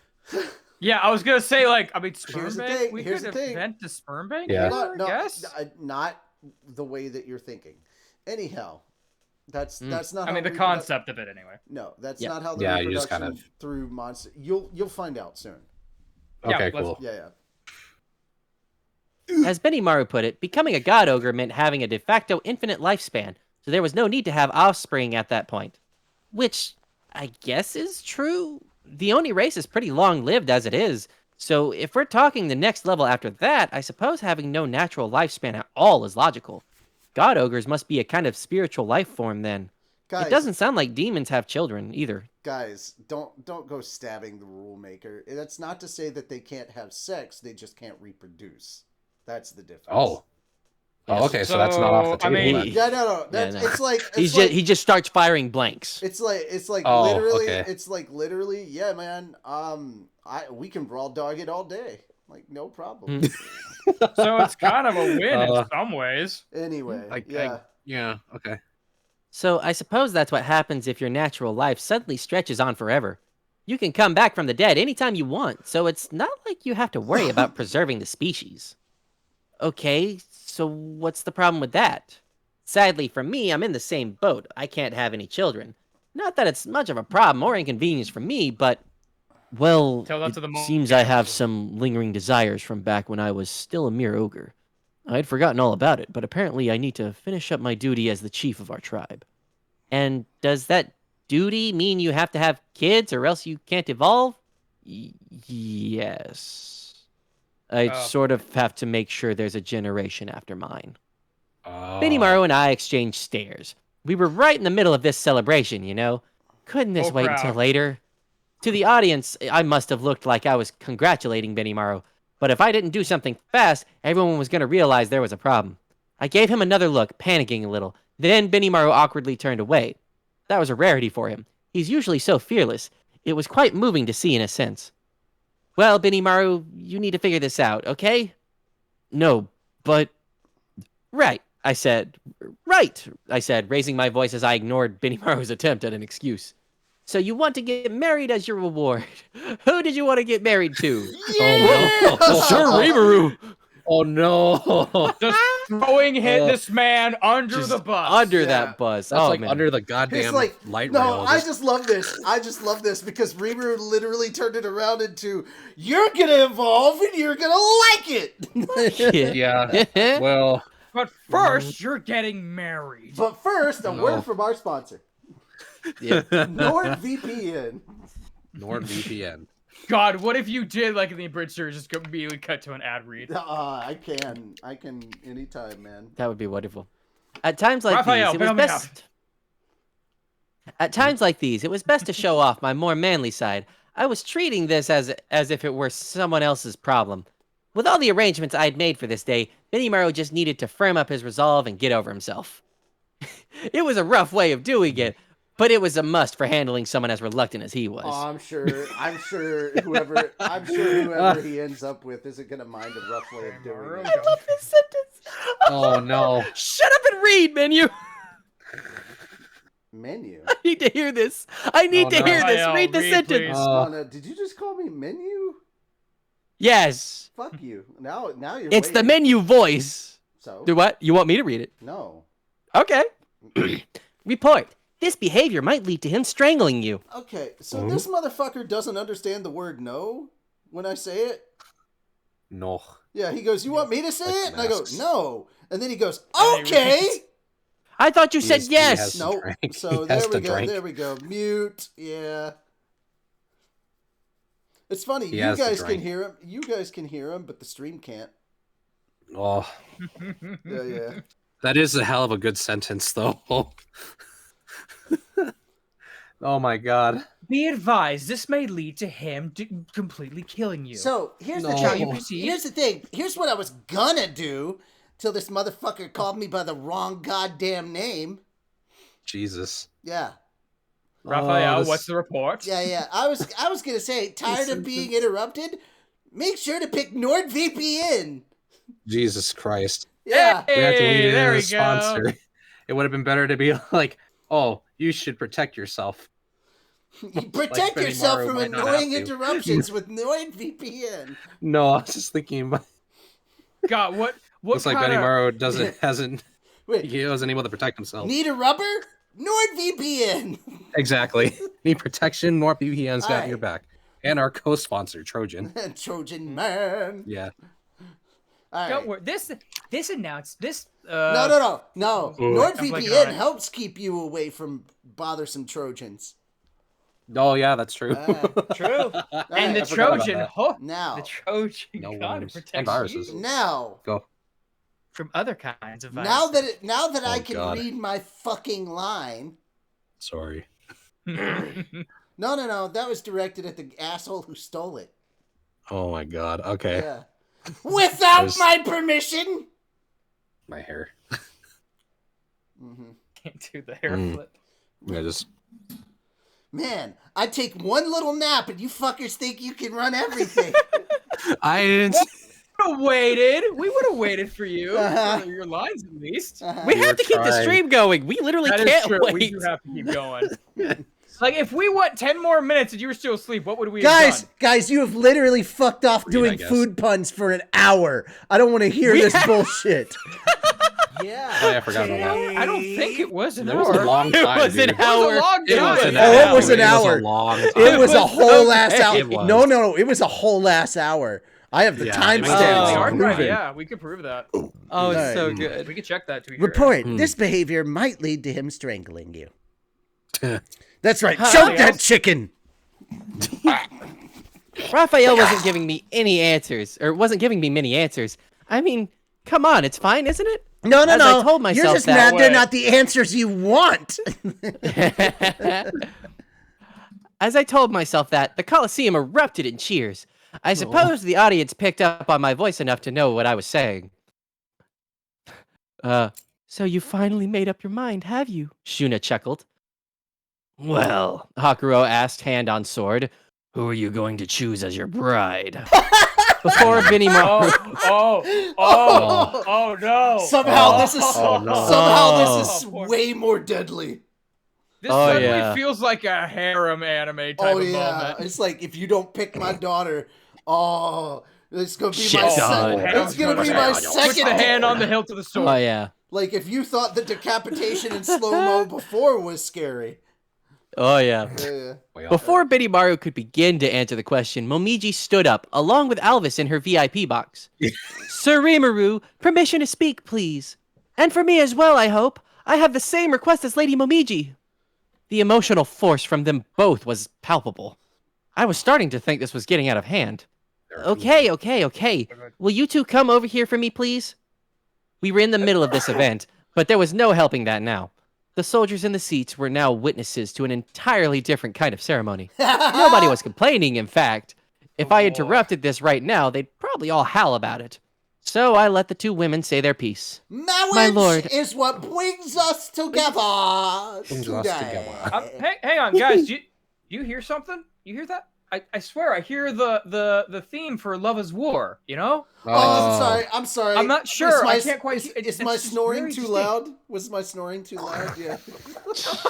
Yeah, I was gonna say like I mean sperm Here's the bank. thing, We here's could the thing. invent a sperm bank. Yeah. here, No, I guess. not the way that you're thinking. Anyhow, that's not. I mean how the concept of it anyway. No, that's Yeah. not how the Yeah, you reproduction just kind through monster. You'll find out soon. Yeah, Okay, let's- cool. Yeah. As Benimaru put it, becoming a god ogre meant having a de facto infinite lifespan, so there was no need to have offspring at that point. Which I guess is true. The Oni race is pretty long lived as it is, so if we're talking the next level after that, I suppose having no natural lifespan at all is logical. God ogres must be a kind of spiritual life form then. Guys, It doesn't sound like demons have children either. guys, don't go stabbing the rule maker. That's not to say that they can't have sex; they just can't reproduce. That's the difference. Oh. Oh, okay, so that's not off the So, I table. mean- then. Yeah, no. That's no. it's like He just starts firing blanks. It's like Oh, literally. okay. It's like literally. Yeah, man. We can raw dog it all day. Like no problem. So it's kind of a win in Uh, some ways. Anyway, Yeah, okay. So I suppose that's what happens if your natural life suddenly stretches on forever. You can come back from the dead anytime you want, so it's not like you have to worry about preserving the species. Okay, so what's the problem with that? Sadly for me, I'm in the same boat. I can't have any children. Not that it's much of a problem or inconvenience for me, but, well, Tell that it to the monkey seems I have council. some lingering desires from back when I was still a mere ogre. I'd forgotten all about it, but apparently I need to finish up my duty as the chief of our tribe. And does that duty mean you have to have kids or else you can't evolve? Yes. I sort of have to make sure there's a generation after mine. Benimaru and I exchanged stares. We were right in the middle of this celebration, you know? Couldn't this Oh, wait crap. until later? To the audience, I must have looked like I was congratulating Benimaru, but if I didn't do something fast, everyone was going to realize there was a problem. I gave him another look, panicking a little. Then Benimaru awkwardly turned away. That was a rarity for him. He's usually so fearless. It was quite moving to see in a sense. Well, Benimaru, you need to figure this out, okay? No, but... Right, I said. Right, I said, raising my voice as I ignored Benimaru's attempt at an excuse. So you want to get married as your reward. Who did you want to get married to? Yeah! Sure, Rimuru. Oh no. Just throwing this man under the bus. Under Yeah. that buzz. That's Oh, like man. under the He's goddamn like, light no, rail. I just love this. I just love this because Rimuru literally turned it around into, you're gonna evolve and you're gonna like it. Yeah. Well, But first, you're getting married. But first, a No. word from our sponsor, Yeah. NordVPN. NordVPN. God, what if you did like in the abridged series, just immediately cut to an ad read? I can anytime, man. That would be wonderful. At times like Raphael, these, it was bail me out. best. At times like these, it was best to show off my more manly side. I was treating this as if it were someone else's problem. With all the arrangements I'd made for this day, Benimaru just needed to firm up his resolve and get over himself. It was a rough way of doing it, but it was a must for handling someone as reluctant as he was. Oh, I'm sure whoever he ends up with isn't gonna mind a rough way of doing it. I love this sentence. Oh no. Shut up and read, menu. Menu. I need to hear this. I need Oh, to no. hear this. Raphael, Read the read, sentence. please. Lana, did you just call me menu? Yes. Fuck you. Now you're. It's the waiting. menu voice. So Do what? You want me to read it? no. Okay. Report. This behavior might lead to him strangling you. Okay, so this motherfucker doesn't understand the word no when I say it. No. Yeah, he goes, "You want me to say Like it?" And I go, masks. "No." And then he goes, And he "Okay." repeats. I thought you said He yes. has- No. drink. So He there has we to go. drink. There we go. Mute. Yeah. It's funny. He You has to guys can drink. hear him. You guys can hear him, but the stream can't. Oh, Yeah. that is a hell of a good sentence, though. Oh my god. Be advised, this may lead to him completely killing you. So here's the No. Shall you thing. proceed? Here's the thing. Here's what I was gonna do till this motherfucker called me by the wrong goddamn name. Jesus. Yeah. Raphael, Oh, this- what's the report? Yeah. I was gonna say, tired of being interrupted? Make sure to pick NordVPN. Jesus Christ. Yeah. We have to lead Hey, in there a we sponsor. go. It would have been better to be like, oh, you should protect yourself. You protect yourself Benimaru from might not annoying have to. interruptions with NordVPN. No, I was just thinking. God, what Looks like kind of... Benimaru hasn't. Wait, He wasn't able to protect himself. need a rubber? NordVPN. Exactly. Need protection. NordVPN's got Aye. your back, and our co-sponsor Trojan. Trojan man. Yeah. All Don't right. worry. This announced this. No. I'm blanking on NordVPN it. helps keep you away from bothersome Trojans. Oh yeah, that's true. True. All And right. the forgot about Trojan, that. oh, Now, the Trojan No kind worms. of And protects viruses. you now, Go. from other kinds of viruses. now that I Oh, can God. read my fucking line. Sorry. No. That was directed at the asshole who stole it. Oh my God. Okay. Yeah. Without was- my permission. My hair. Mm-hmm. Can't do the hair Mm. flip. Yeah, just. Man, I take one little nap and you fuckers think you can run everything. I didn't. We would have waited for you. Uh-huh. For your lines, at least. We You have were to keep the trying. stream going. We literally That is can't true. wait. We do have to keep going. Like, if we went 10 more minutes and you were still asleep, what would we have done? Guys, you have literally fucked off I doing guess. food puns for an hour. I don't want to hear this bullshit. Yeah. Oh, yeah, I forgot about that. I don't think it was an It was a hour. long time. It was an dude. hour. It was a long It was time. an Oh, hour. it was an hour. It was a long time. It was a was whole ass okay. hour. It was. No, it was a whole ass hour. I have the Yeah, timestamps it was Oh, a to long okay, prove it. yeah, we could prove that. Oh, it's Alright. so good. We could check that. To be Report. Hmm. This behavior might lead to him strangling you. That's right. Huh? Choke that chicken. Raphael wasn't giving me any answers, or wasn't giving me many answers. I mean, come on, it's fine, isn't it? No. As I told myself You're just that mad they're way. not the answers you want. As I told myself that, the Colosseum erupted in cheers. I suppose the audience picked up on my voice enough to know what I was saying. So you finally made up your mind, have you? Shuna chuckled. Well, Hakuo asked, hand on sword, who are you going to choose as your bride? Before Benimaru... Oh no! Somehow this is Oh, no. somehow this is Oh. way more deadly. This Oh, suddenly yeah. feels like a harem anime type Oh of yeah, moment. it's like if you don't pick my daughter, it's gonna be Shit my on. second. It's gonna be my Put second. the hand on the hilt of the sword. Oh, yeah. Like if you thought the decapitation in slow mo before was scary. Oh, yeah. Yeah. Way off. Before Benimaru could begin to answer the question, Momiji stood up, along with Alvis in her VIP box. Sir Rimuru, permission to speak, please. And for me as well, I hope. I have the same request as Lady Momiji. The emotional force from them both was palpable. I was starting to think this was getting out of hand. Okay. Will you two come over here for me, please? We were in the middle of this event, but there was no helping that now. The soldiers in the seats were now witnesses to an entirely different kind of ceremony. Nobody was complaining, in fact. If I interrupted this right now, they'd probably all howl about it. So I let the two women say their piece. Marriage My lord. is what brings us together. Brings us today. together. Hang on, guys. Do you hear something? You hear that? I swear I hear the theme for Love Is War. You know? Oh, I'm sorry. I'm not sure. Is my, I can't quite. Is my just snoring very too distinct. loud? Was my snoring too loud? Yeah.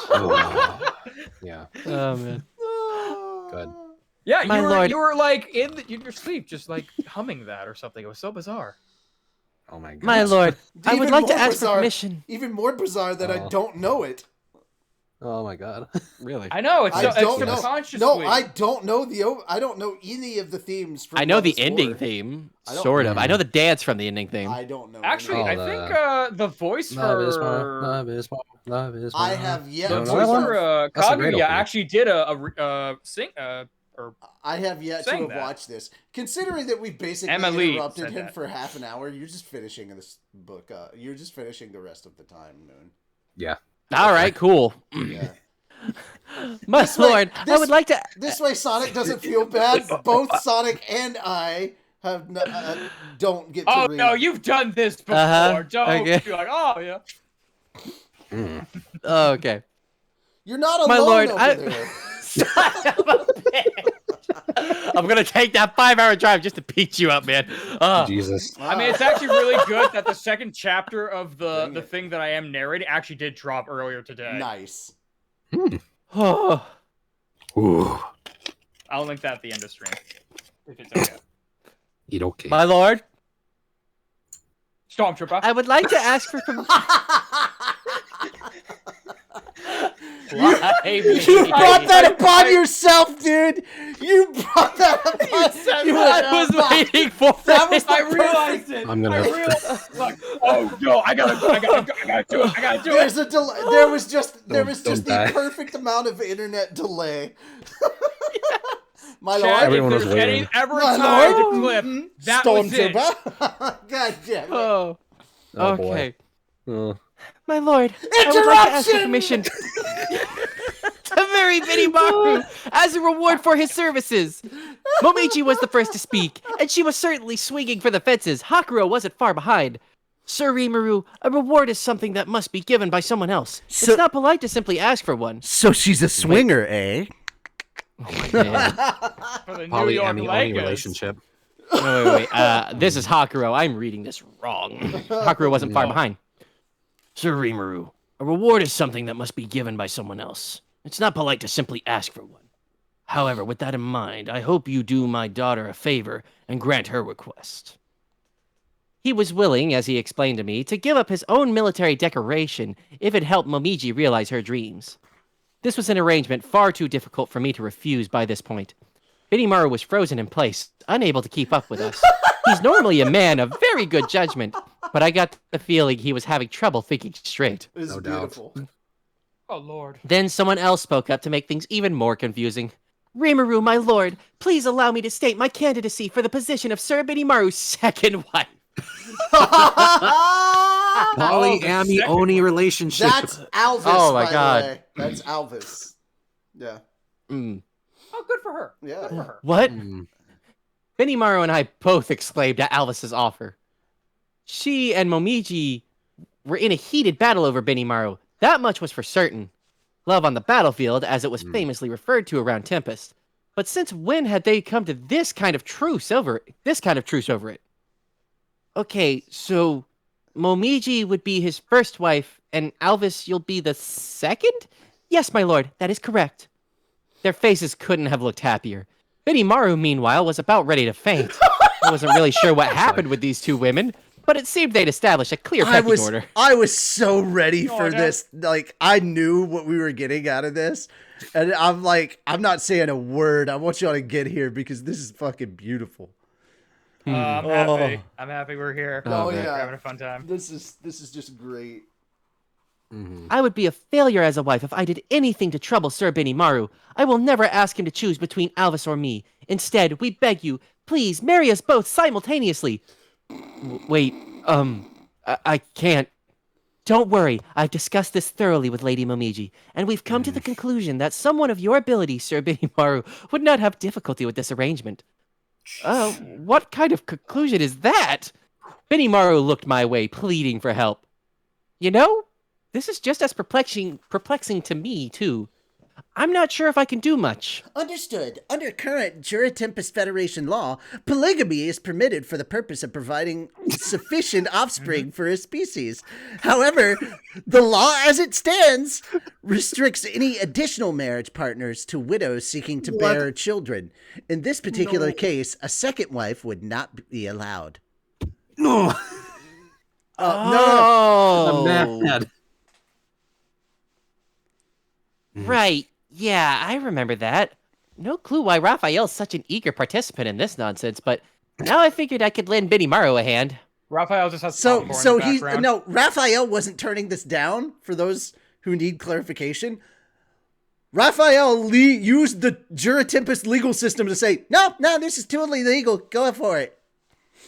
Oh, yeah. Oh, man. Good. Yeah, My lord. you were like in your sleep, just like humming that or something. It was so bizarre. Oh my God. My lord, I would Even like to more ask for bizarre. permission. Even more bizarre that I Oh. don't know it. Oh my God. Really? I know it's, I it's don't know. subconsciously. No, I don't know I don't know any of the themes. From I know Love the Is ending War. theme, I don't- sort of. I know the dance from the ending theme. I don't know. Actually, any. I Oh, think the voice Love is more. for Love is more. Love is more. I have yet the No, to voice one? for That's a great Kaguya opening. actually did a sing or I have yet to Saying have that. watched this. Considering that we basically Emily interrupted said him that. for half an hour, you're just finishing this book. You're just finishing the rest of the time, Moon. Yeah. All right, cool. Yeah. My This way- lord, I this- would like to. This way, Sonic doesn't feel bad. Both Sonic and I have don't get to oh read. no, you've done this before. Uh-huh, Don't okay. be like, oh yeah. Mm. Oh, okay. You're not alone My lord, over I- there. I'm gonna take that 5-hour drive just to beat you up, man. Jesus. I mean, it's actually really good that the second chapter of Bring the it. thing that I am narrating actually did drop earlier today. Nice. Oh, Ooh, I'll link that at the end of stream. If it's okay. eat okay. My lord, Stormtrooper. I would like to ask for permission. You brought that upon yourself, dude. You brought that upon you. I was waiting for That was I the realized it. I'm gonna. Like, oh no, I gotta do it. I gotta do it. There's a delay. There was just Don't the die. perfect amount of internet delay. My lord, Chad, Everyone if was there's waiting. any ever My time lord. to clip, that was it. Stormtrooper. God damn it. Oh, Oh, boy. okay. Oh. My lord, I would like to ask for Interruption! permission to marry Benimaru as a reward for his services. Momiji was the first to speak, and she was certainly swinging for the fences. Hakuro wasn't far behind. Sir Rimuru, a reward is something that must be given by someone else. So- It's not polite to simply ask for one. So she's a swinger, eh? Oh my God. For the New York Polyamy only Lakers. relationship. Wait. This is Hakuro. I'm reading this wrong. Hakuro wasn't far behind. Sir Rimuru, a reward is something that must be given by someone else. It's not polite to simply ask for one. However, with that in mind, I hope you do my daughter a favor and grant her request. He was willing, as he explained to me, to give up his own military decoration if it helped Momiji realize her dreams. This was an arrangement far too difficult for me to refuse by this point. Benimaru was frozen in place, unable to keep up with us. He's normally a man of very good judgment, but I got the feeling he was having trouble thinking straight. It was No doubt. beautiful. Oh lord. Then someone else spoke up to make things even more confusing. Rimuru, my lord, please allow me to state my candidacy for the position of Sir Benimaru's second wife. Polyamy only relationship. That's Alvis. Oh my by God. The way. That's Alvis. Yeah. Mm. Oh, good for her. Yeah. Good for her. What? Mm. Benimaru and I both exclaimed at Alvis's offer. She and Momiji were in a heated battle over Benimaru. That much was for certain. Love on the battlefield, as it was famously referred to around Tempest. But since when had they come to this kind of truce over it? Okay, so Momiji would be his first wife, and Alvis, you'll be the second? Yes, my lord, that is correct. Their faces couldn't have looked happier. Benimaru, meanwhile, was about ready to faint. I wasn't really sure what happened with these two women, but it seemed they'd established a clear pecking order. I was so ready for no. this. Like, I knew what we were getting out of this. And I'm like, I'm not saying a word. I want y'all to get here because this is fucking beautiful. I'm happy. I'm happy we're here. Oh, We're yeah. having a fun time. This is just great. I would be a failure as a wife if I did anything to trouble Sir Benimaru. I will never ask him to choose between Alvis or me. Instead, we beg you, please marry us both simultaneously. Wait, I can't. Don't worry, I've discussed this thoroughly with Lady Momiji, and we've come to the conclusion that someone of your ability, Sir Benimaru, would not have difficulty with this arrangement. What kind of conclusion is that? Benimaru looked my way, pleading for help. You know, this is just as perplexing to me, too. I'm not sure if I can do much. Understood. Under current Jura Tempest Federation law, polygamy is permitted for the purpose of providing sufficient offspring for a species. However, the law as it stands restricts any additional marriage partners to widows seeking to bear children. In this particular case, a second wife would not be allowed. No. No. I'm mad. Right. Yeah, I remember that. No clue why Raphael's such an eager participant in this nonsense, but now I figured I could lend Benimaru a hand. Raphael just has So popcorn so in the he's background. no, Raphael wasn't turning this down for those who need clarification. Raphael used the Jura Tempest legal system to say, no, this is totally legal. Go for it.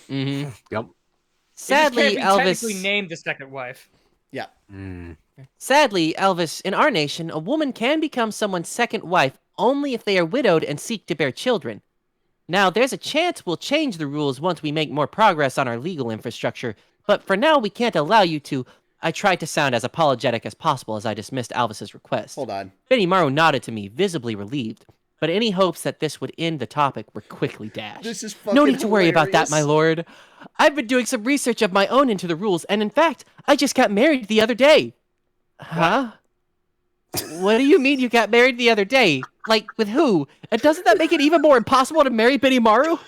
Mm-hmm. Yep. Sadly, he just can't be Elvis. technically named the second wife. Yeah. Sadly, Elvis, in our nation, a woman can become someone's second wife only if they are widowed and seek to bear children. Now, there's a chance we'll change the rules once we make more progress on our legal infrastructure, but for now, we can't allow you to. I tried to sound as apologetic as possible as I dismissed Alvis's request. Hold on. Benimaru nodded to me, visibly relieved, but any hopes that this would end the topic were quickly dashed. This is fucking No need to worry about that, hilarious. my lord. I've been doing some research of my own into the rules, and in fact, I just got married the other day. Huh? What do you mean you got married the other day? Like, with who? And doesn't that make it even more impossible to marry Benimaru?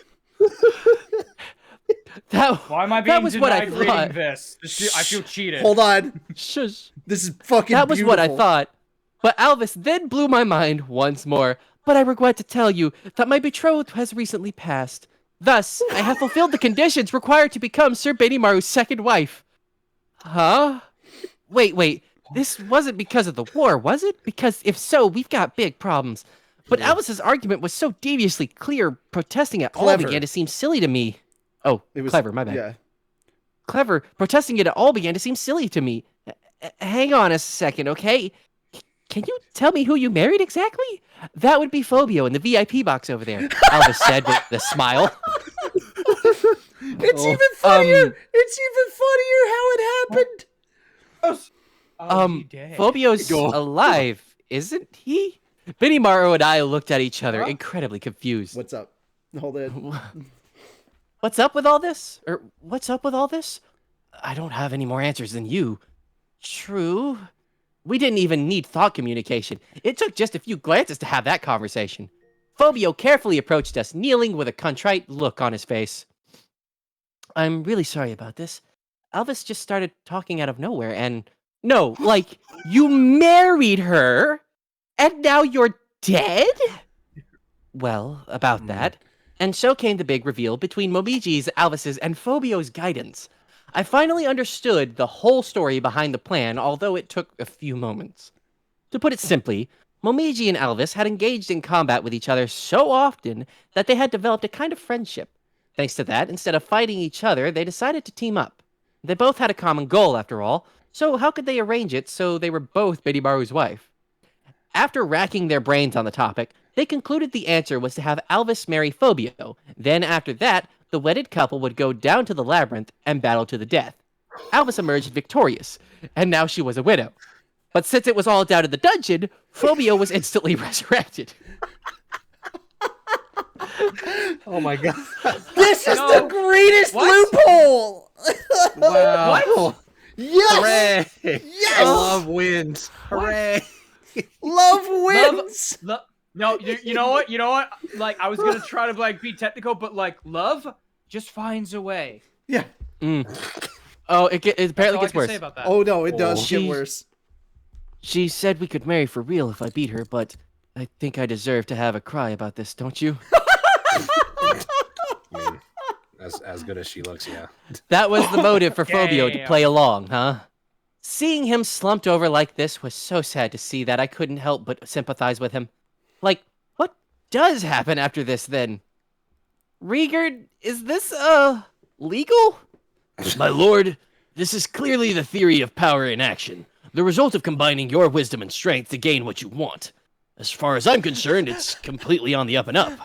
Why am I being that was what I denied thought. reading this? I feel cheated. Hold on. Shush. This is fucking That was beautiful. what I thought. But Alvis then blew my mind once more. But I regret to tell you that my betrothed has recently passed. Thus, I have fulfilled the conditions required to become Sir Benimaru's second wife. Huh? Wait. This wasn't because of the war, was it? Because if so, we've got big problems. But Alvis's argument was so deviously clear, protesting it all Clever. began to seem silly to me. Oh, It was clever, my bad. Yeah. Clever, protesting it all began to seem silly to me. Hang on a second, okay? Can you tell me who you married exactly? That would be Phobio in the VIP box over there, Alvis said with a smile. It's even funnier. It's even funnier how it happened. Phobio's alive, isn't he? Benimaru and I looked at each other, incredibly confused. What's up? Hold it. What's up with all this? Or what's up with all this? I don't have any more answers than you. True. We didn't even need thought communication. It took just a few glances to have that conversation. Phobio carefully approached us, kneeling with a contrite look on his face. I'm really sorry about this. Alvis just started talking out of nowhere and... No, like, you married her, and now you're dead? Well, about that. And so came the big reveal between Momiji's, Alvis's, and Phobio's guidance. I finally understood the whole story behind the plan, although it took a few moments. To put it simply, Momiji and Alvis had engaged in combat with each other so often that they had developed a kind of friendship. Thanks to that, instead of fighting each other, they decided to team up. They both had a common goal, after all, so how could they arrange it so they were both Benimaru's wife? After racking their brains on the topic, they concluded the answer was to have Alvis marry Phobio. Then after that, the wedded couple would go down to the labyrinth and battle to the death. Alvis emerged victorious, and now she was a widow. But since it was all down to the dungeon, Phobio was instantly resurrected. Oh my god. This is the greatest loophole. Wow. What? Yes. Hooray. Yes. Love wins. Hooray. Love wins. No, you know what? You know what? Like, I was gonna try to like be technical, but like, love just finds a way. Yeah. Oh, it apparently That's all I gets can worse. say about that. Oh no, it does get She's- worse. She said we could marry for real if I beat her, but I think I deserve to have a cry about this, don't you? I mean, as good as she looks, yeah. That was the motive for Phobio to Damn. play along, huh? Seeing him slumped over like this was so sad to see that I couldn't help but sympathize with him. Like, what does happen after this, then? Rigard, is this, legal? My lord, this is clearly the theory of power in action. The result of combining your wisdom and strength to gain what you want. As far as I'm concerned, it's completely on the up and up.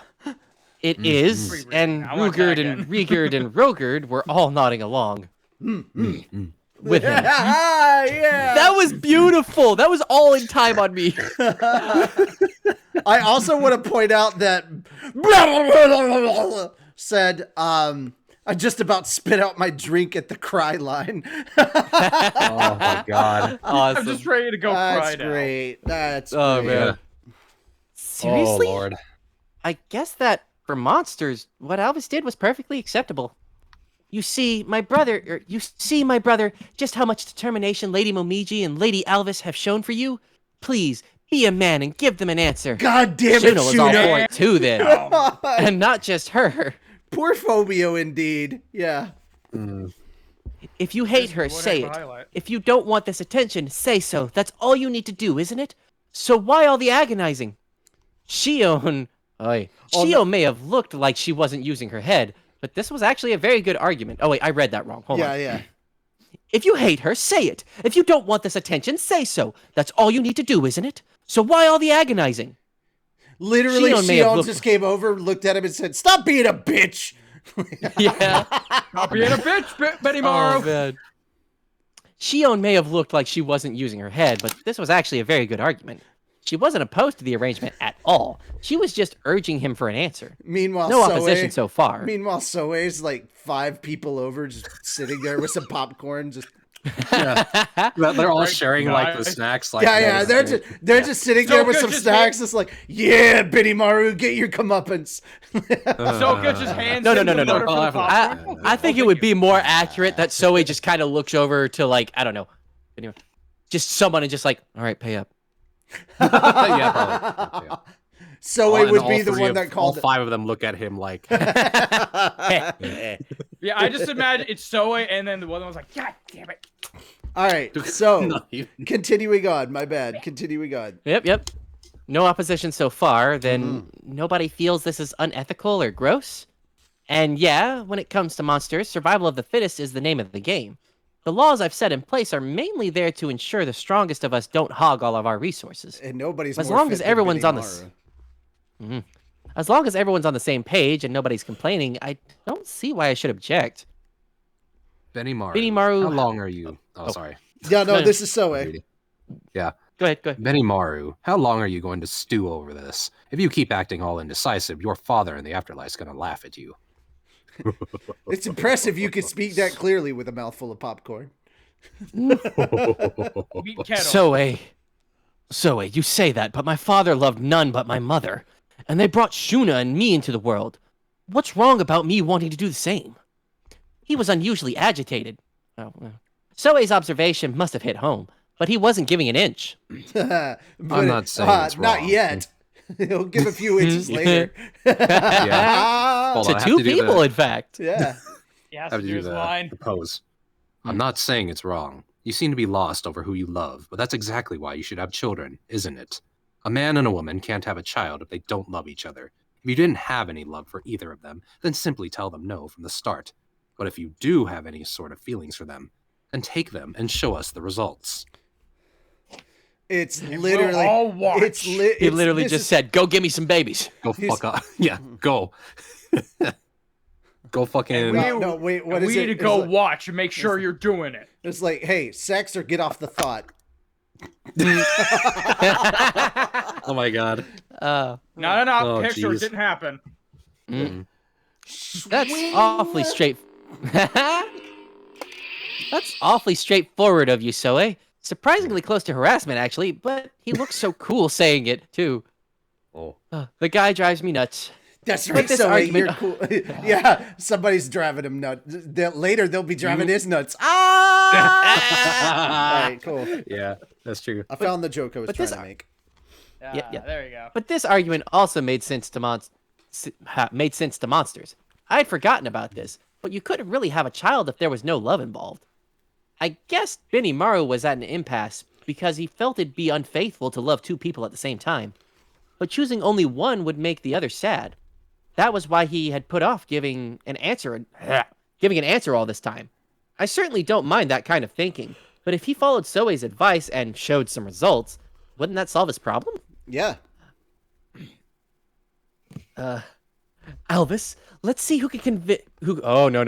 It is, Pretty and rigged. I want that Rugard and again. Rigard and Rogard were all nodding along. With him. Yeah. That was beautiful. That was all in time on me. I also want to point out that said, I just about spit out my drink at the cry line. Oh my god. Awesome. I'm just ready to go cry That's now. great. That's Oh, great. man. Seriously? Oh lord. I guess that for monsters, what Alvis did was perfectly acceptable. You see, my brother, just how much determination Lady Momiji and Lady Alvis have shown for you? Please, be a man and give them an answer. God damn it, Shuna was all for Shuna. it too then. And not just her. Poor Phobio, indeed. Yeah. If you hate her, What say heck of it. a highlight. If you don't want this attention, say so. That's all you need to do, isn't it? So why all the agonizing? Shion may have looked like she wasn't using her head, but this was actually a very good argument. Oh wait, I read that wrong. Hold on. Yeah. If you hate her, say it. If you don't want this attention, say so. That's all you need to do, isn't it? So why all the agonizing? Literally, Shion may have Shion looked- just came over, looked at him, and said, "Stop being a bitch." Yeah. Stop being a bitch, Betty Morrow. Oh, man. Shion may have looked like she wasn't using her head, but this was actually a very good argument. She wasn't opposed to the arrangement at all. She was just urging him for an answer. Meanwhile, No opposition so far. Meanwhile, Soei's like 5 people over, just sitting there with some popcorn, just Yeah. They're all Right, sharing like the guys. snacks. Like, Yeah, they're just sitting there with some Just snacks. It's like, yeah, Benny Maru, get your comeuppance. Soka just hands No, him the no. butter for the I- popcorn. I think it would be more accurate that Zoe just kind of looks over to like, I don't know, anyway, just someone and just like, all right, pay up. yeah, probably. Yeah. So And it would all be the three one of- that all called it. 5 of them look at him like, Yeah, I just imagine it's Soe, and then the one was like, God damn it. All right, so No, you- continuing on. My bad. Continuing on. Yep. No opposition so far, then nobody feels this is unethical or gross. And yeah, when it comes to monsters, survival of the fittest is the name of the game. The laws I've set in place are mainly there to ensure the strongest of us don't hog all of our resources. And nobody's As more long fit as than everyone's Benny on the Maru. As long as everyone's on the same page and nobody's complaining, I don't see why I should object. Benny Maru. Benny Maru- How long are you? Oh, sorry. Yeah, no, No. this is Soe. Yeah. Go ahead. Benny Maru, how long are you going to stew over this? If you keep acting all indecisive, your father in the afterlife's going to laugh at you. It's impressive you can speak that clearly with a mouthful of popcorn. Meat kettle. Zoe, you say that, but my father loved none but my mother, and they brought Shuna and me into the world. What's wrong about me wanting to do the same? He was unusually agitated. Zoe's observation must have hit home, but he wasn't giving an inch. But, I'm not saying it's not wrong. yet. He'll give a few inches later. Yeah. Hold on, I To have two to do people, the- in fact. Yeah. He has I have to to do do his the, line. the pose. I'm not saying it's wrong. You seem to be lost over who you love, but that's exactly why you should have children, isn't it? A man and a woman can't have a child if they don't love each other. If you didn't have any love for either of them, then simply tell them no from the start. But if you do have any sort of feelings for them, then take them and show us the results. It's We'll literally. all watch. He literally just said, "Go get me some babies." Go fuck up. Yeah, go. Go fucking. No, wait. What is we it? need to It's go like- watch and make sure you're doing it. It's like, hey, sex or get off the thought. Oh my god. Uh, No. Oh, Picture jeez. didn't happen. That's awfully straight. That's awfully straightforward of you, Zoe. Surprisingly close to harassment, actually, but he looks so cool saying it, too. Oh. The guy drives me nuts. That's But right. this So argument- you're cool. Yeah, somebody's driving him nuts. Later, they'll be driving his nuts. Ah! All right, cool. Yeah, that's true. I found the joke I was But trying this- to make. Yeah. There you go. But this argument also made sense to monsters. I had forgotten about this, but you couldn't really have a child if there was no love involved. I guess Benny Maru was at an impasse because he felt it'd be unfaithful to love two people at the same time. But choosing only one would make the other sad. That was why he had put off giving an answer all this time. I certainly don't mind that kind of thinking, but if he followed Zoe's advice and showed some results, wouldn't that solve his problem? Yeah. Elvis, let's see who can convince. Oh no!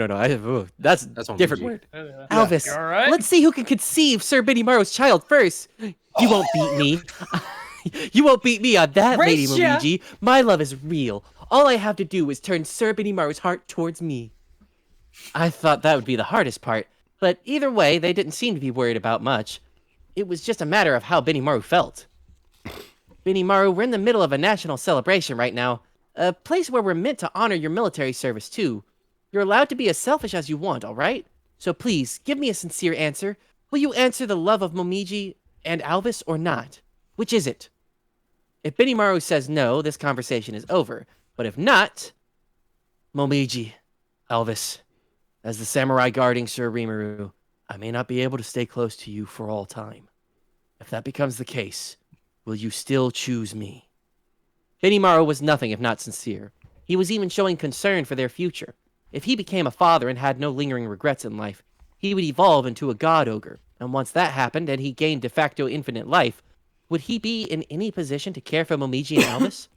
That's That's different one word. Elvis, You all right? let's see who can conceive Sir Benny Maru's child first. You won't beat me. You won't beat me on that, Lady Race ya. Momiji. My love is real. All I have to do is turn Sir Benny Maru's heart towards me. I thought that would be the hardest part, but either way, they didn't seem to be worried about much. It was just a matter of how Benny Maru felt. Benny Maru, we're in the middle of a national celebration right now. A place where we're meant to honor your military service, too. You're allowed to be as selfish as you want, all right? So please, give me a sincere answer. Will you answer the love of Momiji and Alvis or not? Which is it? If Benny Maru says no, this conversation is over. But if not... Momiji, Alvis, as the samurai guarding Sir Rimuru, I may not be able to stay close to you for all time. If that becomes the case, will you still choose me? Benny Maru was nothing if not sincere. He was even showing concern for their future. If he became a father and had no lingering regrets in life, he would evolve into a god ogre, and once that happened and he gained de facto infinite life, would he be in any position to care for Momiji and Alvis?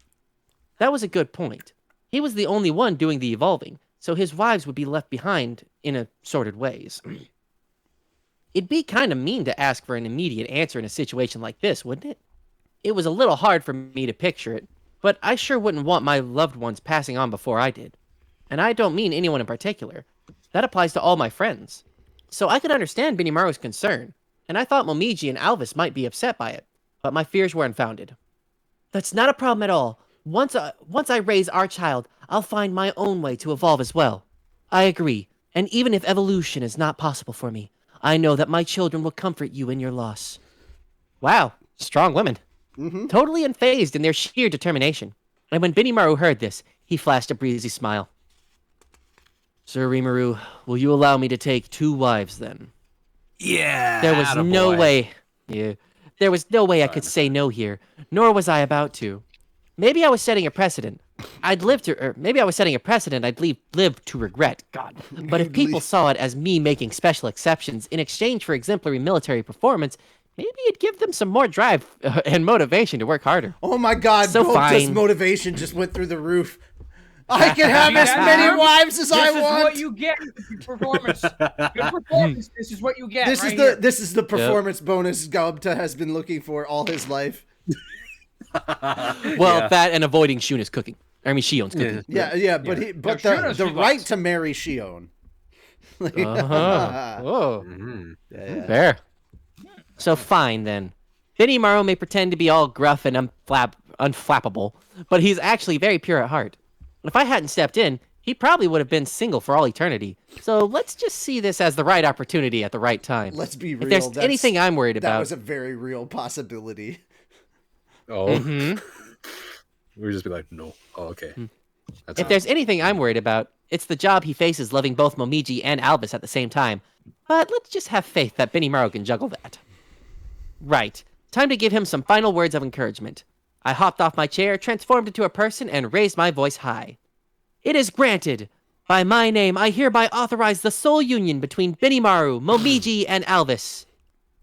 That was a good point. He was the only one doing the evolving, so his wives would be left behind in assorted ways. It'd be kind of mean to ask for an immediate answer in a situation like this, wouldn't it? It was a little hard for me to picture it, but I sure wouldn't want my loved ones passing on before I did. And I don't mean anyone in particular. That applies to all my friends. So I could understand Benimaru's concern, and I thought Momiji and Alvis might be upset by it, but my fears were unfounded. That's not a problem at all. Once I raise our child, I'll find my own way to evolve as well. I agree, and even if evolution is not possible for me, I know that my children will comfort you in your loss. Wow, strong women. Totally unfazed in their sheer determination. And when Benimaru heard this, he flashed a breezy smile. Sir Rimuru, will you allow me to take 2 wives then? Yeah. There was no attaboy. way. Yeah. There was no way I could say no here, nor was I about to. Maybe I was setting a precedent. Maybe I was setting a precedent I'd live to regret. God. But if people saw it as me making special exceptions in exchange for exemplary military performance, maybe it'd give them some more drive and motivation to work harder. Oh my God, So Gulpta's fine. motivation just went through the roof. I can have as many wives as I This is want. what you get with your performance. Good performance. This is what you get. This right is here. this is the performance bonus Gulpta has been looking for all his life. Well, that and avoiding Shuna's cooking. I mean, Shion's cooking. Yeah, but Shuna's the she right likes. to marry Shion. Oh, Yeah. fair. So fine then. Benimaru may pretend to be all gruff and unflappable, but he's actually very pure at heart. If I hadn't stepped in, he probably would have been single for all eternity. So let's just see this as the right opportunity at the right time. Let's be real. If there's that's- anything I'm worried that about, was a very real possibility. Oh. Mm-hmm. We would just be like, no. Oh, okay. That's if there's anything I'm worried about, it's the job he faces loving both Momiji and Albus at the same time. But let's just have faith that Benimaru can juggle that. Right. Time to give him some final words of encouragement. I hopped off my chair, transformed into a person, and raised my voice high. It is granted. By my name, I hereby authorize the soul union between Benimaru, Momiji, and Alvis.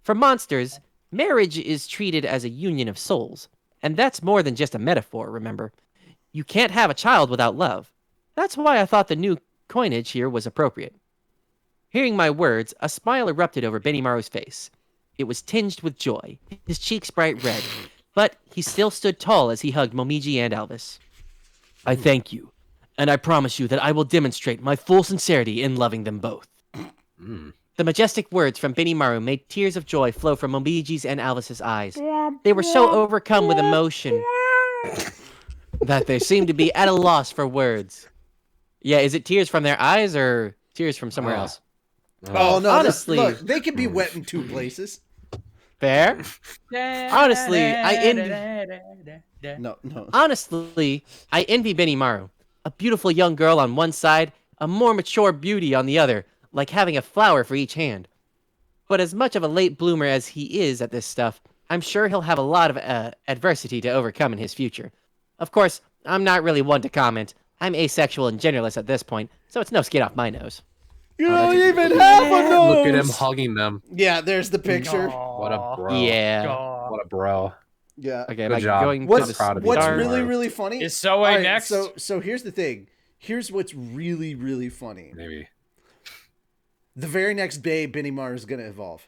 For monsters, marriage is treated as a union of souls. And that's more than just a metaphor, remember. You can't have a child without love. That's why I thought the new coinage here was appropriate. Hearing my words, a smile erupted over Benimaru's face. It was tinged with joy, his cheeks bright red, but he still stood tall as he hugged Momiji and Alvis. I thank you, and I promise you that I will demonstrate my full sincerity in loving them both. The majestic words from Benimaru made tears of joy flow from Momiji's and Alvis's eyes. They were so overcome with emotion that they seemed to be at a loss for words. Yeah, is it tears from their eyes or tears from somewhere else? Oh no! Honestly- look, they can be wet in 2 places. Fair? Honestly, I No. Honestly, I envy Benimaru. A beautiful young girl on one side, a more mature beauty on the other, like having a flower for each hand. But as much of a late bloomer as he is at this stuff, I'm sure he'll have a lot of adversity to overcome in his future. Of course, I'm not really one to comment. I'm asexual and genderless at this point, so it's no skin off my nose. You don't even have a nose. Look at him hugging them. Yeah, there's the picture. What a bro. Yeah. What a bro. Yeah. Okay, Good like job. going What's to the proud of you. what's start. really really funny Is Soe All next? So here's the thing. Here's what's really really funny. Maybe. The very next day, Benimaru is gonna evolve.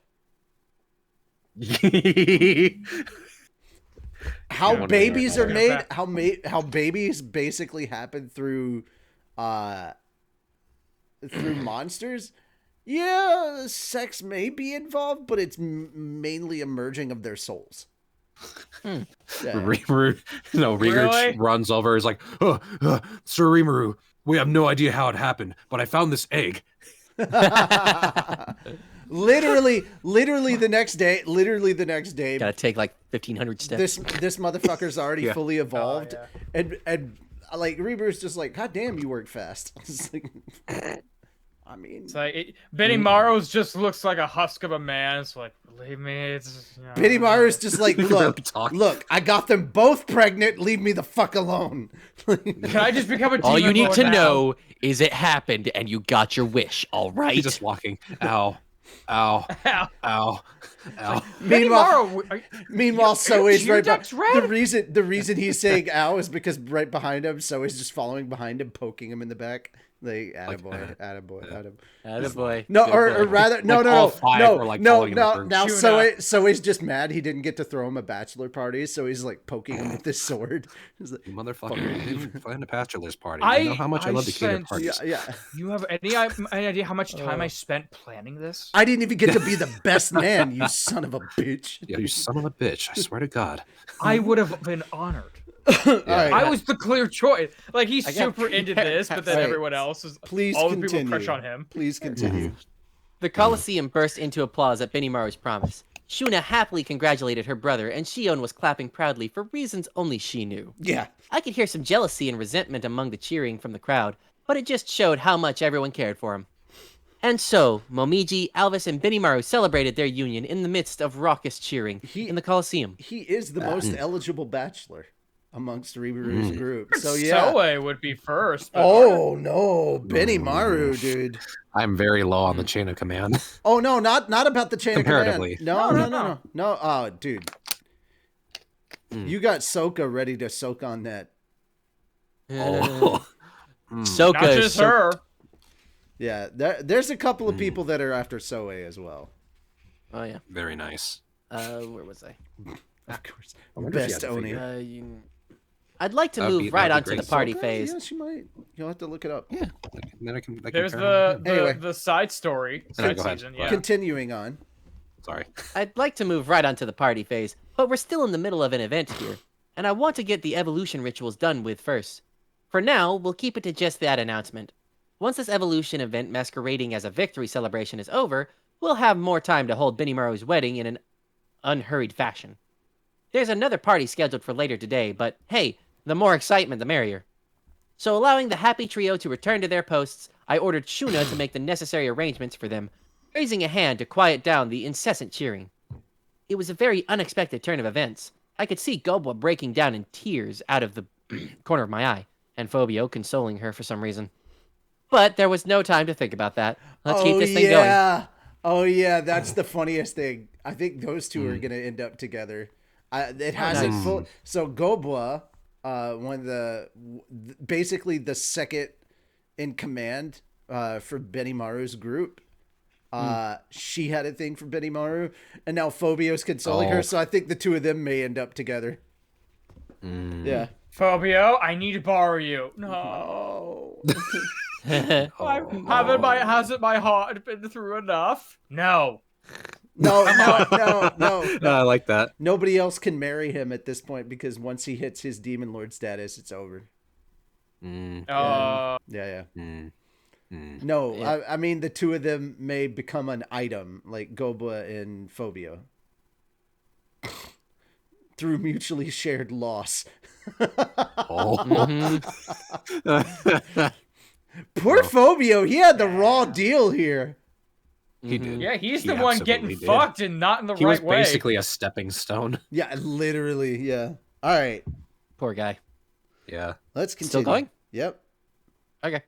How Yeah, babies are yeah. made, how babies basically happen through monsters. Yeah, sex may be involved, but it's mainly a merging of their souls. Yeah. Rimuru, Rimuru Really? runs over. Is like, Sir Rimuru, we have no idea how it happened, but I found this egg. literally the next day. Gotta take like 1,500 steps. This motherfucker's already Yeah. fully evolved, yeah. and like Reaper's just like, God damn, you work fast. It's like, I mean, It's like Benimaru's just looks like a husk of a man. It's like, believe me, it's. You know, Benimaru's just like, look, Talk. I got them both pregnant. Leave me the fuck alone. Can I just become a demon All you need lord to now? know is it happened and you got your wish, all right? He's just walking. Ow. Ow. Ow. Ow. Ow. Meanwhile, Soei's your right duck's behind. red? The reason he's saying "ow" is because right behind him, Soei's just following behind him, poking him in the back. Like, attaboy. Attaboy. No, Good or boy. rather, no, Like, no, all no, five no, were, like, no, following him no. through. Now Shuna. Soei's just mad he didn't get to throw him a bachelor party, so he's like poking him with his sword. He's like, You motherfucker, you didn't plan a bachelor's party. You know how much I love to cater spent- yeah, parties. yeah. You have any idea how much time I spent planning this? I didn't even get to be the best man, you son of a bitch. Yeah, you son of a bitch. I swear to God. I would have been honored. All right, I was the clear choice. Like he's I got- super into this, but then Right. everyone else is. please all the continue. people crush on him. Please continue. The Colosseum burst into applause at Benimaru's promise. Shuna happily congratulated her brother, and Shion was clapping proudly for reasons only she knew. Yeah. I could hear some jealousy and resentment among the cheering from the crowd, but it just showed how much everyone cared for him. And so, Momiji, Alvis, and Benimaru celebrated their union in the midst of raucous cheering in the Colosseum. He is the most eligible bachelor amongst Ribiru's group. So yeah. Soe would be first. But Oh no, Benimaru, dude. I'm very low on the chain of command. Oh no, not about the chain of command. Comparatively. No. Oh, dude. You got Soka ready to soak on that. Oh. Soka not is just so- her. Yeah, there's a couple of people that are after Soe as well. Oh yeah. Very nice. Where was I? Of course. wonder if you Best had to Oni. figure I'd like to That'd move be- right that'd be onto the great. party Soka? phase. Yeah, she might. You'll have to look it up. Yeah. Then I can There's compare them. the Anyway. the side story, side go ahead. season. Go Yeah. Continuing on. Sorry. I'd like to move right onto the party phase, but we're still in the middle of an event here, and I want to get the evolution rituals done with first. For now, we'll keep it to just that announcement. Once this evolution event masquerading as a victory celebration is over, we'll have more time to hold Benimaru's wedding in an unhurried fashion. There's another party scheduled for later today, but hey, the more excitement the merrier. So allowing the happy trio to return to their posts, I ordered Shuna to make the necessary arrangements for them, raising a hand to quiet down the incessant cheering. It was a very unexpected turn of events. I could see Gobwa breaking down in tears out of the corner of my eye, and Phobio consoling her for some reason. But there was no time to think about that. Let's keep this thing going. Oh yeah, that's the funniest thing. I think those two are gonna end up together. It has it full. So Gobwa, basically the second in command for Benimaru's group. She had a thing for Benimaru, and now Phobio's consoling her. So I think the two of them may end up together. Yeah. Phobio, I need to borrow you. No. Hasn't my heart been through enough? No. No. No, I like that. Nobody else can marry him at this point because once he hits his demon lord status, it's over. Yeah. No, Yeah. I mean the two of them may become an item like Gobwa and Phobio through mutually shared loss. Poor Phobio, he had the raw deal here. He did. Yeah, he's He the one getting absolutely did. fucked and not in the He right was way. basically a stepping stone. Yeah, literally. Yeah. All right, Poor guy. Yeah. let's continue. Still going? Yep. Okay.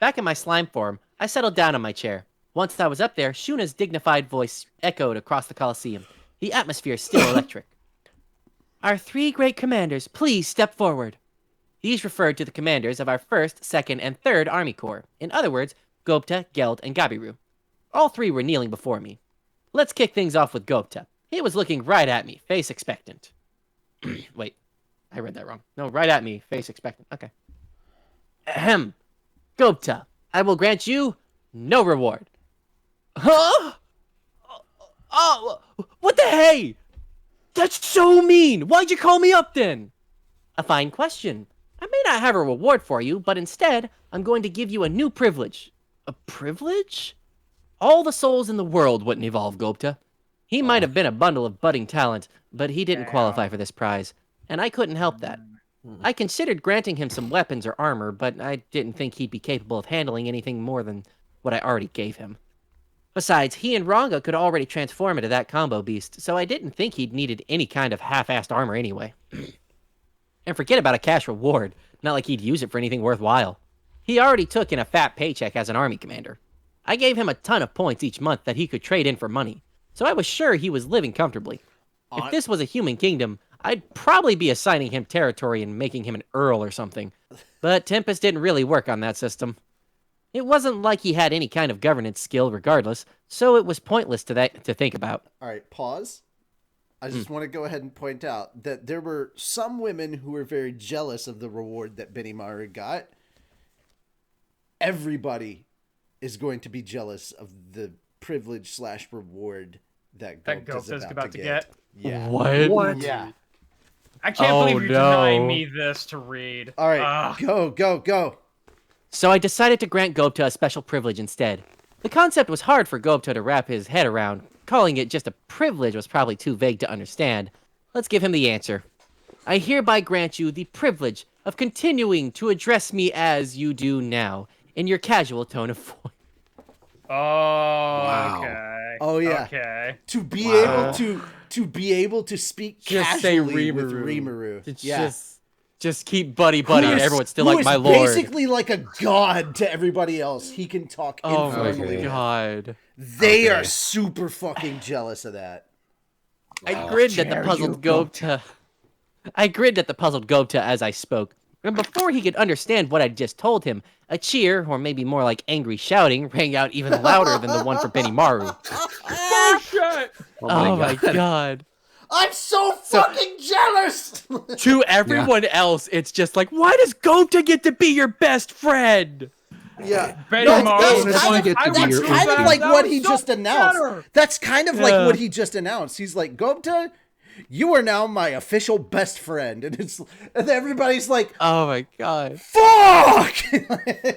Back in my slime form, I settled down on my chair. Once I was up there, Shuna's dignified voice echoed across the Colosseum, the atmosphere still electric. Our three great commanders, please step forward. These referred to the commanders of our 1st, 2nd, and 3rd Army Corps. In other words, Gobta, Geld, and Gabiru. All three were kneeling before me. Let's kick things off with Gobta. He was looking right at me, face expectant. Wait, I read that wrong. No, right at me, face expectant. Okay. Ahem. Gobta, I will grant you no reward. Huh? Oh, what the hey? That's so mean. Why'd you call me up then? A fine question. I may not have a reward for you, but instead, I'm going to give you a new privilege. A privilege? All the souls in the world wouldn't evolve Gobta. He might have been a bundle of budding talent, but he didn't qualify for this prize, and I couldn't help that. I considered granting him some weapons or armor, but I didn't think he'd be capable of handling anything more than what I already gave him. Besides, he and Ranga could already transform into that combo beast, so I didn't think he'd needed any kind of half-assed armor anyway. And forget about a cash reward, not like he'd use it for anything worthwhile. He already took in a fat paycheck as an army commander. I gave him a ton of points each month that he could trade in for money, so I was sure he was living comfortably. If this was a human kingdom, I'd probably be assigning him territory and making him an earl or something. But Tempest didn't really work on that system. It wasn't like he had any kind of governance skill regardless, so it was pointless to think about. All right, pause. I just want to go ahead and point out that there were some women who were very jealous of the reward that Benimaru got. Everybody is going to be jealous of the privilege / reward that Gopta's about to get. Yeah. What? Yeah. I can't believe you're denying me this to read. All right, go. So I decided to grant Gopta a special privilege instead. The concept was hard for Gopta to wrap his head around. Calling it just a privilege was probably too vague to understand. Let's give him the answer. I hereby grant you the privilege of continuing to address me as you do now, in your casual tone of voice. Oh, Wow. okay. Oh yeah. Okay. To be able to speak Just say casually with Rimuru. Rimuru. Just keep buddy, and everyone's still Who like is my lord. basically like a god to everybody else. He can talk Oh informally. my god. They are super fucking jealous of that. I grinned at the puzzled Gopta. I grinned at the puzzled Gopta as I spoke. And before he could understand what I'd just told him, a cheer, or maybe more like angry shouting, rang out even louder than the one for Benimaru. Bullshit! Oh my god. I'm so fucking jealous! To everyone else, it's just like, why does Gopta get to be your best friend? Yeah. Benimaru That's was kind like, of I want like that what was he so just announced. better. That's kind of like Yeah. what he just announced. He's like, Gopta, you are now my official best friend. And everybody's like, Oh my god. fuck! Wait,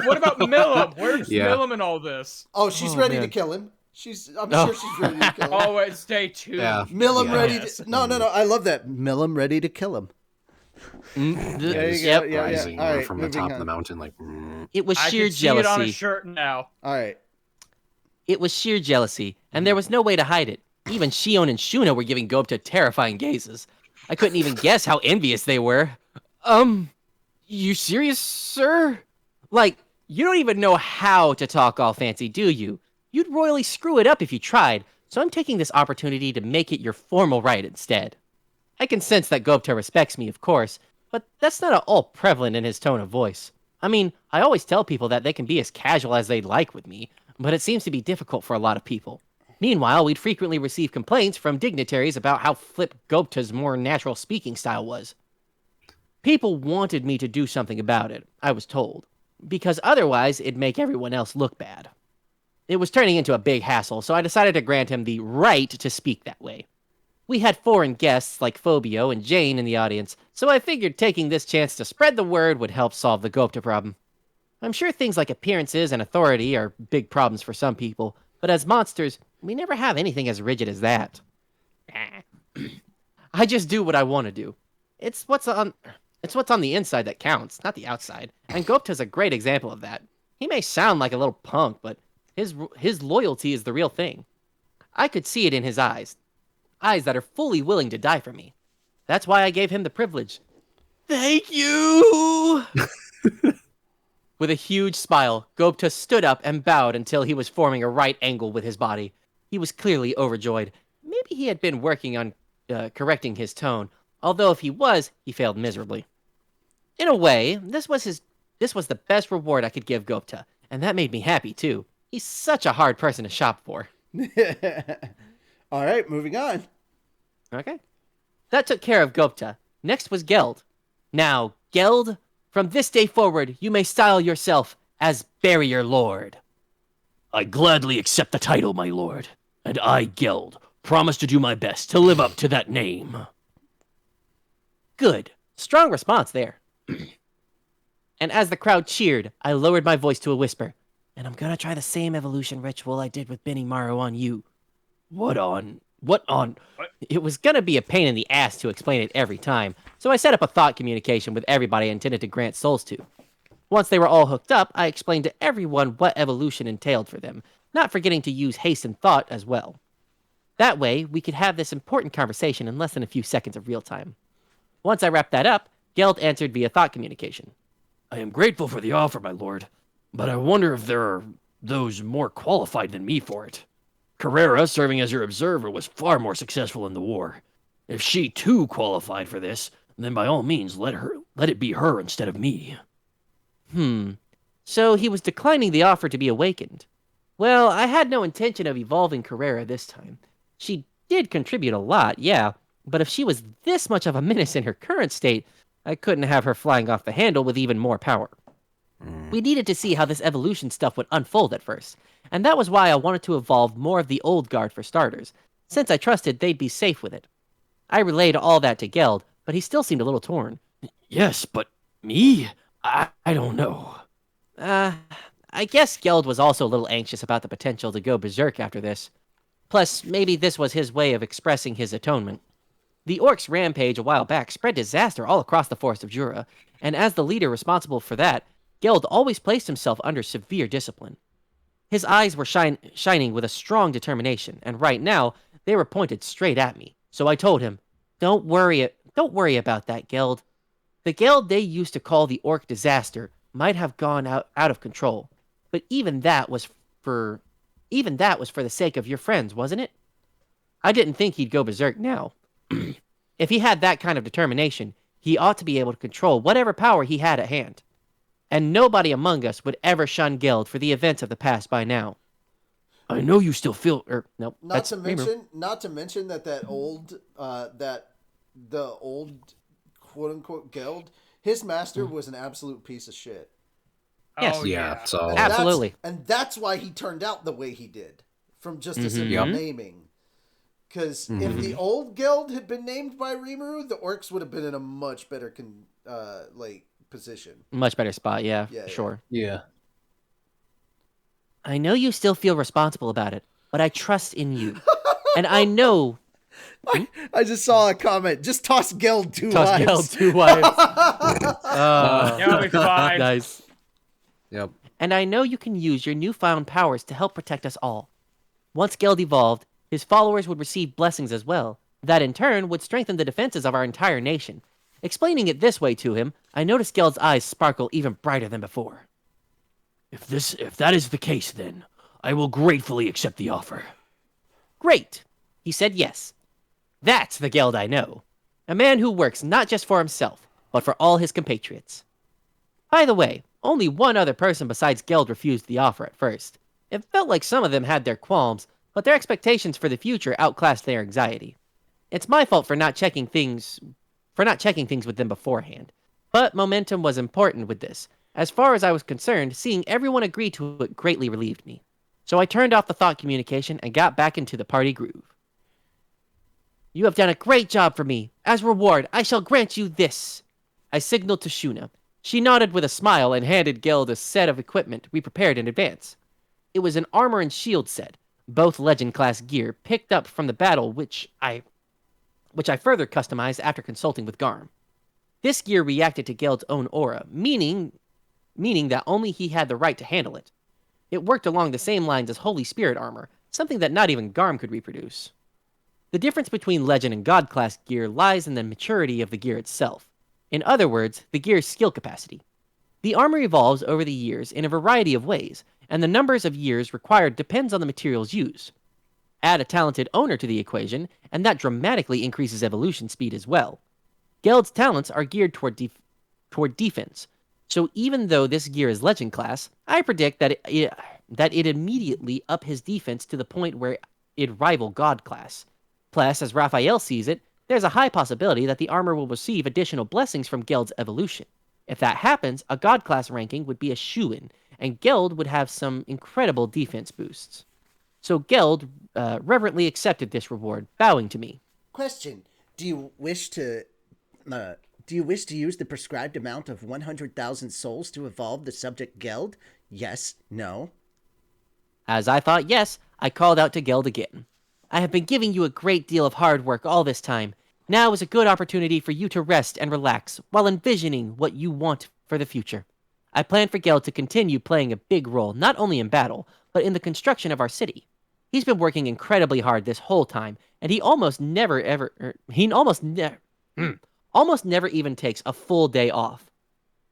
what about Millum? Where's Yeah. Millum in all this? Oh, she's Oh, ready man. to kill him. I'm sure she's ready to kill him. Oh, wait, stay tuned. Yeah. Millum Yeah. ready Yes. to... No, I love that. Millum ready to kill him. There you Yep. go. Yeah. Rising All right, from the moving top of on. the mountain, like. It was I sheer can see it on a jealousy. shirt now. All right. It was sheer jealousy, and there was no way to hide it. Even Shion and Shuna were giving Gopta terrifying gazes. I couldn't even guess how envious they were. You serious, sir? Like, you don't even know how to talk all fancy, do you? You'd royally screw it up if you tried, so I'm taking this opportunity to make it your formal right instead. I can sense that Gopta respects me, of course, but that's not at all prevalent in his tone of voice. I mean, I always tell people that they can be as casual as they'd like with me, but it seems to be difficult for a lot of people. Meanwhile, we'd frequently receive complaints from dignitaries about how flip Gopta's more natural speaking style was. People wanted me to do something about it, I was told, because otherwise it'd make everyone else look bad. It was turning into a big hassle, so I decided to grant him the right to speak that way. We had foreign guests like Phobio and Jane in the audience, so I figured taking this chance to spread the word would help solve the Gopta problem. I'm sure things like appearances and authority are big problems for some people, but as monsters, we never have anything as rigid as that. I just do what I want to do. It's what's on the inside that counts, not the outside. And Gopta's a great example of that. He may sound like a little punk, but his loyalty is the real thing. I could see it in his eyes. Eyes that are fully willing to die for me. That's why I gave him the privilege. Thank you! With a huge smile, Gopta stood up and bowed until he was forming a right angle with his body. He was clearly overjoyed. Maybe he had been working on correcting his tone, although if he was, he failed miserably. In a way, this was the best reward I could give Gopta, and that made me happy too. He's such a hard person to shop for. All right, moving on. Okay. That took care of Gopta. Next was Geld. Now, Geld, from this day forward, you may style yourself as Barrier Lord. I gladly accept the title, my lord. And I, Geld, promise to do my best to live up to that name. Good. Strong response there. And as the crowd cheered, I lowered my voice to a whisper. And I'm gonna try the same evolution ritual I did with Benimaru on you. What on? It was gonna be a pain in the ass to explain it every time, so I set up a thought communication with everybody I intended to grant souls to. Once they were all hooked up, I explained to everyone what evolution entailed for them, not forgetting to use haste and thought as well. That way, we could have this important conversation in less than a few seconds of real time. Once I wrapped that up, Geld answered via thought communication. I am grateful for the offer, my lord, but I wonder if there are those more qualified than me for it. Carrera, serving as your observer, was far more successful in the war. If she too qualified for this, then by all means let it be her instead of me. So he was declining the offer to be awakened. Well, I had no intention of evolving Carrera this time. She did contribute a lot, yeah, but if she was this much of a menace in her current state, I couldn't have her flying off the handle with even more power. We needed to see how this evolution stuff would unfold at first, and that was why I wanted to evolve more of the old guard for starters, since I trusted they'd be safe with it. I relayed all that to Geld, but he still seemed a little torn. Yes, but me? I don't know. I guess Geld was also a little anxious about the potential to go berserk after this. Plus, maybe this was his way of expressing his atonement. The orcs' rampage a while back spread disaster all across the Forest of Jura, and as the leader responsible for that, Geld always placed himself under severe discipline. His eyes were shining with a strong determination, and right now, they were pointed straight at me. So I told him, Don't worry about that, Geld. The Geld they used to call the orc disaster might have gone out of control, but even that was for the sake of your friends, wasn't it? I didn't think he'd go berserk now. If he had that kind of determination, he ought to be able to control whatever power he had at hand. And nobody among us would ever shun Geld for the events of the past by now. I know you still feel... Nope. Not to mention that the old quote-unquote Geld, his master was an absolute piece of shit. Yes. Oh, Yeah, so... Absolutely. That's why he turned out the way he did, from just a simple naming. Because if the old Geld had been named by Rimuru, the orcs would have been in a much better position. Much better spot, yeah, sure. Yeah. I know you still feel responsible about it, but I trust in you. And I know... I just saw a comment. Just toss Geld two wives. Toss Geld 2 wives. You'll be fine. Nice. Yep. And I know you can use your newfound powers to help protect us all. Once Geld evolved, his followers would receive blessings as well. That in turn would strengthen the defenses of our entire nation. Explaining it this way to him, I noticed Geld's eyes sparkle even brighter than before. If that is the case, then I will gratefully accept the offer. Great. He said yes. That's the Geld I know. A man who works not just for himself, but for all his compatriots. By the way, only one other person besides Geld refused the offer at first. It felt like some of them had their qualms, but their expectations for the future outclassed their anxiety. It's my fault for not checking things with them beforehand. But momentum was important with this. As far as I was concerned, seeing everyone agree to it greatly relieved me. So I turned off the thought communication and got back into the party groove. You have done a great job for me. As reward, I shall grant you this. I signaled to Shuna. She nodded with a smile and handed Geld a set of equipment we prepared in advance. It was an armor and shield set, both legend-class gear picked up from the battle, which I further customized after consulting with Garm. This gear reacted to Geld's own aura, meaning that only he had the right to handle it. It worked along the same lines as Holy Spirit armor, something that not even Garm could reproduce. The difference between Legend and God class gear lies in the maturity of the gear itself. In other words, the gear's skill capacity. The armor evolves over the years in a variety of ways, and the numbers of years required depends on the materials used. Add a talented owner to the equation, and that dramatically increases evolution speed as well. Geld's talents are geared toward defense, so even though this gear is Legend class, I predict that it immediately up his defense to the point where it'd rival God class. Plus, as Raphael sees it, there's a high possibility that the armor will receive additional blessings from Geld's evolution. If that happens, a God class ranking would be a shoo-in, and Geld would have some incredible defense boosts. So Geld reverently accepted this reward, bowing to me. Question: Do you wish to use the prescribed amount of 100,000 souls to evolve the subject Geld? Yes. No. As I thought yes, I called out to Geld again. I have been giving you a great deal of hard work all this time. Now is a good opportunity for you to rest and relax while envisioning what you want for the future. I plan for Geld to continue playing a big role not only in battle, but in the construction of our city. He's been working incredibly hard this whole time, and he almost never even takes a full day off.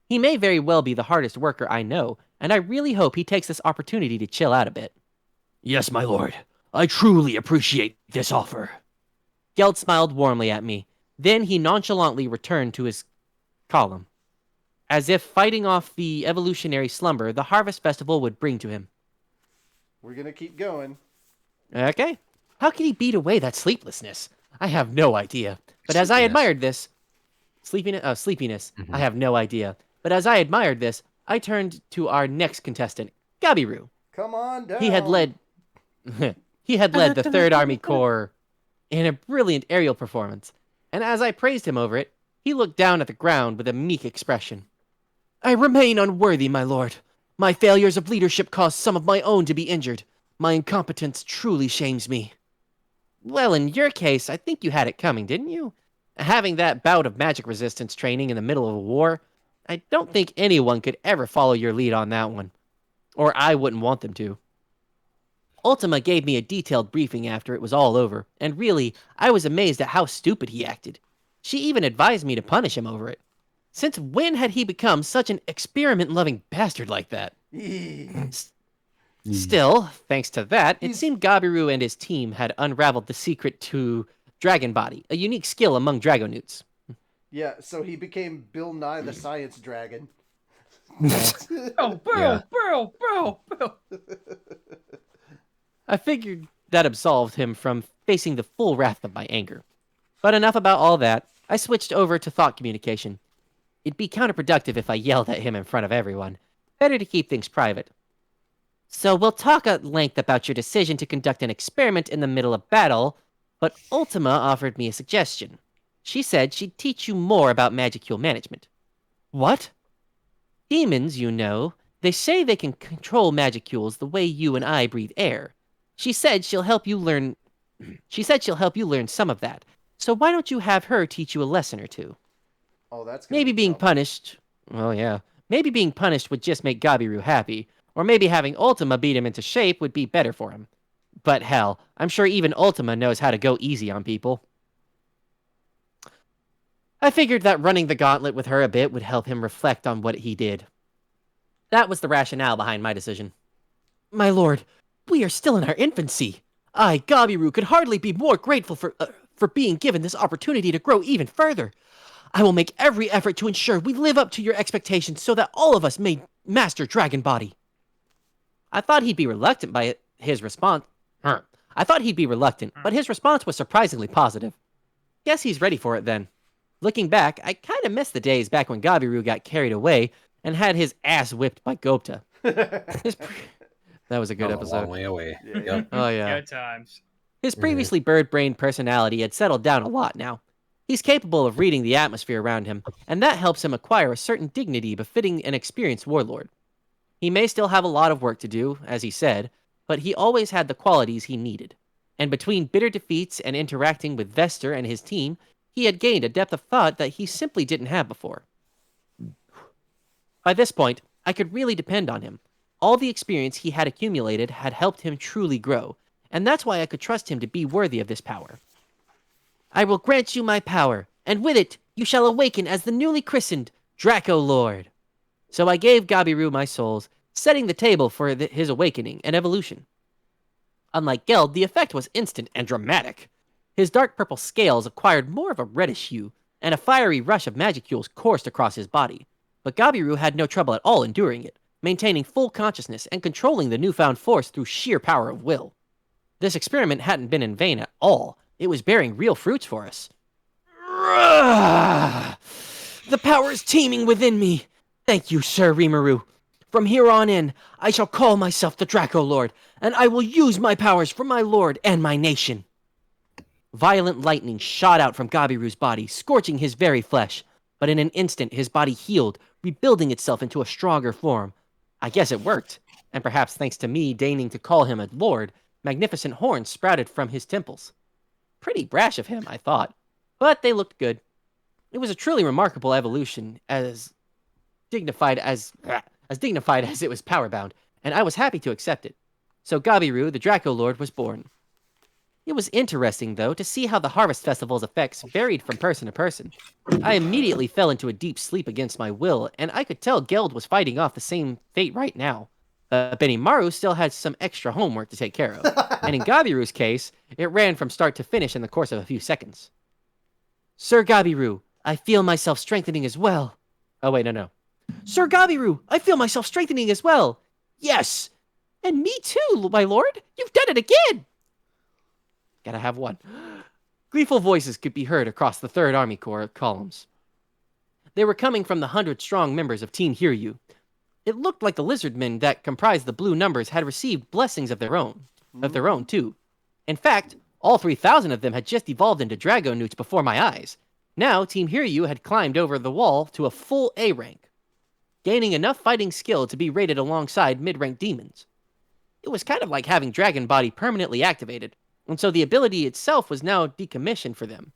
He may very well be the hardest worker I know, and I really hope he takes this opportunity to chill out a bit. Yes, my lord. I truly appreciate this offer. Geld smiled warmly at me. Then he nonchalantly returned to his column, as if fighting off the evolutionary slumber the Harvest Festival would bring to him. We're gonna keep going. Okay. How could he beat away that sleeplessness? I have no idea. But as I admired this... Sleepiness. I have no idea. But as I admired this, I turned to our next contestant, Gabiru. Come on down. He had led the 3rd Army Corps in a brilliant aerial performance, and as I praised him over it, he looked down at the ground with a meek expression. I remain unworthy, my lord. My failures of leadership caused some of my own to be injured. My incompetence truly shames me. Well, in your case, I think you had it coming, didn't you? Having that bout of magic resistance training in the middle of a war, I don't think anyone could ever follow your lead on that one. Or I wouldn't want them to. Ultima gave me a detailed briefing after it was all over, and really, I was amazed at how stupid he acted. She even advised me to punish him over it. Since when had he become such an experiment-loving bastard like that? Still, thanks to that, it seemed Gabiru and his team had unraveled the secret to Dragon Body, a unique skill among Dragonewts. Yeah, so he became Bill Nye the Science Dragon. Oh, bro. I figured that absolved him from facing the full wrath of my anger. But enough about all that. I switched over to thought communication. It'd be counterproductive if I yelled at him in front of everyone. Better to keep things private. So we'll talk at length about your decision to conduct an experiment in the middle of battle, but Ultima offered me a suggestion. She said she'd teach you more about magicule management. What? Demons, you know, they say they can control magicules the way you and I breathe air. She said she'll help you learn some of that. So why don't you have her teach you a lesson or two? Oh, that's Maybe being punished. Well, yeah. Maybe being punished would just make Gabiru happy, or maybe having Ultima beat him into shape would be better for him. But hell, I'm sure even Ultima knows how to go easy on people. I figured that running the gauntlet with her a bit would help him reflect on what he did. That was the rationale behind my decision. My lord, we are still in our infancy. I, Gabiru, could hardly be more grateful for being given this opportunity to grow even further. I will make every effort to ensure we live up to your expectations so that all of us may master Dragon Body. I thought he'd be reluctant, but his response was surprisingly positive. Guess he's ready for it then. Looking back, I kind of miss the days back when Gabiru got carried away and had his ass whipped by Gopta. That was a good episode. A long way away. Yeah. Yep. Oh yeah. Good times. His previously bird-brained personality had settled down a lot now. He's capable of reading the atmosphere around him, and that helps him acquire a certain dignity befitting an experienced warlord. He may still have a lot of work to do, as he said, but he always had the qualities he needed. And between bitter defeats and interacting with Vester and his team, he had gained a depth of thought that he simply didn't have before. By this point, I could really depend on him. All the experience he had accumulated had helped him truly grow, and that's why I could trust him to be worthy of this power. I will grant you my power, and with it, you shall awaken as the newly christened Draco Lord. So I gave Gabiru my souls, setting the table for his awakening and evolution. Unlike Geld, the effect was instant and dramatic. His dark purple scales acquired more of a reddish hue, and a fiery rush of magicules coursed across his body. But Gabiru had no trouble at all enduring it, maintaining full consciousness and controlling the newfound force through sheer power of will. This experiment hadn't been in vain at all. It was bearing real fruits for us. The power is teeming within me. Thank you, Sir Rimuru. From here on in, I shall call myself the Draco Lord, and I will use my powers for my lord and my nation. Violent lightning shot out from Gabiru's body, scorching his very flesh. But in an instant, his body healed, rebuilding itself into a stronger form. I guess it worked, and perhaps thanks to me deigning to call him a lord, magnificent horns sprouted from his temples. Pretty brash of him, I thought, but they looked good. It was a truly remarkable evolution, as dignified as it was power-bound, and I was happy to accept it. So Gabiru, the Draco Lord, was born. It was interesting, though, to see how the Harvest Festival's effects varied from person to person. I immediately fell into a deep sleep against my will, and I could tell Geld was fighting off the same fate right now. Benimaru still had some extra homework to take care of, and in Gabiru's case, it ran from start to finish in the course of a few seconds. Sir Gabiru, I feel myself strengthening as well. Oh, wait, no. Sir Gabiru, I feel myself strengthening as well. Yes! And me too, my lord. You've done it again! Gotta have one. Gleeful voices could be heard across the 3rd Army Corps columns. They were coming from the 100-strong members of Team Hiryu. It looked like the lizardmen that comprised the blue numbers had received blessings of their own too. In fact, all 3,000 of them had just evolved into Drago Newts before my eyes. Now, Team Hiryu had climbed over the wall to a full A rank, gaining enough fighting skill to be rated alongside mid-rank demons. It was kind of like having Dragon Body permanently activated, and so the ability itself was now decommissioned for them.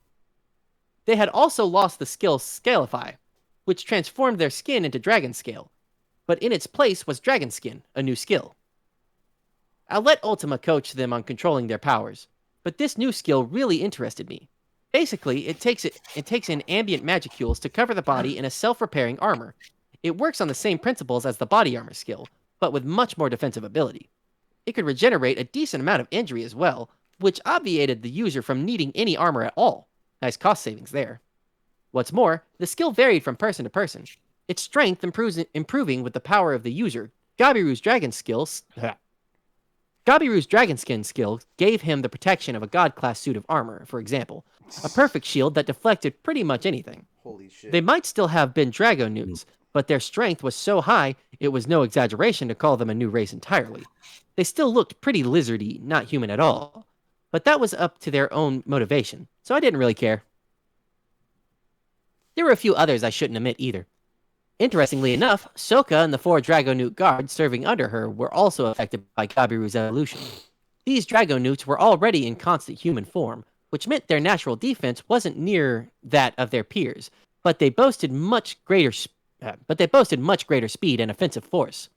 They had also lost the skill Scalify, which transformed their skin into Dragon Scale, but in its place was Dragon Skin, a new skill. I let Ultima coach them on controlling their powers, but this new skill really interested me. Basically, it takes in ambient magicules to cover the body in a self-repairing armor. It works on the same principles as the body armor skill, but with much more defensive ability. It could regenerate a decent amount of injury as well, which obviated the user from needing any armor at all. Nice cost savings there. What's more, the skill varied from person to person. Its strength improving with the power of the user. Gabiru's Dragon Skin skill gave him the protection of a God-class suit of armor, for example. A perfect shield that deflected pretty much anything. Holy shit. They might still have been Drago Newtons, but their strength was so high, it was no exaggeration to call them a new race entirely. They still looked pretty lizardy, not human at all. But that was up to their own motivation, so I didn't really care. There were a few others I shouldn't omit either. Interestingly enough, Sokka and the 4 Drago Newt guards serving under her were also affected by Gabiru's evolution. These Drago Newts were already in constant human form, which meant their natural defense wasn't near that of their peers, but they boasted much greater speed and offensive force.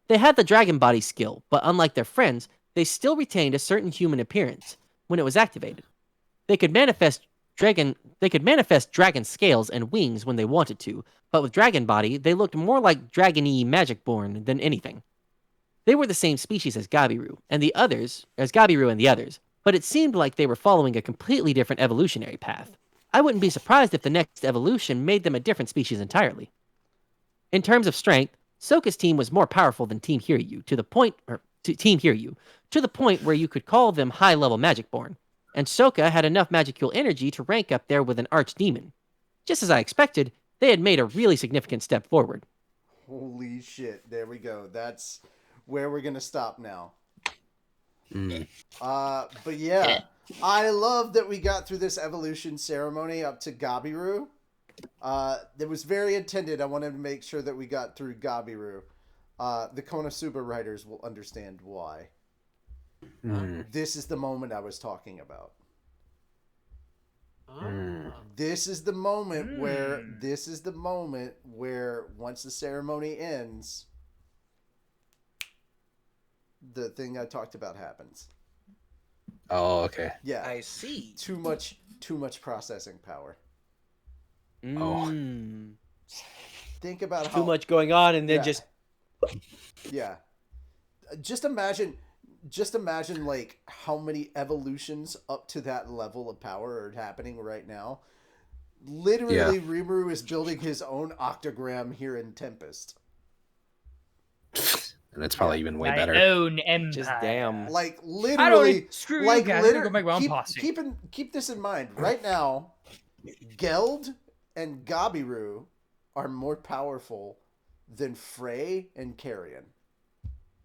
They had the Dragon Body skill, but unlike their friends, they still retained a certain human appearance when it was activated. They could manifest dragon scales and wings when they wanted to, but with Dragon Body, they looked more like dragon-y magic-born than anything. They were the same species as Gabiru and the others, but it seemed like they were following a completely different evolutionary path. I wouldn't be surprised if the next evolution made them a different species entirely. In terms of strength, Sokka's team was more powerful than Team Hiryu, to the point where you could call them high-level magic-born, and Sokka had enough magicule energy to rank up there with an archdemon. Just as I expected, they had made a really significant step forward. Holy shit, there we go. That's where we're gonna stop now. But yeah, I love that we got through this evolution ceremony up to Gabiru. It was very intended. I wanted to make sure that we got through Gabiru. The Konosuba writers will understand why. This is the moment I was talking about. This is the moment where once the ceremony ends, the thing I talked about happens. Oh, okay. Yeah. I see. Too much processing power. Oh. Think about how Too much going on and then just... Yeah. Just imagine like how many evolutions up to that level of power are happening right now. Literally, Rimuru is building his own octogram here in Tempest. And it's probably even way My better. own empire. Just damn. Like I literally, don't screw like you guys. I'm gonna go make my own posse. keep this in mind. Right now, Geld and Gabiru are more powerful than Frey and Carrion.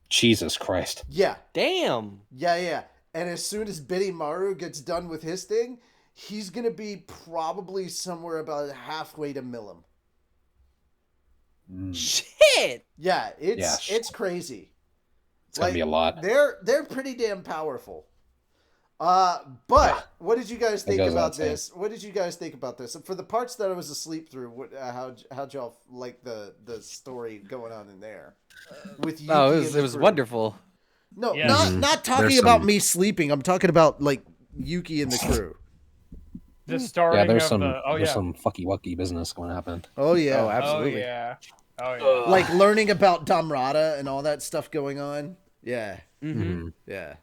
Jesus Christ. Yeah. Damn. Yeah. And as soon as Benimaru gets done with his thing, he's going to be probably somewhere about halfway to Milim. Shit. Yeah, it's crazy. It's going to be a lot. They're pretty damn powerful. But what did you guys think about this? What did you guys think about this? For the parts that I was asleep through, how'd y'all like the story going on in there? With Yuki it was wonderful. No, Yes. not talking about me sleeping. I'm talking about like Yuki and the crew. The starting Yeah, there's of some the... there's some fucky wucky business going to happen. Oh yeah. Oh, absolutely. Oh, yeah. Oh yeah. Like learning about Damrata and all that stuff going on. Yeah, Mm-hmm. yeah.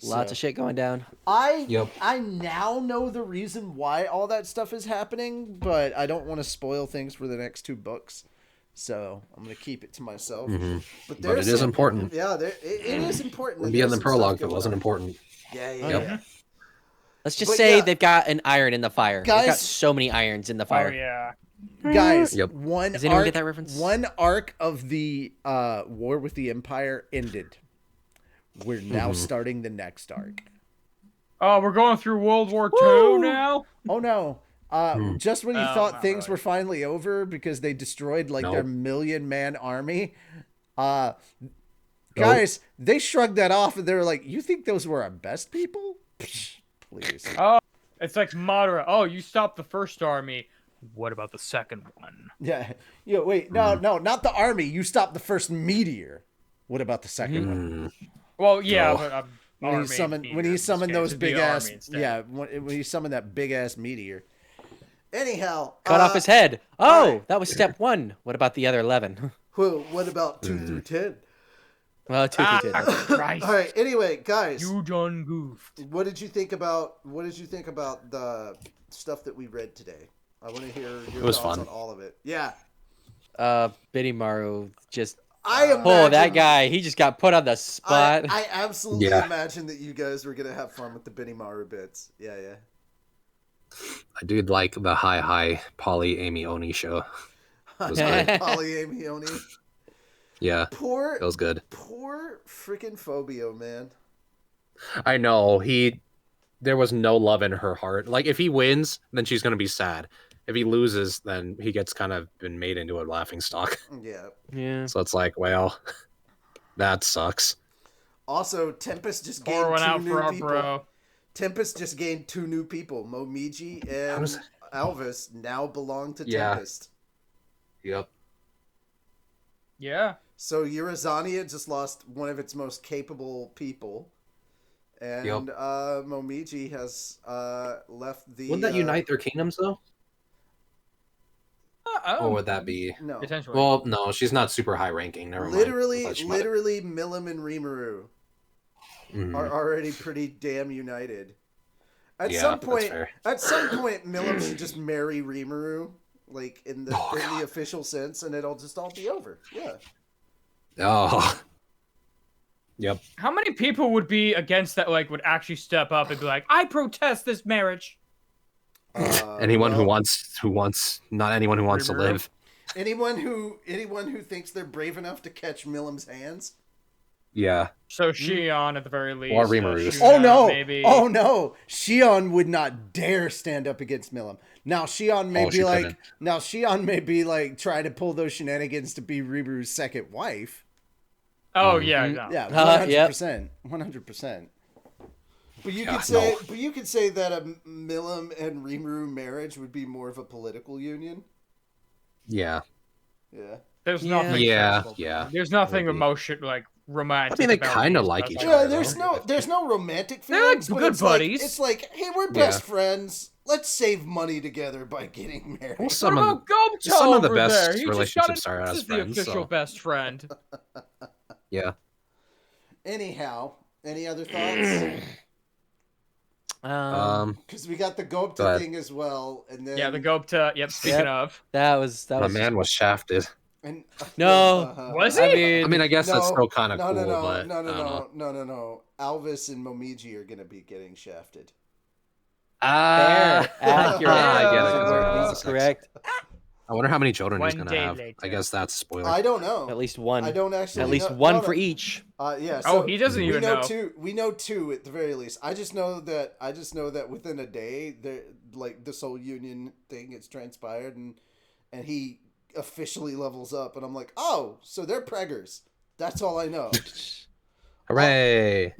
Lots of shit going down. Yep. I now know the reason why all that stuff is happening, but I don't want to spoil things for the next 2 books, so I'm gonna keep it to myself. But But it is important. Yeah, it is important. Would and be in there's the some stuff prologue if it going wasn't on. important. Yeah, Yep. yeah. Let's just But say yeah. they've got an iron in the fire. They've got Guys- so many irons in the Oh fire. yeah. Guys, Yep. Does anyone get that reference? One arc of the War with the Empire ended. We're now starting the next arc. Oh, we're going through World War Woo! II now. Oh no. Just when you Oh, thought not things really. were finally over because they destroyed like their Nope. 1,000,000-man army, guys, they shrugged that off and they were like, "You think those were our best people? Psh, please." Oh, it's like Madara. Oh, you stopped the first army. What about the second one? Yeah. Wait, no, not the army. You stopped the first meteor. What about the second one? Well, yeah, No. but When he summoned those big ass, when he summoned that big ass meteor. Anyhow, Cut off his head. Oh, that was step 1. What about the other 11? What about 2 through 10? Well, 2 through 10. Christ. All right. Anyway, guys, You done goofed. what did you think about the stuff that we read today? I want to hear your was thoughts fun. on all of it. Yeah, Benimaru just... I imagine. Oh, that guy. He just got put on the spot. I absolutely Yeah. imagine that you guys were gonna have fun with the Benimaru bits. Yeah, yeah. I do like the hi Polly Amy Oni show. was Polly good. Amioni. Yeah, Poor, it was good. poor freaking Phobio, man. I know there was no love in her heart. Like if he wins, then she's gonna be sad. If he loses, then he gets kind of been made into a laughing stock. Yeah. Yeah. So it's like, well, that sucks. Also, Tempest just Pour gained one 2 out new for our people. bro. Tempest just gained 2 new people. Momiji and was- Alvis now belong to Yeah. Tempest. Yep. Yeah. So Urizania just lost one of its most capable people. And Yep. Momiji has left the... Wouldn't that unite their kingdoms though? Oh, Or would that be? No. potentially. Well, no, she's not super high ranking. Never mind. Literally, I thought she might- literally, Milim and Rimuru Mhm. are already pretty damn united. At Yeah, some that's point, fair. Milim should just marry Rimuru, like in the God. official sense, and it'll just all be over. Yeah. Oh. Yep. How many people would be against that? Like, would actually step up and be like, "I protest this marriage." Anyone who well, wants, not anyone who wants to Rimuru? live. anyone who thinks they're brave enough to catch Milim's hands. Yeah. So Shion, at the very least. Or Rimuru. Oh Shuna, no! Maybe. Oh no! Shion would not dare stand up against Milim. Now Shion may Oh, be she like, couldn't. trying to pull those shenanigans to be Rimuru's second wife. Oh yeah, no. Yeah, Yep. 100%, 100%. But you Yeah, could say that a Milim and Rimuru marriage would be more of a political union. Yeah. Yeah. There's Yeah. nothing. Yeah. sexual. Yeah. There's nothing Would be. emotion like romantic. I mean, they about kinda these like guys. each Yeah, other. there's no romantic They're like feelings. but good it's like- buddies. it's like, hey, we're best friends. Let's save money together by getting married. Well, What some of about Gomto some of the over best there? He just got relationships are this as is the friends, official so- best friend. yeah. Anyhow, any other thoughts? Because we got the Go Gopta ahead. thing as well, and then Yeah, the Gopta. Yep. Speaking Yep. of, That was My man was shafted. and, No. Was I he? I mean, I guess that's still kind of no, cool, no, but no, I don't know. no. Alvis and Momiji are gonna be getting shafted. Fair. Accurate. I get it, 'cause they're Word opposites. is correct. I wonder how many children he's One gonna day have. later. I guess that's a spoiler. I don't know. At least one. I don't actually. At least know. one No, for no. each. Yeah. Oh, So he doesn't we even know know. two. We know two at the very least. I just know that within a day, like this whole union thing has transpired, and he officially levels up, and I'm like, oh, so they're preggers. That's all I know. Hooray!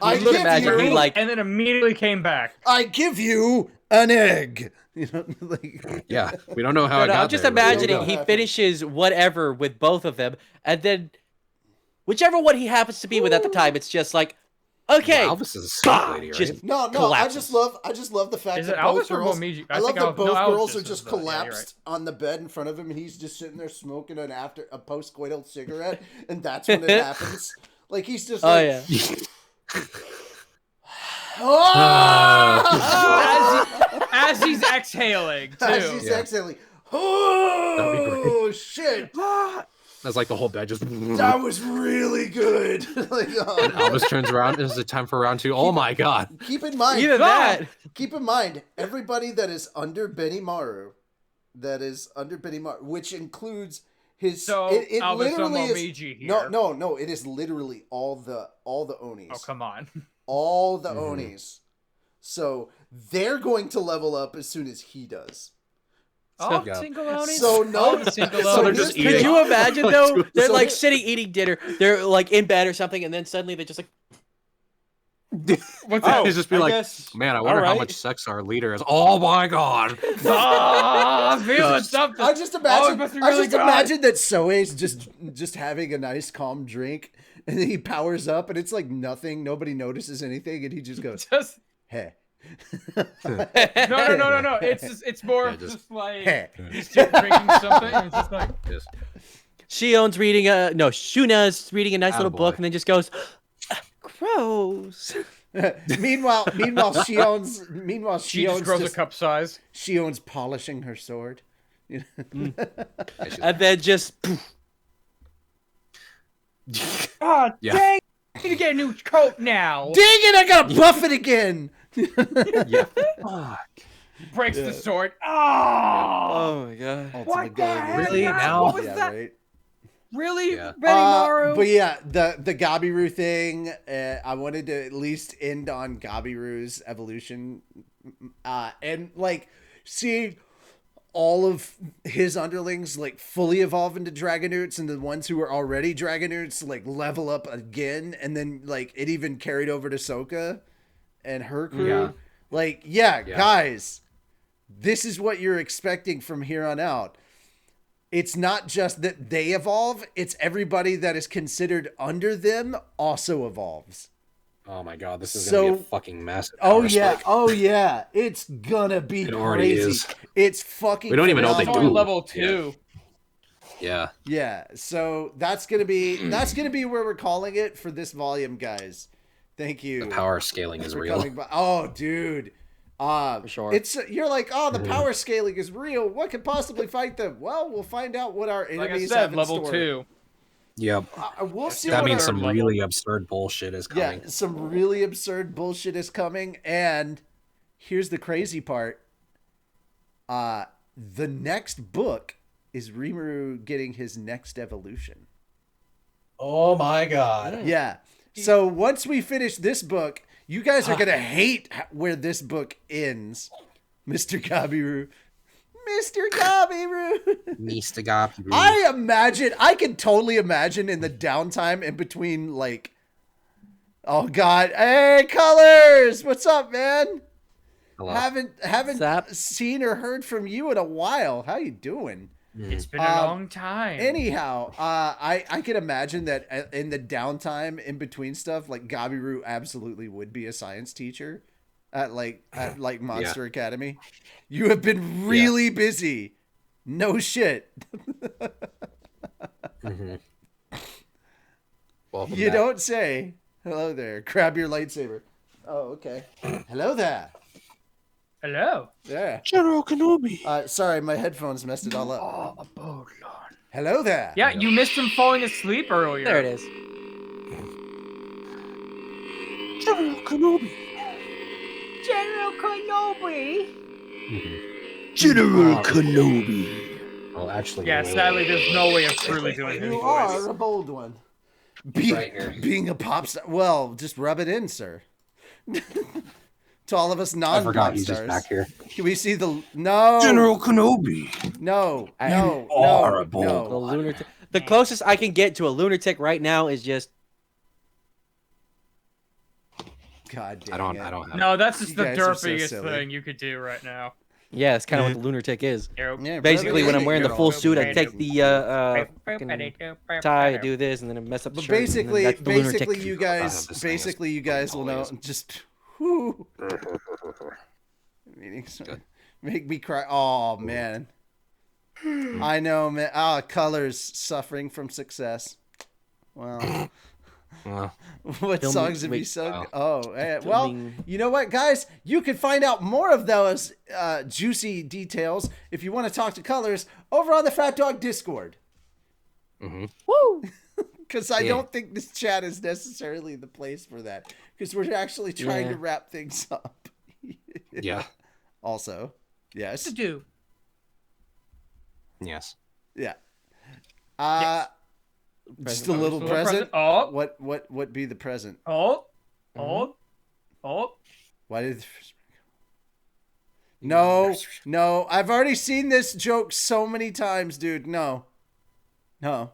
I Look, give imagine you, he like and then immediately came back. I give you an egg. You know, like Yeah, we don't know how No, it no, got I'm just there, but there we imagining go. he Happened. finishes whatever with both of them, and then whichever one he happens to be with at the time, it's just like, Okay. Well, Elvis is a sweet lady, right? Just No, collapses. I just love the fact Is that it both Elvis or girls. Momiji? I love that both girls are Elvis just is the- yeah, you're collapsed on the bed in front of him, and he's just sitting there smoking a post-coital cigarette, and that's when it happens. Like he's just Oh like, yeah. As he's exhaling too. As he's Yeah. exhaling. That'd be Oh shit! That's like the whole bed just. That was really good. Like, Elvis turns around. Is it time for round 2? Oh my god! keep in mind, Either that. keep in mind, everybody that is under Benimaru, which includes his. So it Elvis literally is. Momiji here. No. It is literally all the Onis. Oh come on. All the Onis. So they're going to level up as soon as he does. Oh, Yeah. single Onis. So no, All the single so they're Onis. just here's Could eating. you imagine though? They're So like here- sitting eating dinner. They're like in bed or something, and then suddenly they're just like, What's He'd just be I like, guess- man, I wonder how alright." much sex our leader is. Oh my god! I'm feeling something. I just Oh, imagine. it must be I really just good. imagine that Soei's just having a nice calm drink, and then he powers up, and it's like nothing. Nobody notices anything, and he just goes, Just "Hey." no. It's more Yeah, of just- just like Hey. he's just drinking something and it's just like Just, Shion's reading Shuna's reading a nice little book, Attaboy. and then just goes, gross. meanwhile, Shion's she just grows just a cup size. Shion's polishing her sword. yeah, she's- And then just poof. Oh Yeah. dang! I need to get a new coat now. Dang it! I gotta buff it again. yeah. Fuck. Breaks the sword. Oh, Oh my god. what the heck? Really? Guys, Now? What was Yeah, that? right. Really, Yeah. Benimaru? But yeah, the Gabiru thing. I wanted to at least end on Gabiru's evolution, and like see all of his underlings like fully evolve into Dragonoots, and the ones who were already Dragonoots like level up again, and then like it even carried over to Sokka and her crew. Yeah. Like, Yeah. guys, this is what you're expecting from here on out. It's not just that they evolve, it's everybody that is considered under them also evolves. Oh my god, this is gonna be So- a fucking massive. Oh power yeah, spike. oh yeah. It's gonna be It already crazy. is. It's fucking We don't even know what they It's phenomenal. only do. level 2. Yeah. Yeah, so that's gonna be where we're calling it for this volume, guys. Thank you. The power scaling is for real. coming by. Oh, dude. For sure. It's you're like, oh, the power scaling is real. What could possibly fight them? Well, we'll find out what our Like I enemies said, have in level store. 2. Yep. We'll see. That what means our- some level. really absurd bullshit is coming. Yeah, some really absurd bullshit is coming, and here's the crazy part. The next book is Rimuru getting his next evolution. Oh my god. Yeah. So once we finish this book, you guys are gonna hate where this book ends, Mr. Gabiru. Mr. Gabiru. Mr. Gabiru. I can totally imagine in the downtime in between, like, oh god, hey Colors, what's up, man? Hello. Haven't What's up? seen or heard from you in a while. How you doing? It's been a long time. Anyhow, I can imagine that in the downtime in between stuff, like Gabiru absolutely would be a science teacher at Monster Academy. You have been really busy. No shit. Mhm. Welcome You back. don't say. Hello there. Grab your lightsaber. Oh, okay. Hello there. Hello. Yeah. General Kenobi. Sorry, my headphones messed it all up. Oh, a boat. Hello there. Yeah, you missed him falling asleep earlier. There it is. General Kenobi. General Kenobi. Mhm. General Kenobi. Oh, actually. Yeah, really- sadly, there's no way of truly doing his You voice. are a bold one. Right here. Being a pop star. Well, just rub it in, sir. To all of us I non-pop forgot he's stars. just back here. Can we see the no? General Kenobi. No, I- no, are no, a bold The no. lunatic. The closest I can get to a lunatic right now is just. God damn I don't it. have. No, that's just You the guys are so derpiest silly. thing you could do right now. Yeah, that's kind of what the lunar tick is. Yeah, Basically, when I'm wearing the you're full all suit, I good. take the fucking tie, I do this, and then I mess up the But shirt. basically, and then that's the lunar tick. you guys, this thing is you guys will know. hilarious. Just, whoo, meetings make me cry. Oh man, I know, man. Colors suffering from success. Well. Well, What Filming- songs have you wait, sung? wow. Oh, well, Filming- you know what, guys? You can find out more of those juicy details if you want to talk to Colors over on the Fat Dog Discord. mhm. Woo! Because I Yeah. don't think this chat is necessarily the place for that. Because we're actually trying to Yeah. wrap things up. Yeah. Also, yes. To do. Yes. Yeah. Yes. Just a Present. little Just a little present. present. Oh. What be the present? Oh. Mm-hmm. Oh. Why did? No. I've already seen this joke so many times, dude. No. I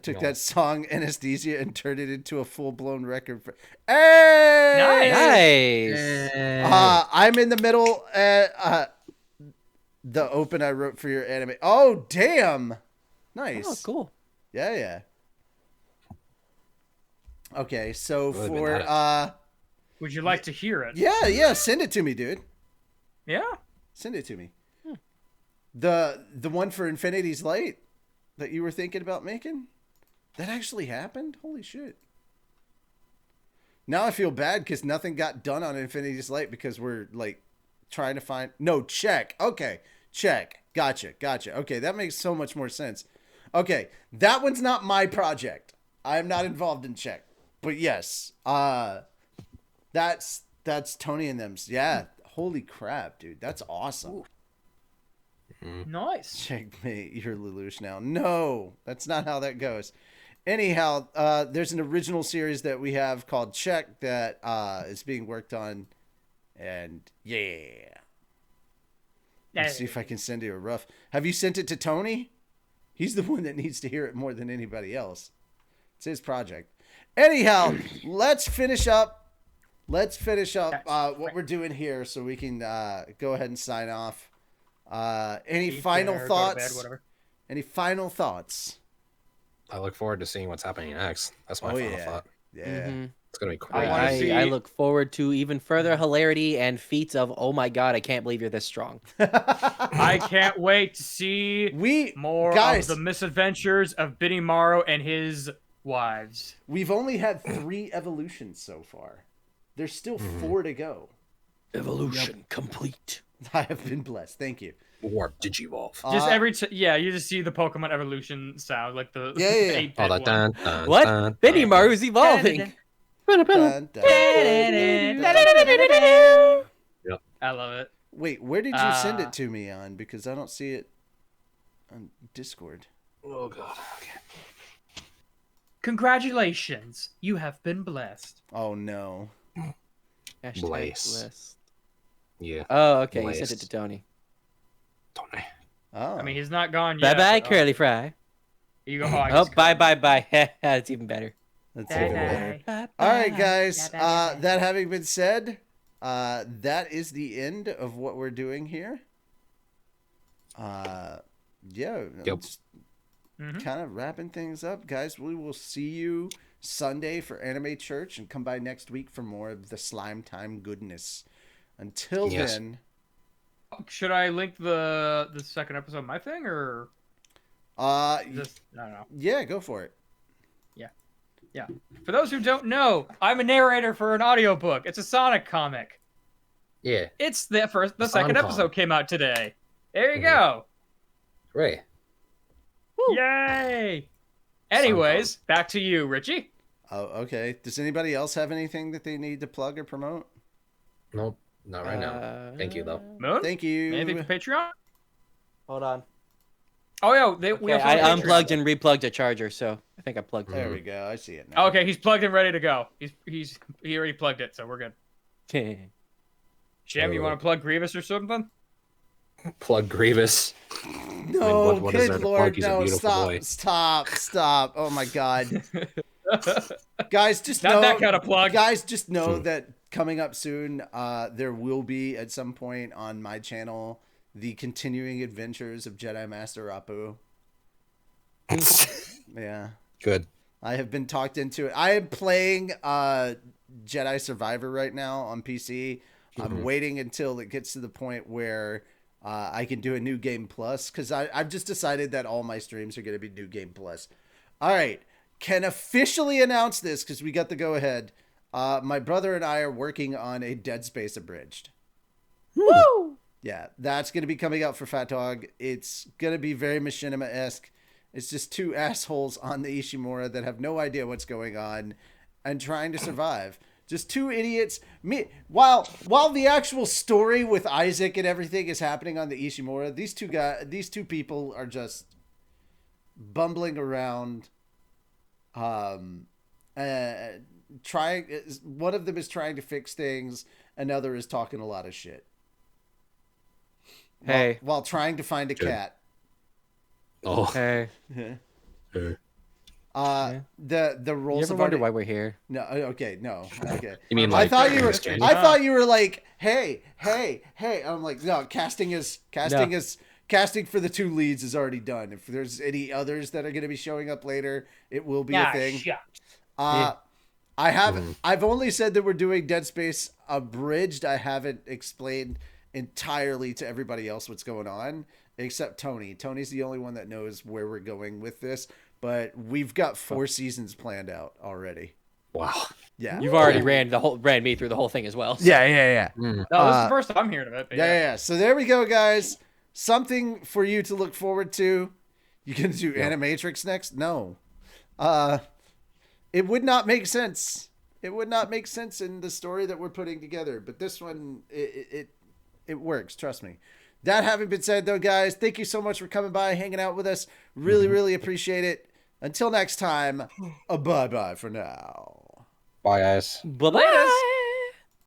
took No. that song Anesthesia and turned it into a full-blown record. Hey! Nice. I'm in the middle. The open I wrote for your anime. Oh, damn. Nice. Oh, cool. Yeah. Okay, so Really been for at it. Would you like to hear it? yeah, send it to me, dude. Yeah. Send it to me. The one for Infinity's Light that you were thinking about making? That actually happened? Holy shit. Now I feel bad because nothing got done on Infinity's Light because we're like trying to find check. Okay. Check. Gotcha. Okay, that makes so much more sense. Okay, that one's not my project. I am not involved in check. But yes, that's Tony and them's. Yeah. Holy crap, dude. That's awesome. Nice. Checkmate, you're Lelouch now. No, that's not how that goes. Anyhow, there's an original series that we have called Check that is being worked on. And yeah. Let's see if I can send you a rough. Have you sent it to Tony? He's the one that needs to hear it more than anybody else. It's his project. Anyhow, let's finish up. What we're doing here so we can go ahead and sign off. Any Eat final dinner, go to thoughts? bed, whatever. Any final thoughts? I look forward to seeing what's happening next. That's my final thought. Yeah. Mhm. It's gonna be I crazy. wanna see- I look forward to even further hilarity and feats of, oh my god, I can't believe you're this strong. I can't wait to see We more guys, of the misadventures of Benimaru and his wives. we've only had 3 evolutions so far. There's still 4 to go. Evolution complete. I have been blessed. Thank you. Warp Digivolve. Just you just see the Pokemon evolution sound, like the Yeah. 8-bit Oh, that one. dun, dun, What? dun, Benimaru's evolving. Dun, dun. I love it. Wait, where did you send it to me on? Because I don't see it on Discord. Oh god. Okay. Congratulations, you have been blessed. Oh no. Hashtag Blaze. list. Yeah. Oh, okay. You sent Blaze. it to Tony. Don't I? Oh. I mean, he's not gone Bye yet. bye, but, curly fry. You go. Oh, bye. That's even better. That's Bye even better. bye. All right, guys. That having been said, that is the end of what we're doing here. Yeah. Yep. Just kind of wrapping things up, guys. We will see you Sunday for Anime Church and come by next week for more of the Slime Time goodness. Until Yes. then, Should I link the second episode of my thing or just I don't know. yeah, go for it. Yeah. For those who don't know, I'm a narrator for an audiobook. It's a Sonic comic. Yeah. It's the second Sonicom. episode came out today. There you go. Ray. Yay! Anyways, back to you, Richie. Oh, okay. Does anybody else have anything that they need to plug or promote? Nope. Not right now. Thank you though. Moon? Thank you. Anything for Patreon? Hold on. Oh yeah, we Okay, also have I Patreon. unplugged and replugged a charger, so I think I plugged There it. we go. I see it now. Okay, he's plugged and ready to go. He already plugged it, so we're good. Jim, you want to plug Grievous or something? Plug Grievous. No, what is there good to lord, plug? He's a no! beautiful Stop! boy. Stop! Oh my god, guys, just Not know, that kind of plug. guys, just know that coming up soon, there will be at some point on my channel the continuing adventures of Jedi Master Apu. Yeah. Good. I have been talked into it. I am playing Jedi Survivor right now on PC. I'm waiting until it gets to the point where I can do a New Game Plus, because I've just decided that all my streams are going to be New Game Plus. All right. Can officially announce this because we got the go-ahead. My brother and I are working on a Dead Space Abridged. Woo! Yeah, that's going to be coming out for Fat Dog. It's going to be very Machinima-esque. It's just two assholes on the Ishimura that have no idea what's going on and trying to survive. Just two idiots. While the actual story with Isaac and everything is happening on the Ishimura, these two people are just bumbling around. Trying. One of them is trying to fix things. Another is talking a lot of shit. Hey. While trying to find a cat. Oh. Hey. The roles. You ever wonder why we're here? No. Okay. No. Okay. You mean I like? thought you were. Strange? I thought you were like, hey. I'm like, no. Casting for the two leads is already done. If there's any others that are going to be showing up later, it will be a thing. I've only said that we're doing Dead Space Abridged. I haven't explained entirely to everybody else what's going on, except Tony. Tony's the only one that knows where we're going with this, but we've got 4 seasons planned out already. Wow. Yeah. You've already ran me through the whole thing as well. So. Yeah. No, this is the first I'm hearing of it. Yeah. So there we go, guys. Something for you to look forward to. You gonna do Animatrix next? No. It would not make sense. It would not make sense in the story that we're putting together. But this one, it works. Trust me. That having been said, though, guys, thank you so much for coming by, hanging out with us. Really, really appreciate it. Until next time, bye-bye for now. Bye, guys. Bye-bye.